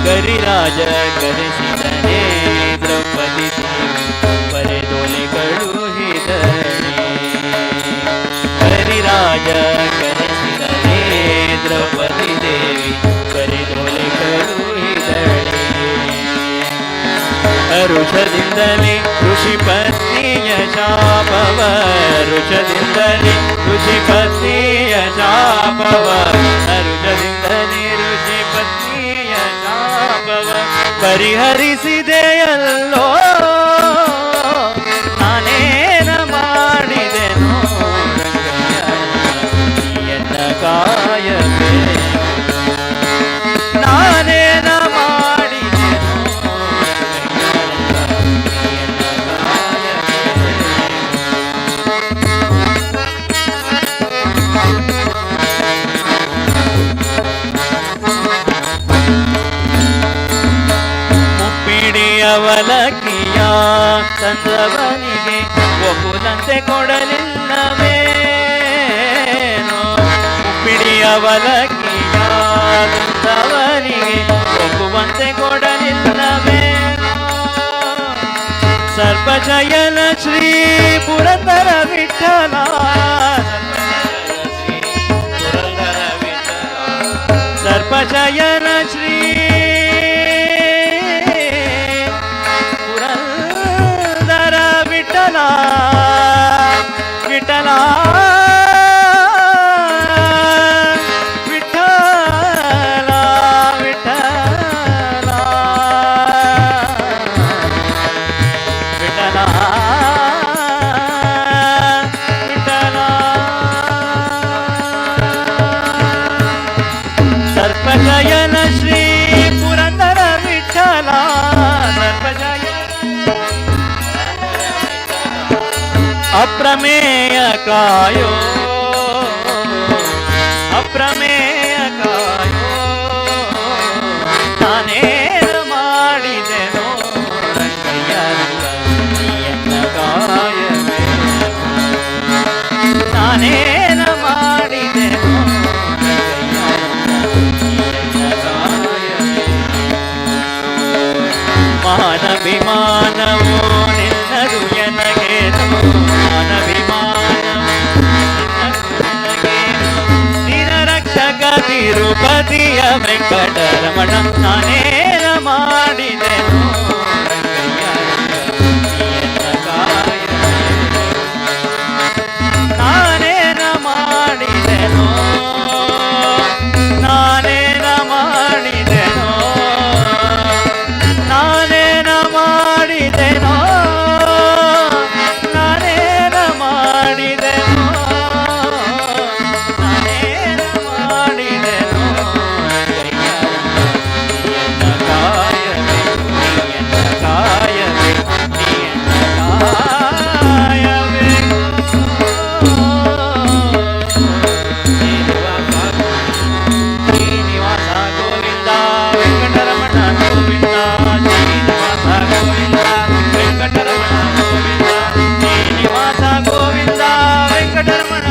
ಕರಿರಾಜ ಕರೆಸಿದನೆ ದ್ರೌಪದಿ ದೇವಿ ಪರೆದೊಲೆ ಕಳುಹಿದನೆ ಕರಿರಾಜ ಕರೆಸಿದನೆ ದ್ರೌಪದಿ ದೇವಿ ಪರೆದೊಲೆ ಕಳುಹಿದಳೆ ಹರುಷದಿಂದಲೇ ಋಷಿ ಪತ್ನಿಯ ಶಾಪವ ಋಷದಿಂದಲೇ ಋಷಿ ಪತ್ನಿಯ ಶಾಪವ ಹರುಷದಿಂದಲೇ ಋಷಿ ಪತ್ನಿಯ ಶಾಪವ ಪರಿಹರಿಸಿದೆಯಲ್ಲೋ ನಾನೇನ ಮಾಡಿದೆನೋ ರಂಗಯ್ಯ ಎನ್ನ ಕಾಯವೇ ನಾನೇನ ಮಾಡಿದೆನೋ ರಂಗಯ್ಯ ಎನ್ನ ಕಾಯವೇ ತಂದವನಿಗೆ ಒಪ್ಪುದಂತೆ ಕೊಡಲಿಲ್ಲವೇನೋ ಪಿಡಿಯವಲಕ್ಕಿಯ ತಂದವನಿಗೆ ಒಪ್ಪುವಂತೆ ಕೊಡಲಿಲ್ಲವೇನೋ ಸರ್ಪಜಯನ ಶ್ರೀ ಪುರಂದರ ವಿಠಲ ಸರ್ಪಜಯನ ಶ್ರೀ ಪುರಂದರ ವಿಠಲ ವಿಠಲ ವಿಠಲ ವಿಠಲ ವಿಠಲ ವಿಠಲ ಸರ್ಪಜಯನ ಶ್ರೀ ಪುರಂದರ ವಿಠಲ ಸರ್ಪಜಯ ಅಪ್ರಮೇಯ ಕಾಯೋ ಅಪ್ರಮೇಯ ಕಾಯೋ ನಾನೇನು ಮಾಡಿದೆನೋ ರಂಗಯ್ಯ ನೀಯನ್ನ ಕಾಯಬೇಕು ನಾನೇನು ಮಾಡಿದೆನೋ ಮಾನವಿಮಾನವೋ ನಿನ್ನದು ಎನಗೇನು ಮಾನವಿಮಾನವೋ ನಿನ್ನ ರಕ್ಷಕ ತಿರುಪತಿಯ ವೆಂಕಟರಮಣ ನಾನೇನ ಮಾಡಿದೆನೋ ರಂಗಯ್ಯ ನೀಯನ್ನ ಕಾಯಬೇಕು ನಾನೇನ ಮಾಡಿದೆನೋ ನಾನೇನ ಮಾಡಿದೆನೋ ನಾನೇನ ಮಾಡಿದೆನೋ ನಾನೇನ ಮಾಡಿದೆನೋ ನಾನೇನ ಮಾಡಿದೆನೋ ನೀಯನ್ನ ಕಾಯಬೇಕು ನೀಯನ್ನ ಕಾಯಬೇಕು ನೀಯನ್ನ ಕಾಯಬೇಕು ಶ್ರೀನಿವಾಸ ಗೋವಿಂದ ವೆಂಕಟರಮಣ ಗೋವಿಂದ ಶ್ರೀನಿವಾಸ ಗೋವಿಂದ ವೆಂಕಟರಮಣ ಗೋವಿಂದ ಶ್ರೀನಿವಾಸ ಗೋವಿಂದ ವೆಂಕಟರಮಣ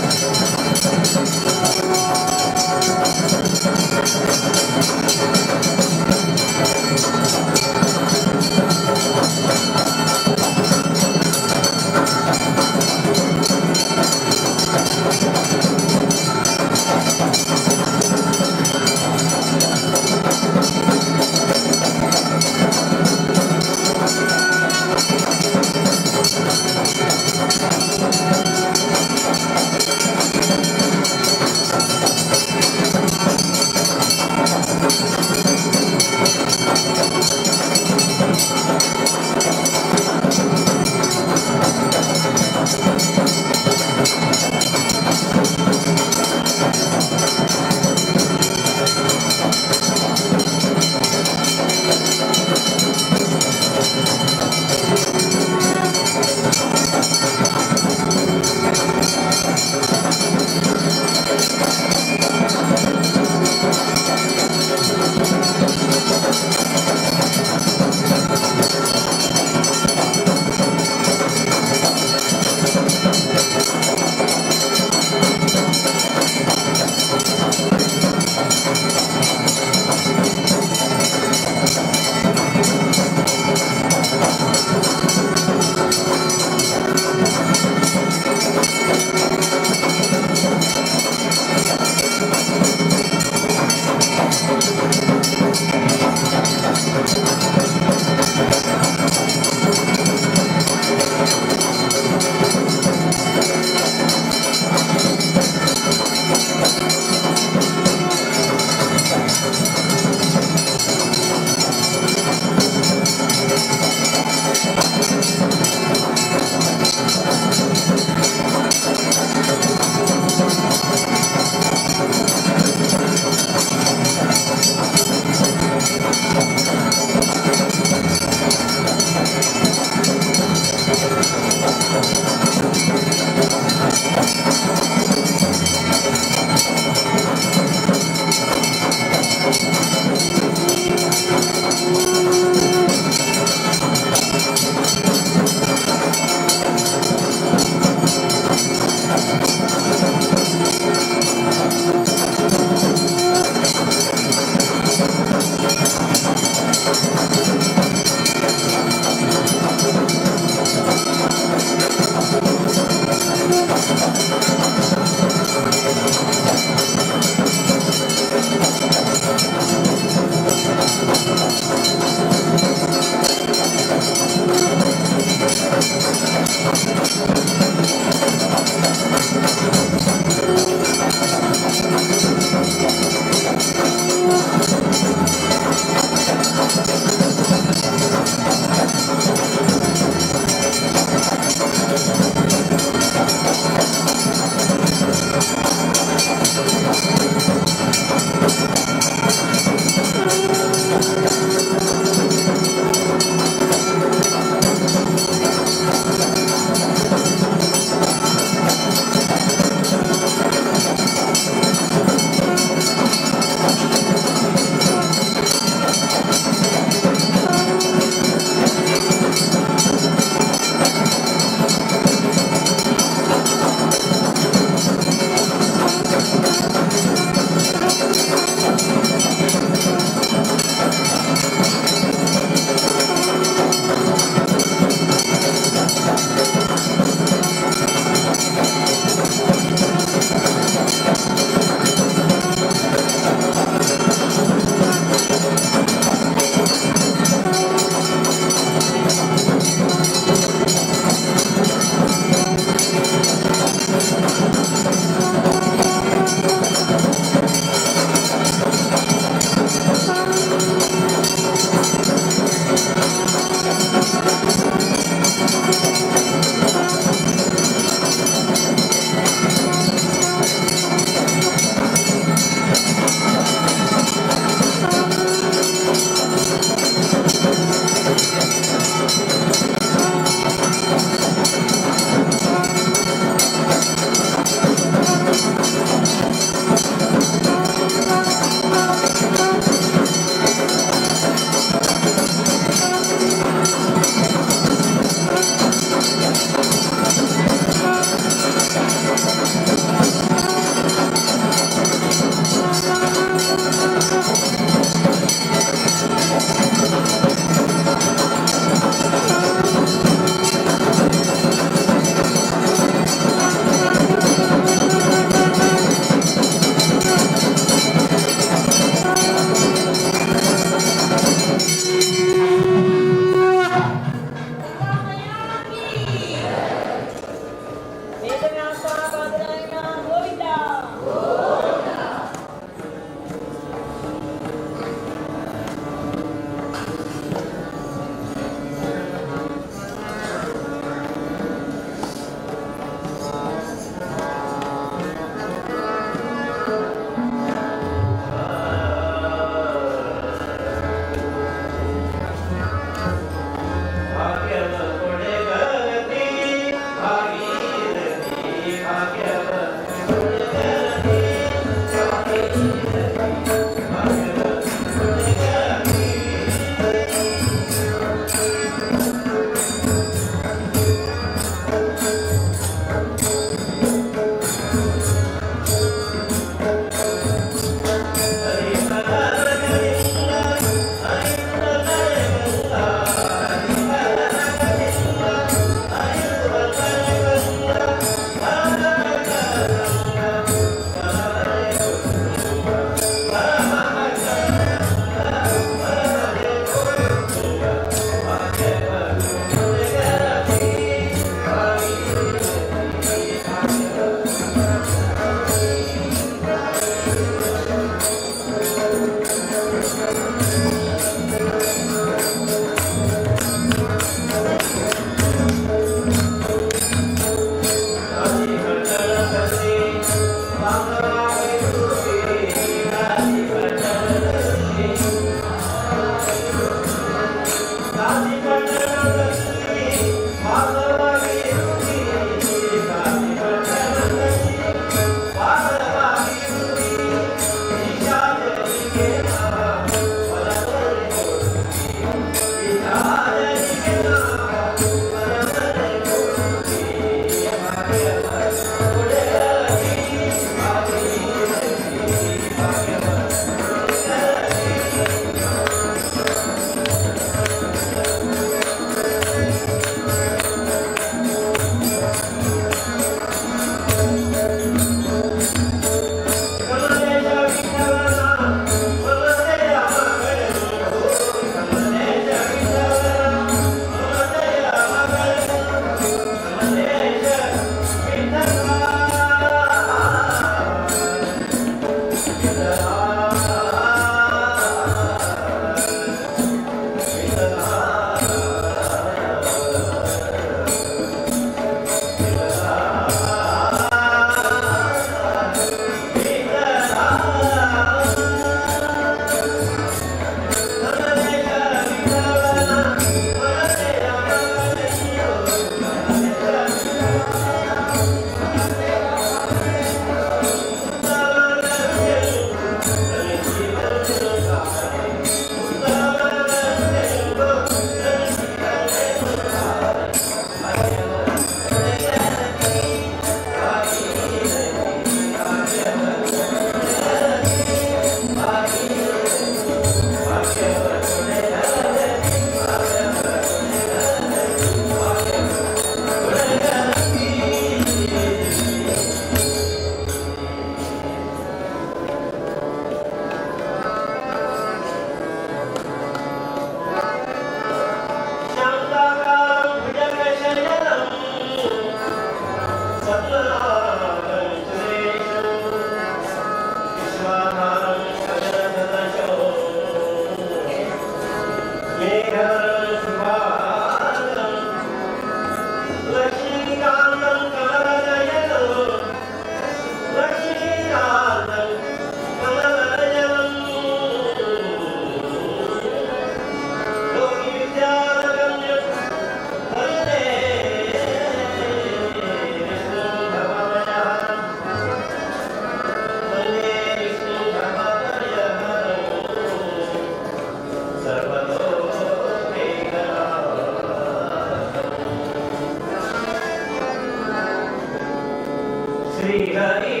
श्रीहरि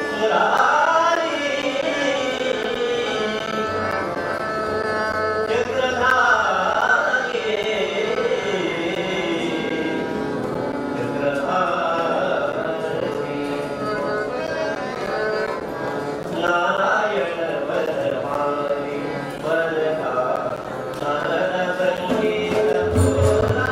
मुरारी चक्रधारी चक्रधारी नारायण वरदानी वरदा शरण संगीत बोला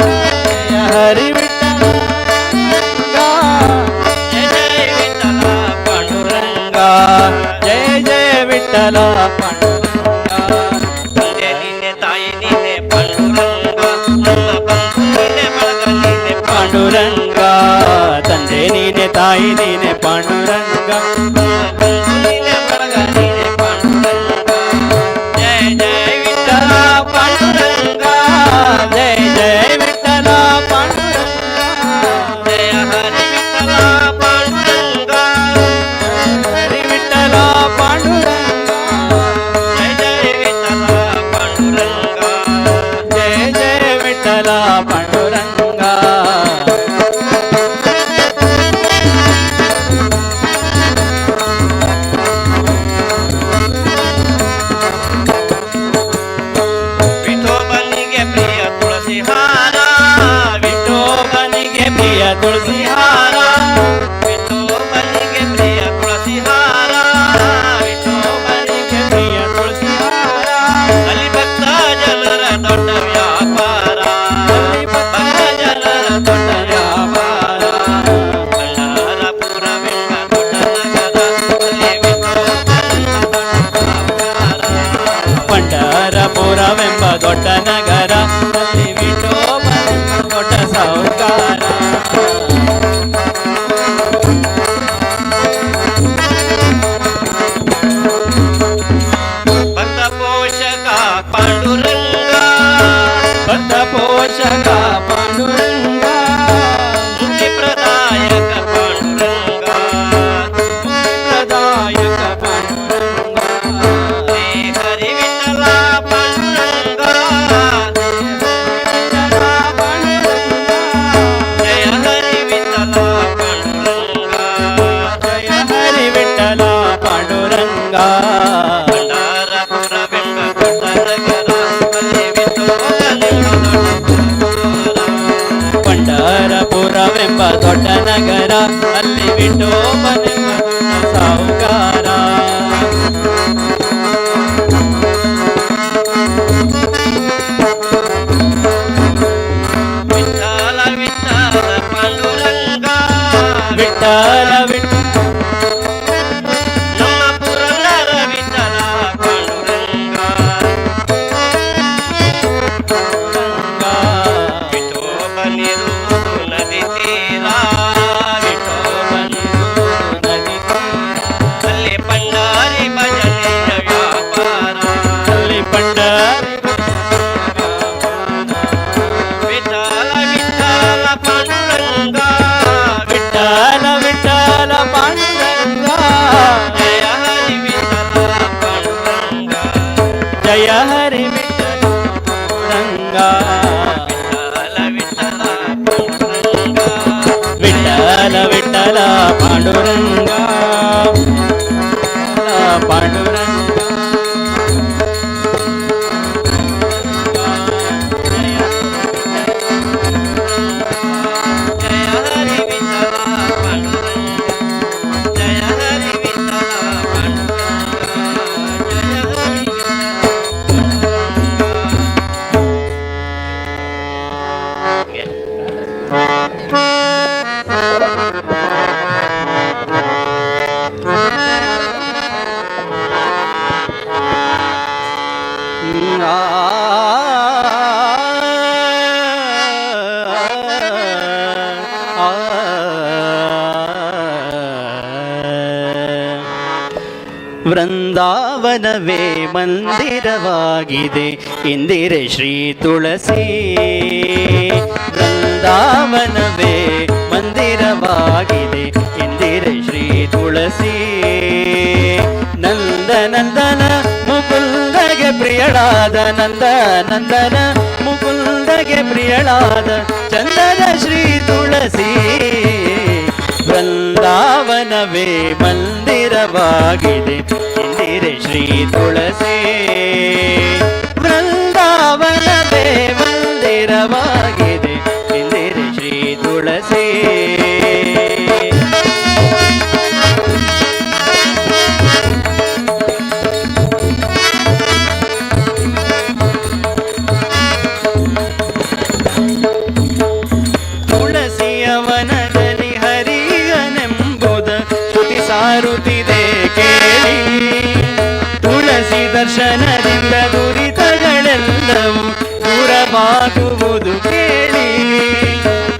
ತಾಯಿ ನೀನೆ ಪಾಂಡುರಂಗ, ನೀನೆ ಬಳಗ ನೀನೆ ಪಾಂಡುರಂಗ. ಜಯ ಜಯ ವಿಠಲ ಪಾಂಡುರಂಗ, ಜಯ ಜಯ ವಿಠಲ ಪಾಂಡುರಂಗ, ಜಯ ಹರಿ ವಿಠಲ ಪಾಂಡುರಂಗ, ಹರಿ ವಿಠಲ ಪಾಂಡುರಂಗ, ಜಯ ಜಯ ವಿಠಲ ಪಾಂಡುರಂಗ, ಜಯ ಜಯ ವಿಠಲ ಪಾಂಡುರಂಗ. ವಿಠೋಬನಿಗೆ ಪ್ರಿಯ ತುಳಸಿ ಹಾರ, ವಿಠೋಬನಿಗೆ ಪ್ರಿಯ ತುಳಸಿ ಹಾರ, ವಿಠೋಬನಿಗೆ ಪ್ರಿಯ ತುಳಸಿ ಹಾರ, ವಿಠೋಬನಿಗೆ ಪ್ರಿಯ ತುಳಸಿ ಹಾರ. ಅಲ್ಲಿ ಭಕ್ತ ಜನರ ದೊಡ್ಡ ವ್ಯಾಪಾರ, ಅಲ್ಲಿ ಭಕ್ತ ಜನರ ದೊಡ್ಡ ವ್ಯಾಪಾರ. ಪಂಡರಪುರವೆಂಬ ದೊಡ್ಡ ನಗರ, ಅಲ್ಲಿ ಪಂಡರಪುರವೆಂಬ ದೊಡ್ಡ ನಗರ, ಅಲ್ಲಿ ವಿಠೋಬನೆಂಬ ದೊಡ್ಡ ಸಾಹುಕಾರ. ಭಕ್ತ ಪೋಷಕ ಪಾಂಡುರಂಗ, ಭಕ್ತ ಪೋಷಕ ಪಾಂಡುರಂಗ, ಮುಕ್ತಿ ಪ್ರದಾಯಕ ಪಾಂಡುರಂಗ, ಪ್ರದಾಯಕ ಪಾಂಡುರಂಗ, ಶ್ರೀ ಹರಿ ವಿಠಲ ಪಾಂಡುರಂಗ, ಜಯ ಹರಿ ವಿಠಲ ಪಾಂಡುರಂಗ, ಜಯ ಹರಿ ವಿಠಲ ಪಾಂಡುರಂಗ. ಪಂಡರಪುರವೆಂಬ ದೊಡ್ಡ ನಗರ, ಅಲ್ಲಿ ವಿಠೋಬನೆಂಬ ಪಂಡರಪುರವೆಂಬ ದೊಡ್ಡ ನಗರ, ಅಲ್ಲಿ ವಿಠೋಬನೆಂಬ ಸಾಹುಕಾರ. ವಿಠಲ ವಿಠಲ ಪಾಂಡುರಂಗ, ವಿಠಲ ವಿಠಲ ನಮ್ಮ ಪುರಂದರ ವಿಠಲ ಪಾಂಡುರಂಗ, ವಿಠೋಬನಿರುವುದು ನದಿ ತೀರ, ನದಿ ತೀರ, ಅಲ್ಲಿ ಪಂಡಾರಿ ಭಜನೆಯ ವ್ಯಾಪಾರ, ಅಲ್ಲಿ ಪಂಡರಿ ವಿಠಲ ವಿಠಲ ಪಾಂಡುರಂಗ, ವಿಠಲ ವಿಠಲ ಪಾಂಡುರಂಗ, ಜಯ ಹರಿ ವಿಠಲ ಪಾಂಡುರಂಗ, ಜಯ ಹರಿ ವಿಠಲ ಪಾಂಡುರಂಗ, ವಿಠಲ ವಿಠಲ ಪಾಂಡುರಂಗ, ವಿಠಲ ವಿಠಲ ಪಾಂಡುರಂಗ, ಪಾಂಡುರಂಗ. ಜಯ ಹರಿ ವಿಠಲ ಪಾಂಡುರಂಗ, ಜಯ ಹರಿ ವಿಠಲ ಪಾಂಡುರಂಗ, ಜಯ ಹರಿ ವೃಂದಾವನವೇ ಮಂದಿರವಾಗಿದೆ ಇಂದಿರೆ ಶ್ರೀ ತುಳಸಿ, ವೃಂದಾವನವೇ ಮಂದಿರವಾಗಿದೆ ಇಂದಿರೆ ಶ್ರೀ ತುಳಸಿ. ನಂದ ನಂದನ ಮುಕುಂದಗೆ ಪ್ರಿಯಳಾದ, ನಂದ ನಂದನ ಮುಕುಂದಗೆ ಪ್ರಿಯಳಾದ ಚಂದದ ಶ್ರೀ ತುಳಸಿ. ವೃಂದಾವನವೇ ಮಂದಿರವಾಗಿದೆ ಇಂದಿರೆ ಶ್ರೀ ತುಳಸಿ, ವೃಂದಾವನವೇ ಮಂದಿರವಾಗಿದೆ ಇಂದಿರೆ ಶ್ರೀ ತುಳಸಿ. ತುಳಸಿಯವನದಲ್ಲಿ ಹರಿಯನೆಂಬುದ ಶ್ರುತಿ ಸಾರುತ್ತಿದೆ ಕೇಳಿ, ತುಳಸಿ ದರ್ಶನದಿಂದ ದುರಿತಗಳೆಲ್ಲವೂ ದೂರವಾಗುವುದು ಕೇಳಿ.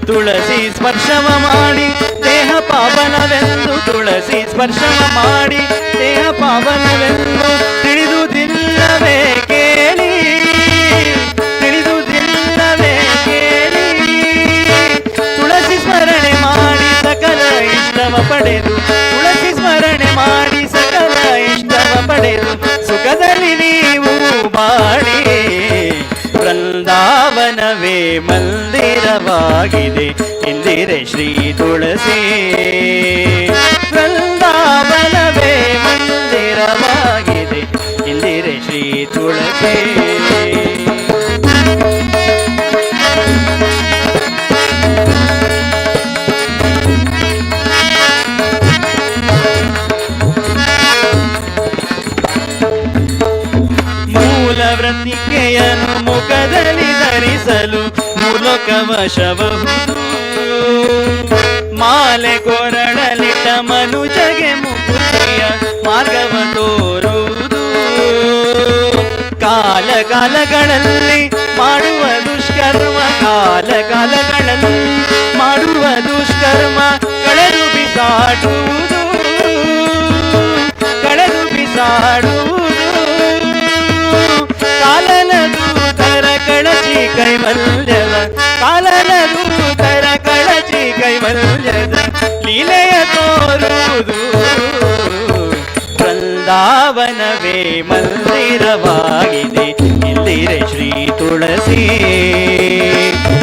ತುಳಸಿ ಸ್ಪರ್ಶವ ಮಾಡಿ ದೇಹ ಪಾವನವೇ ಸ್ಪರ್ಶವ ಮಾಡಿ ದೇಹ ಪಾವನವೆಂದು ತಿಳಿದುದಿಲ್ಲವೇ ಕೇಳಿ, ತಿಳಿದುದಿಲ್ಲವೇ ಕೇಳಿ. ತುಳಸಿ ಸ್ಮರಣೆ ಮಾಡಿ ಸಕಲ ಇಷ್ಟವ ಪಡೆದು, ತುಳಸಿ ಸ್ಮರಣೆ ಮಾಡಿ ಸಕಲ ಇಷ್ಟವ ಪಡೆದು ಸುಖದಲ್ಲಿ ನೀವು ಬಾಳಿ. ಬೃಂದಾವನವೇ ಮಂದಿರವಾಗಿದೆ ಇಂದಿರೆ ಶ್ರೀ ತುಳಸಿ. ಬೃಂದಾವನವೇ ಮಂದಿರವಾಗಿದೆ ಇಂದಿರೆ ಶ್ರೀ ತುಳಸಿ. ವೃತ್ತಿಕೆಯನ್ನು ಮುಖದಲ್ಲಿ ಧರಿಸಲು ಮೂಲಕವಶಬಹುದು. ಮಾಲೆ ಕೊರಳಲಿಟ್ಟ ಮನುಜಗೆ ಮುಕುತಿಯ ಮಾರ್ಗವ ತೋರುವುದು. ಕಾಲ ಕಾಲಗಳಲ್ಲಿ ಮಾಡುವ ದುಷ್ಕರ್ಮ, ಕಾಲ ಕಾಲಗಳಲ್ಲಿ ಮಾಡುವ ದುಷ್ಕರ್ಮ ಕಳೆದು ಬಿಸಾಡುವುದು, ಕಳೆದು ಬಿಸಾಡುವುದು. ಕಾಲನ ದೂತರ ಕಳಚಿ ಕೈವಲ್ಯವ, ಕಾಲನ ದೂತರ ಕಳಚಿ ಕೈವಲ್ಯದ ಲೀಲೆಯ ತೋರುವುದು. ಬೃಂದಾವನವೇ ಮಂದಿರವಾಗಿದೆ ಇಂದಿರೆ ಶ್ರೀ ತುಳಸಿ.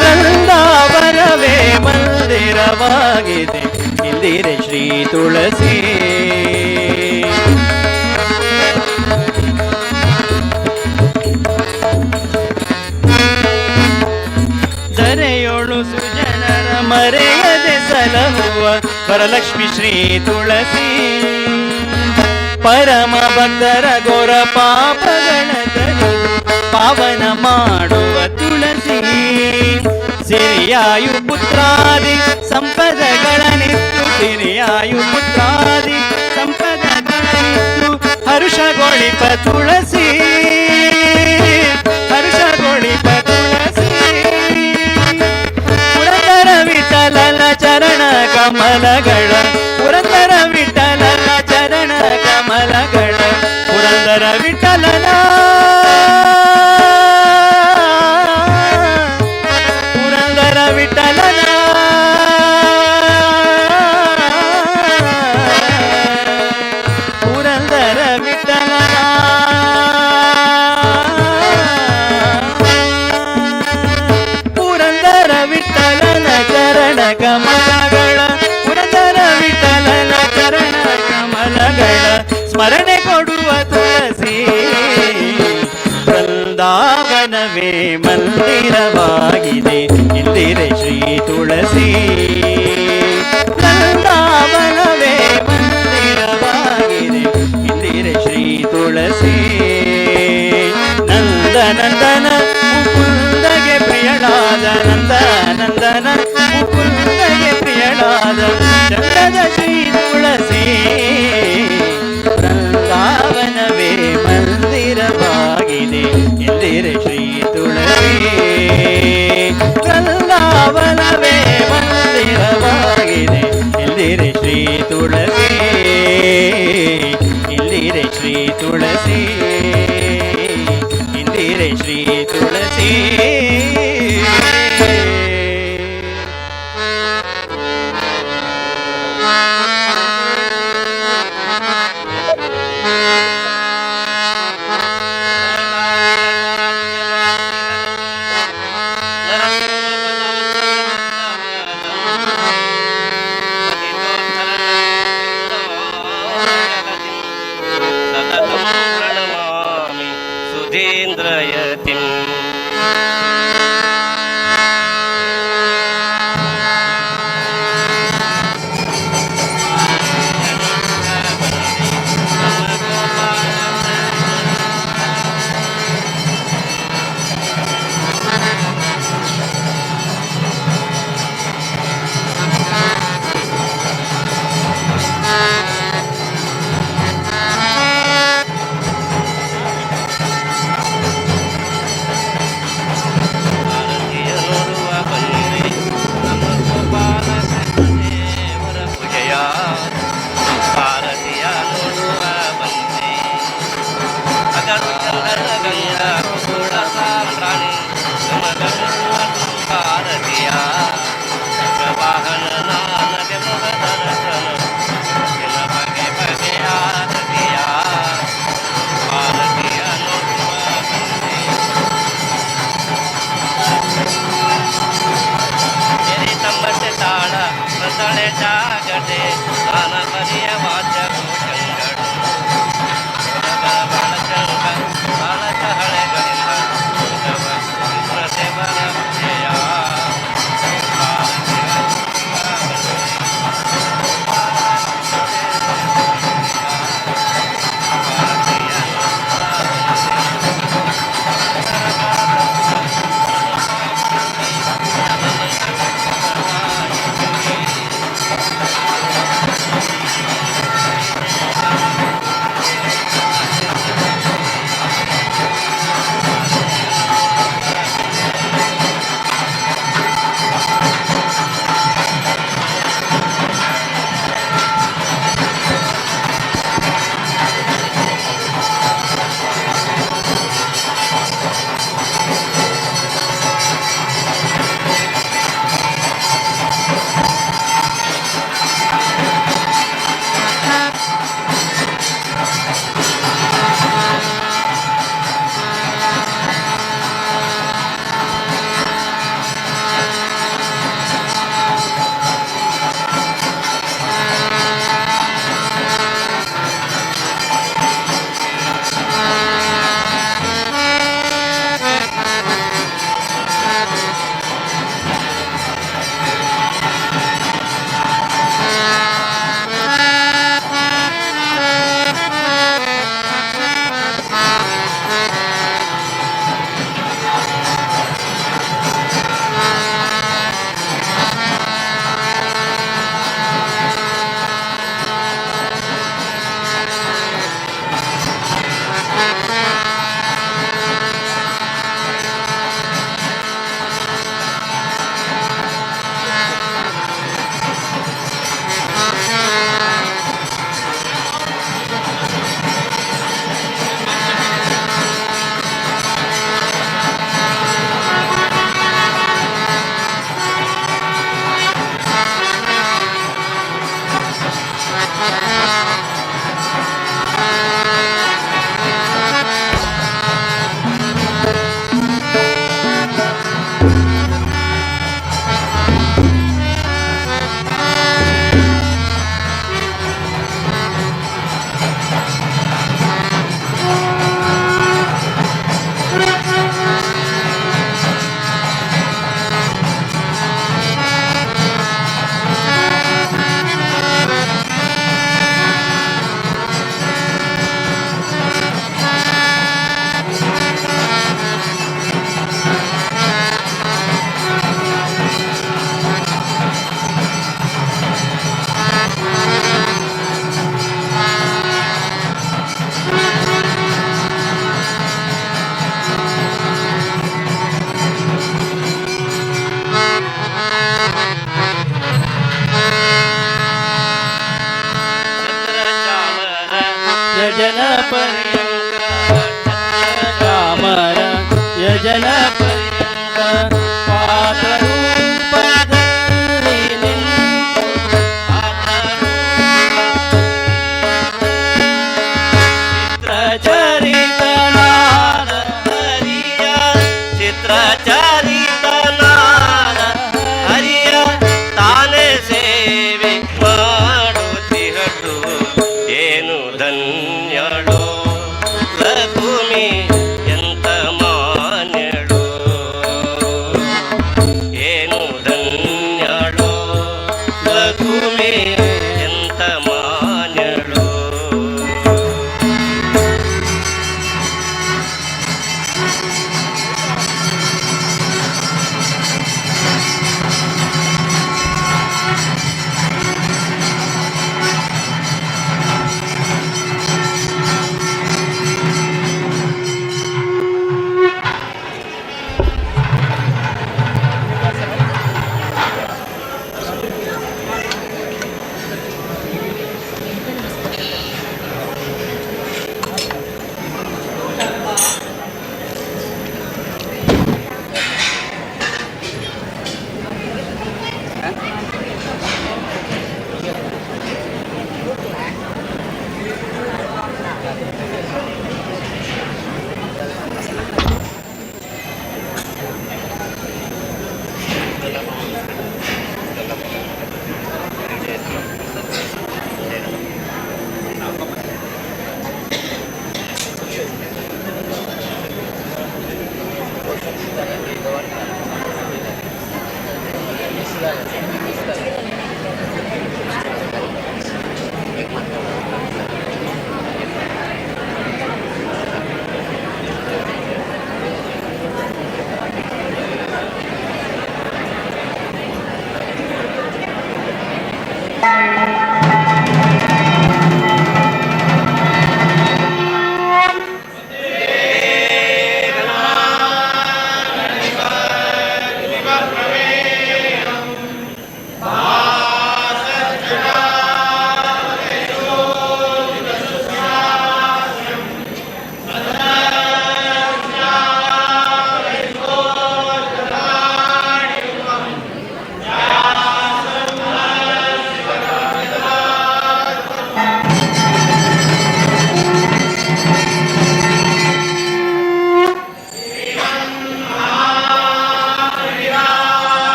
ಬೃಂದಾವನವೇ ಮಂದಿರವಾಗಿದೆ ಇಂದಿರೆ ಶ್ರೀ ತುಳಸಿ. ಧರೆಯೋಳು ಸುಜನರ ಮರೆಯದೆ ಸಲಹುವ ವರಲಕ್ಷ್ಮಿ ಶ್ರೀ ತುಳಸಿ. ಪರಮ ಭಕ್ತರ ಘೋರ ಪಾಪಗಳ ತಡೆದು ಪಾವನ ಮಾಡುವ ತುಳಸಿ. ಸಿರಿಯಾಯು ಪುತ್ರಾದಿ ಸಂಪದಗಳನ್ನಿತ್ತು, ಸಿರಿಯಾಯು ಪುತ್ರಾದಿ ಸಂಪದಗಳನ್ನಿತ್ತು ಹರುಷಗೊಳಿಪ ತುಳಸಿ, ಹರುಷಗೊಳಿಪ ತುಳಸಿ. ಪುರಂದರ ವಿಠಲನ ಚರಣ ಕಮಲಗಳ, ಪುರಂದರ ವಿಠಲನ ಚರಣ ಕಮಲಗಳ, ಪುರಂದರ ವಿಠಲನ, ಪುರಂದರ ವಿಠಲನ, ಪುರಂದರ ವಿಠಲನ. ಪುರಂದರ ವಿಠಲನ ಚರಣ ಕಮಲಗಳ, ಪುರಂದರ ವಿಠಲನ ಚರಣ ಕಮಲಗಳ ಸ್ಮರಣೆ ಕೊಡುವ ತುಳಸಿ. ಬೃಂದಾವನವೇ ಮಂದಿರವಾಗಿದೆ ಇಂದಿರೆ ಶ್ರೀ ತುಳಸಿ. ಬೃಂದಾವನವೇ ಮಂದಿರವಾಗಿದೆ ಇಂದಿರೆ ಶ್ರೀ ತುಳಸಿ. ನಂದ ನಂದನ ಮುಕುಂದಗೆ ಪ್ರಿಯಳಾದ, ನಂದ ನಂದನ ಮುಕುಂದಗೆ ಪ್ರಿಯಳಾದ ಚಂದದ ಶ್ರೀ ತುಳಸಿ. ಬೃಂದಾವನವೇ ಮಂದಿರವಾಗಿದೆ ಇಂದಿರೆ ಶ್ರೀ ತುಳಸಿ.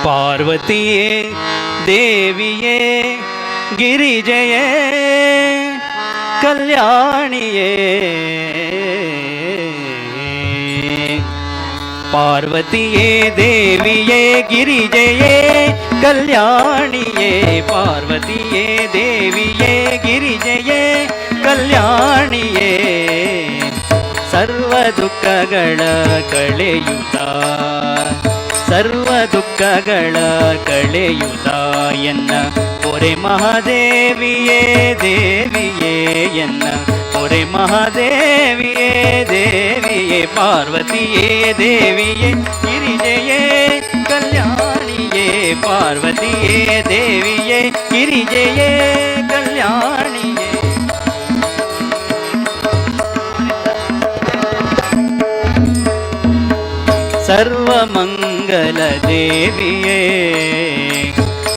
ಪಾರ್ವತಿಯೇ ದೇವಿಯೇ ಗಿರಿಜಯೇ ಕಲ್ಯಾಣಿಯೇ ಪಾರ್ವತಿಯೇ ದೇವಿಯೇ ಗಿರಿಜಯೇ ಕಲ್ಯಾಣಿಯೇ ಪಾರ್ವತಿಯೇ ದೇವಿಯೇ ಗಿರಿಜಯೇ ಕಲ್ಯಾಣಿಯೇ ಸರ್ವ ದುಃಖಗಳ ಕಳೆಯುತ್ತ ಸರ್ವ ದುಃಖಗಳ ಕಳೆಯುತ್ತ ಎನ್ನ ಒರೆ ಮಹಾದೇವಿಯೇ ದೇವಿಯೇ ಎನ್ನ ಒರೆ ಮಹಾದೇವಿಯೇ ದೇವಿಯೇ ಪಾರ್ವತಿಯೇ ದೇವಿಯೇ ಗಿರಿಜಯೇ ಕಲ್ಯಾಣಿಯೇ ಪಾರ್ವತಿಯೇ ದೇವಿಯೇ ಗಿರಿಜಯೇ ಕಲ್ಯಾಣಿಯೇ ಸರ್ವಮಂಗಲ ದೇವಿಯೇ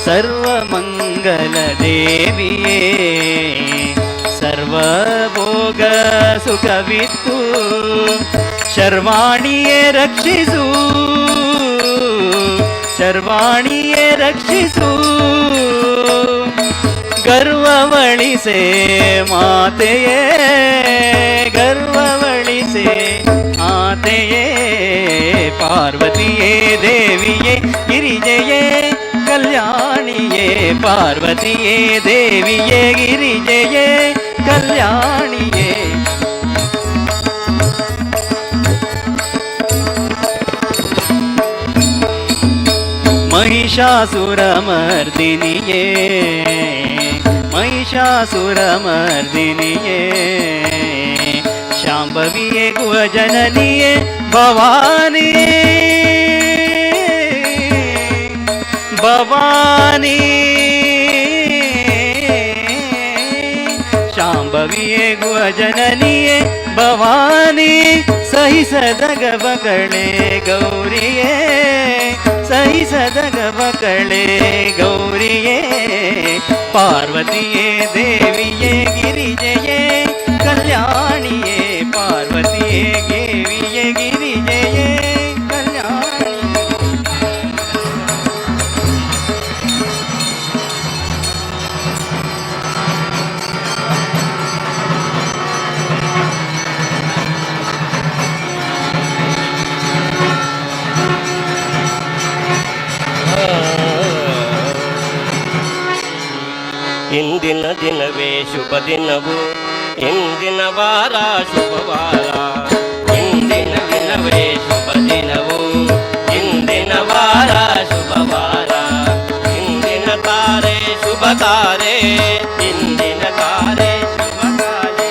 ಸರ್ವಮಂಗಲ ದೇವಿಯೇ ಸರ್ವಭೋಗ ಸುಖವಿತ್ತು ಶರ್ವಾಣಿಯೇ ರಕ್ಷಿಸು ಶರ್ವಾಣಿಯೇ ರಕ್ಷಿಸು ಗರ್ವವಳಿಸೆ ಮಾತೆಯೇ ಗರ್ವವಳಿಸೆ ಮಾತೆಯೇ ಪಾರ್ವತಿಯೇ ದೇವಿಯೇ ಗಿರಿಜಯೇ ಕಲ್ಯಾಣಿಯೇ ಪಾರ್ವತಿಯೇ ದೇವಿಯೇ ಗಿರಿಜಯೇ ಕಲ್ಯಾಣಿಯೇ महिषासुरमर्दिनिये महिषासुरमर्दिनिये शाम्भविये गुहजननिये भवानी भवानी शाम्भविये गुहजननिये भवानी सही सदग बकळे गौरिये सही सदग बकळे गौरिये पार्वतीये देविये गिरिजये कल्याणिये पार्वतीये देविये गिरिजये कल्याणी ಇಂದಿನ ದಿನವೇ ಶುಭ ದಿನವು ಇಂದಿನ ವಾರ ಶುಭವಾರ ಇಂದಿನ ದಿನವೇ ಶುಭ ದಿನವು ಇಂದಿನ ವಾರ ಶುಭವಾರ ಇಂದಿನ ತಾರೆ ಶುಭ ತಾರೆ ಇಂದಿನ ತಾರೆ ಶುಭ ತಾರೆ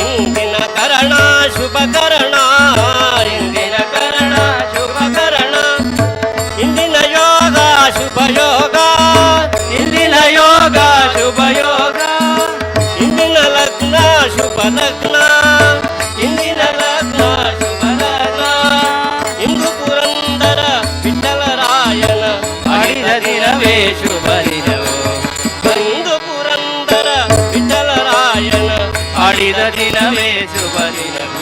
ಇಂದಿನ ಕರಣ ಶುಭ ಕರಣ ಇಂದಿನ ಕರಣ ಶುಭ ಕರಣ ಇಂದಿನ ಯೋಗ ಶುಭ ಯೋಗ ಇಂದಿನ ಯೋಗ ಶುಭ ಯೋಗ ಇಂದಿನ ಲಗ್ನ ಶುಭ ಲಗ್ನ ಇಂದಿನ ಲಗ್ನ ಶುಭ ಲಗ್ನ ಇಂದು ಪುರಂದರ ವಿಠಲರಾಯನ ಆಡಿದ ದಿನವೇ ಶುಭ ದಿನವು ಇಂದು ಪುರಂದರ ವಿಠಲರಾಯನ ಆಡಿದ ದಿನವೇ ಶುಭ ದಿನವು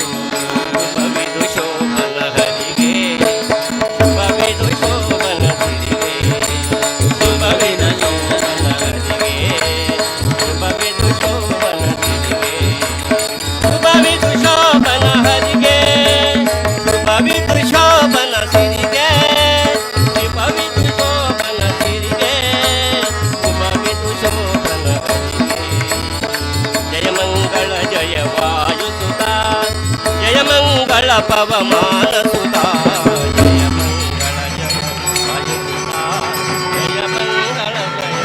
ಶುಭವಿದು ಶೋಭನ ಹರಿಗೆ ಶುಭವಿದು ಶೋಭನ ಸಿರಿಗೆ ಶುಭವಿನ ಶೋಭನ ಹರಿಗೆ ಶುಭವಿದು ಶೋಭನ ಸಿರಿಗೆ ಶುಭವಿದು ಶೋಭನ ಹರಿಗೆ ಶುಭವಿದು ಶೋಭನ ಸಿರಿಗೆ ಶುಭವಿದು ಶೋಭನ ಸಿರಿಗೆ ಶುಭವಿದು ಶೋಭನ ಹರಿಗೆ ಜಯ ಮಂಗಳ ಜಯ ವಾಯುಸುತ ಜಯ ಮಂಗಳ ಪವಮಾನ ಸುತ ಜಯ ಮಂಗಳ ಜಯ ವಾಯುಸುತ ಜಯ ಮಂಗಳ ಜಯ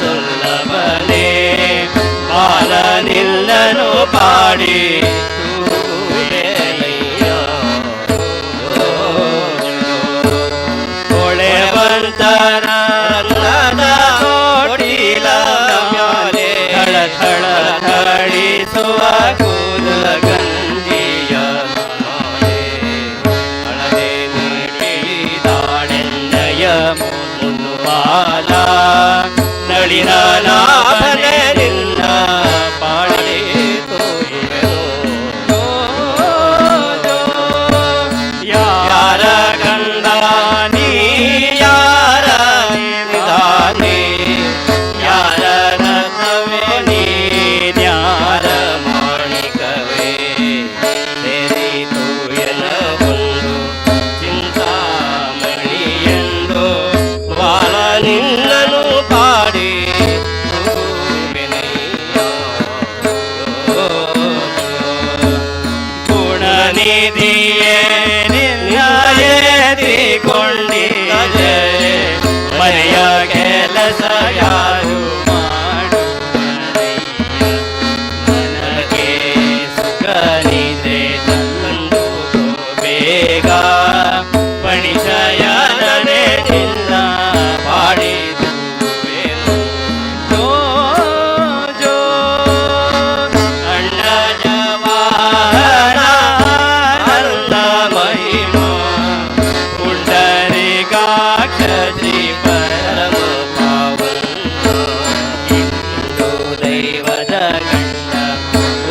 ದುರ್ಲಭನೆ ಬಾಲನಿಲ್ಲನು ಪಾಡಿ ಹೊಳೆವಂತರ ನೋಡಿಲ ಥಳ ಥಳ ಥಳಿಸುವ ಕೂದಲ ಗಂಜಿಯ ಹಳದೆ ನೀಡಿದಾಳೆನ್ನಯ ಮುನ್ನುವಾಲ ನಳಿನ ನಾಭನೆಲ್ಲ ಪಾಡಿ ತೋಯಿವೆನು ಯಾರ ಗಂಧ ನೀ ಯಾರ ನಿಧಾನೆ ಯಾರ ರತ್ನವೇ ನೀ ಯಾರ ಮಾಣಿಕವೇ ಸೇರಿತು ಎನ್ನಬಂದು ಚಿಂತಾಮಣಿಯೆಂದು ಬಾಲ ನಿನ್ನನು ಪಾಡಿ ಗುಣನಿಧಿಯೇ ನಿನ್ನಯದಿ ಕೊಂಡಿದೆ ಮನೆಯ ಕೆಲಸ ಯಾರು ಮಾಡುವನಯ್ಯ ನನಗೆ ಸುಖ ನಿದ್ರೆ ತಂದು ಬೇಗ ಪಣಿಶಯನನೆ ನಿನ್ನ ಪಾಡಿದುವೆನು ಜೋ ಜೋ ಅಣ್ಣ ಜವಾಹರ ನಂದ ಮಹಿಮಾ ಪುಂಡರೀಕಾಕ್ಷ ಶ್ರೀ ಪರಮ ಪಾವನ ಇಂದು ದೈವದ ಗಂಡ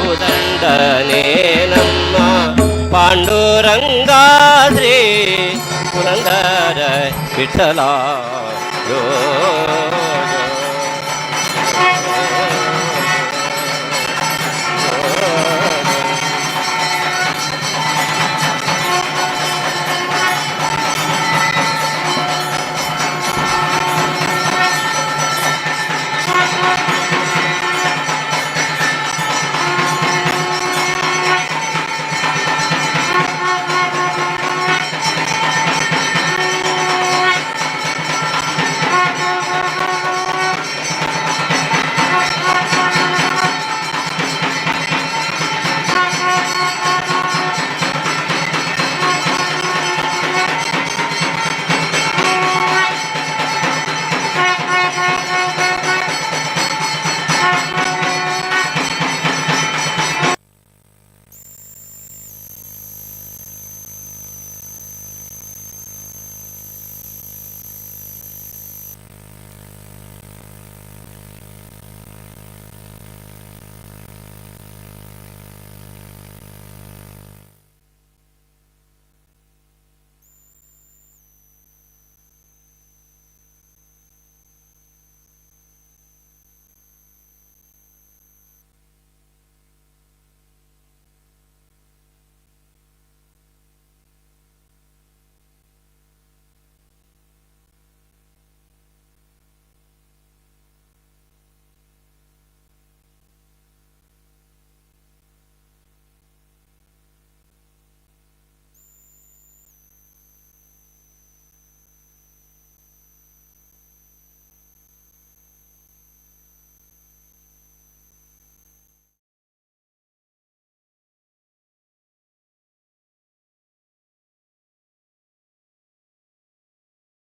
ಉದಂಡನೇ ನಮ್ಮ ಪಾಂಡುರಂಗ ಶ್ರೀ ಪುರಂದರ ವಿಠಲ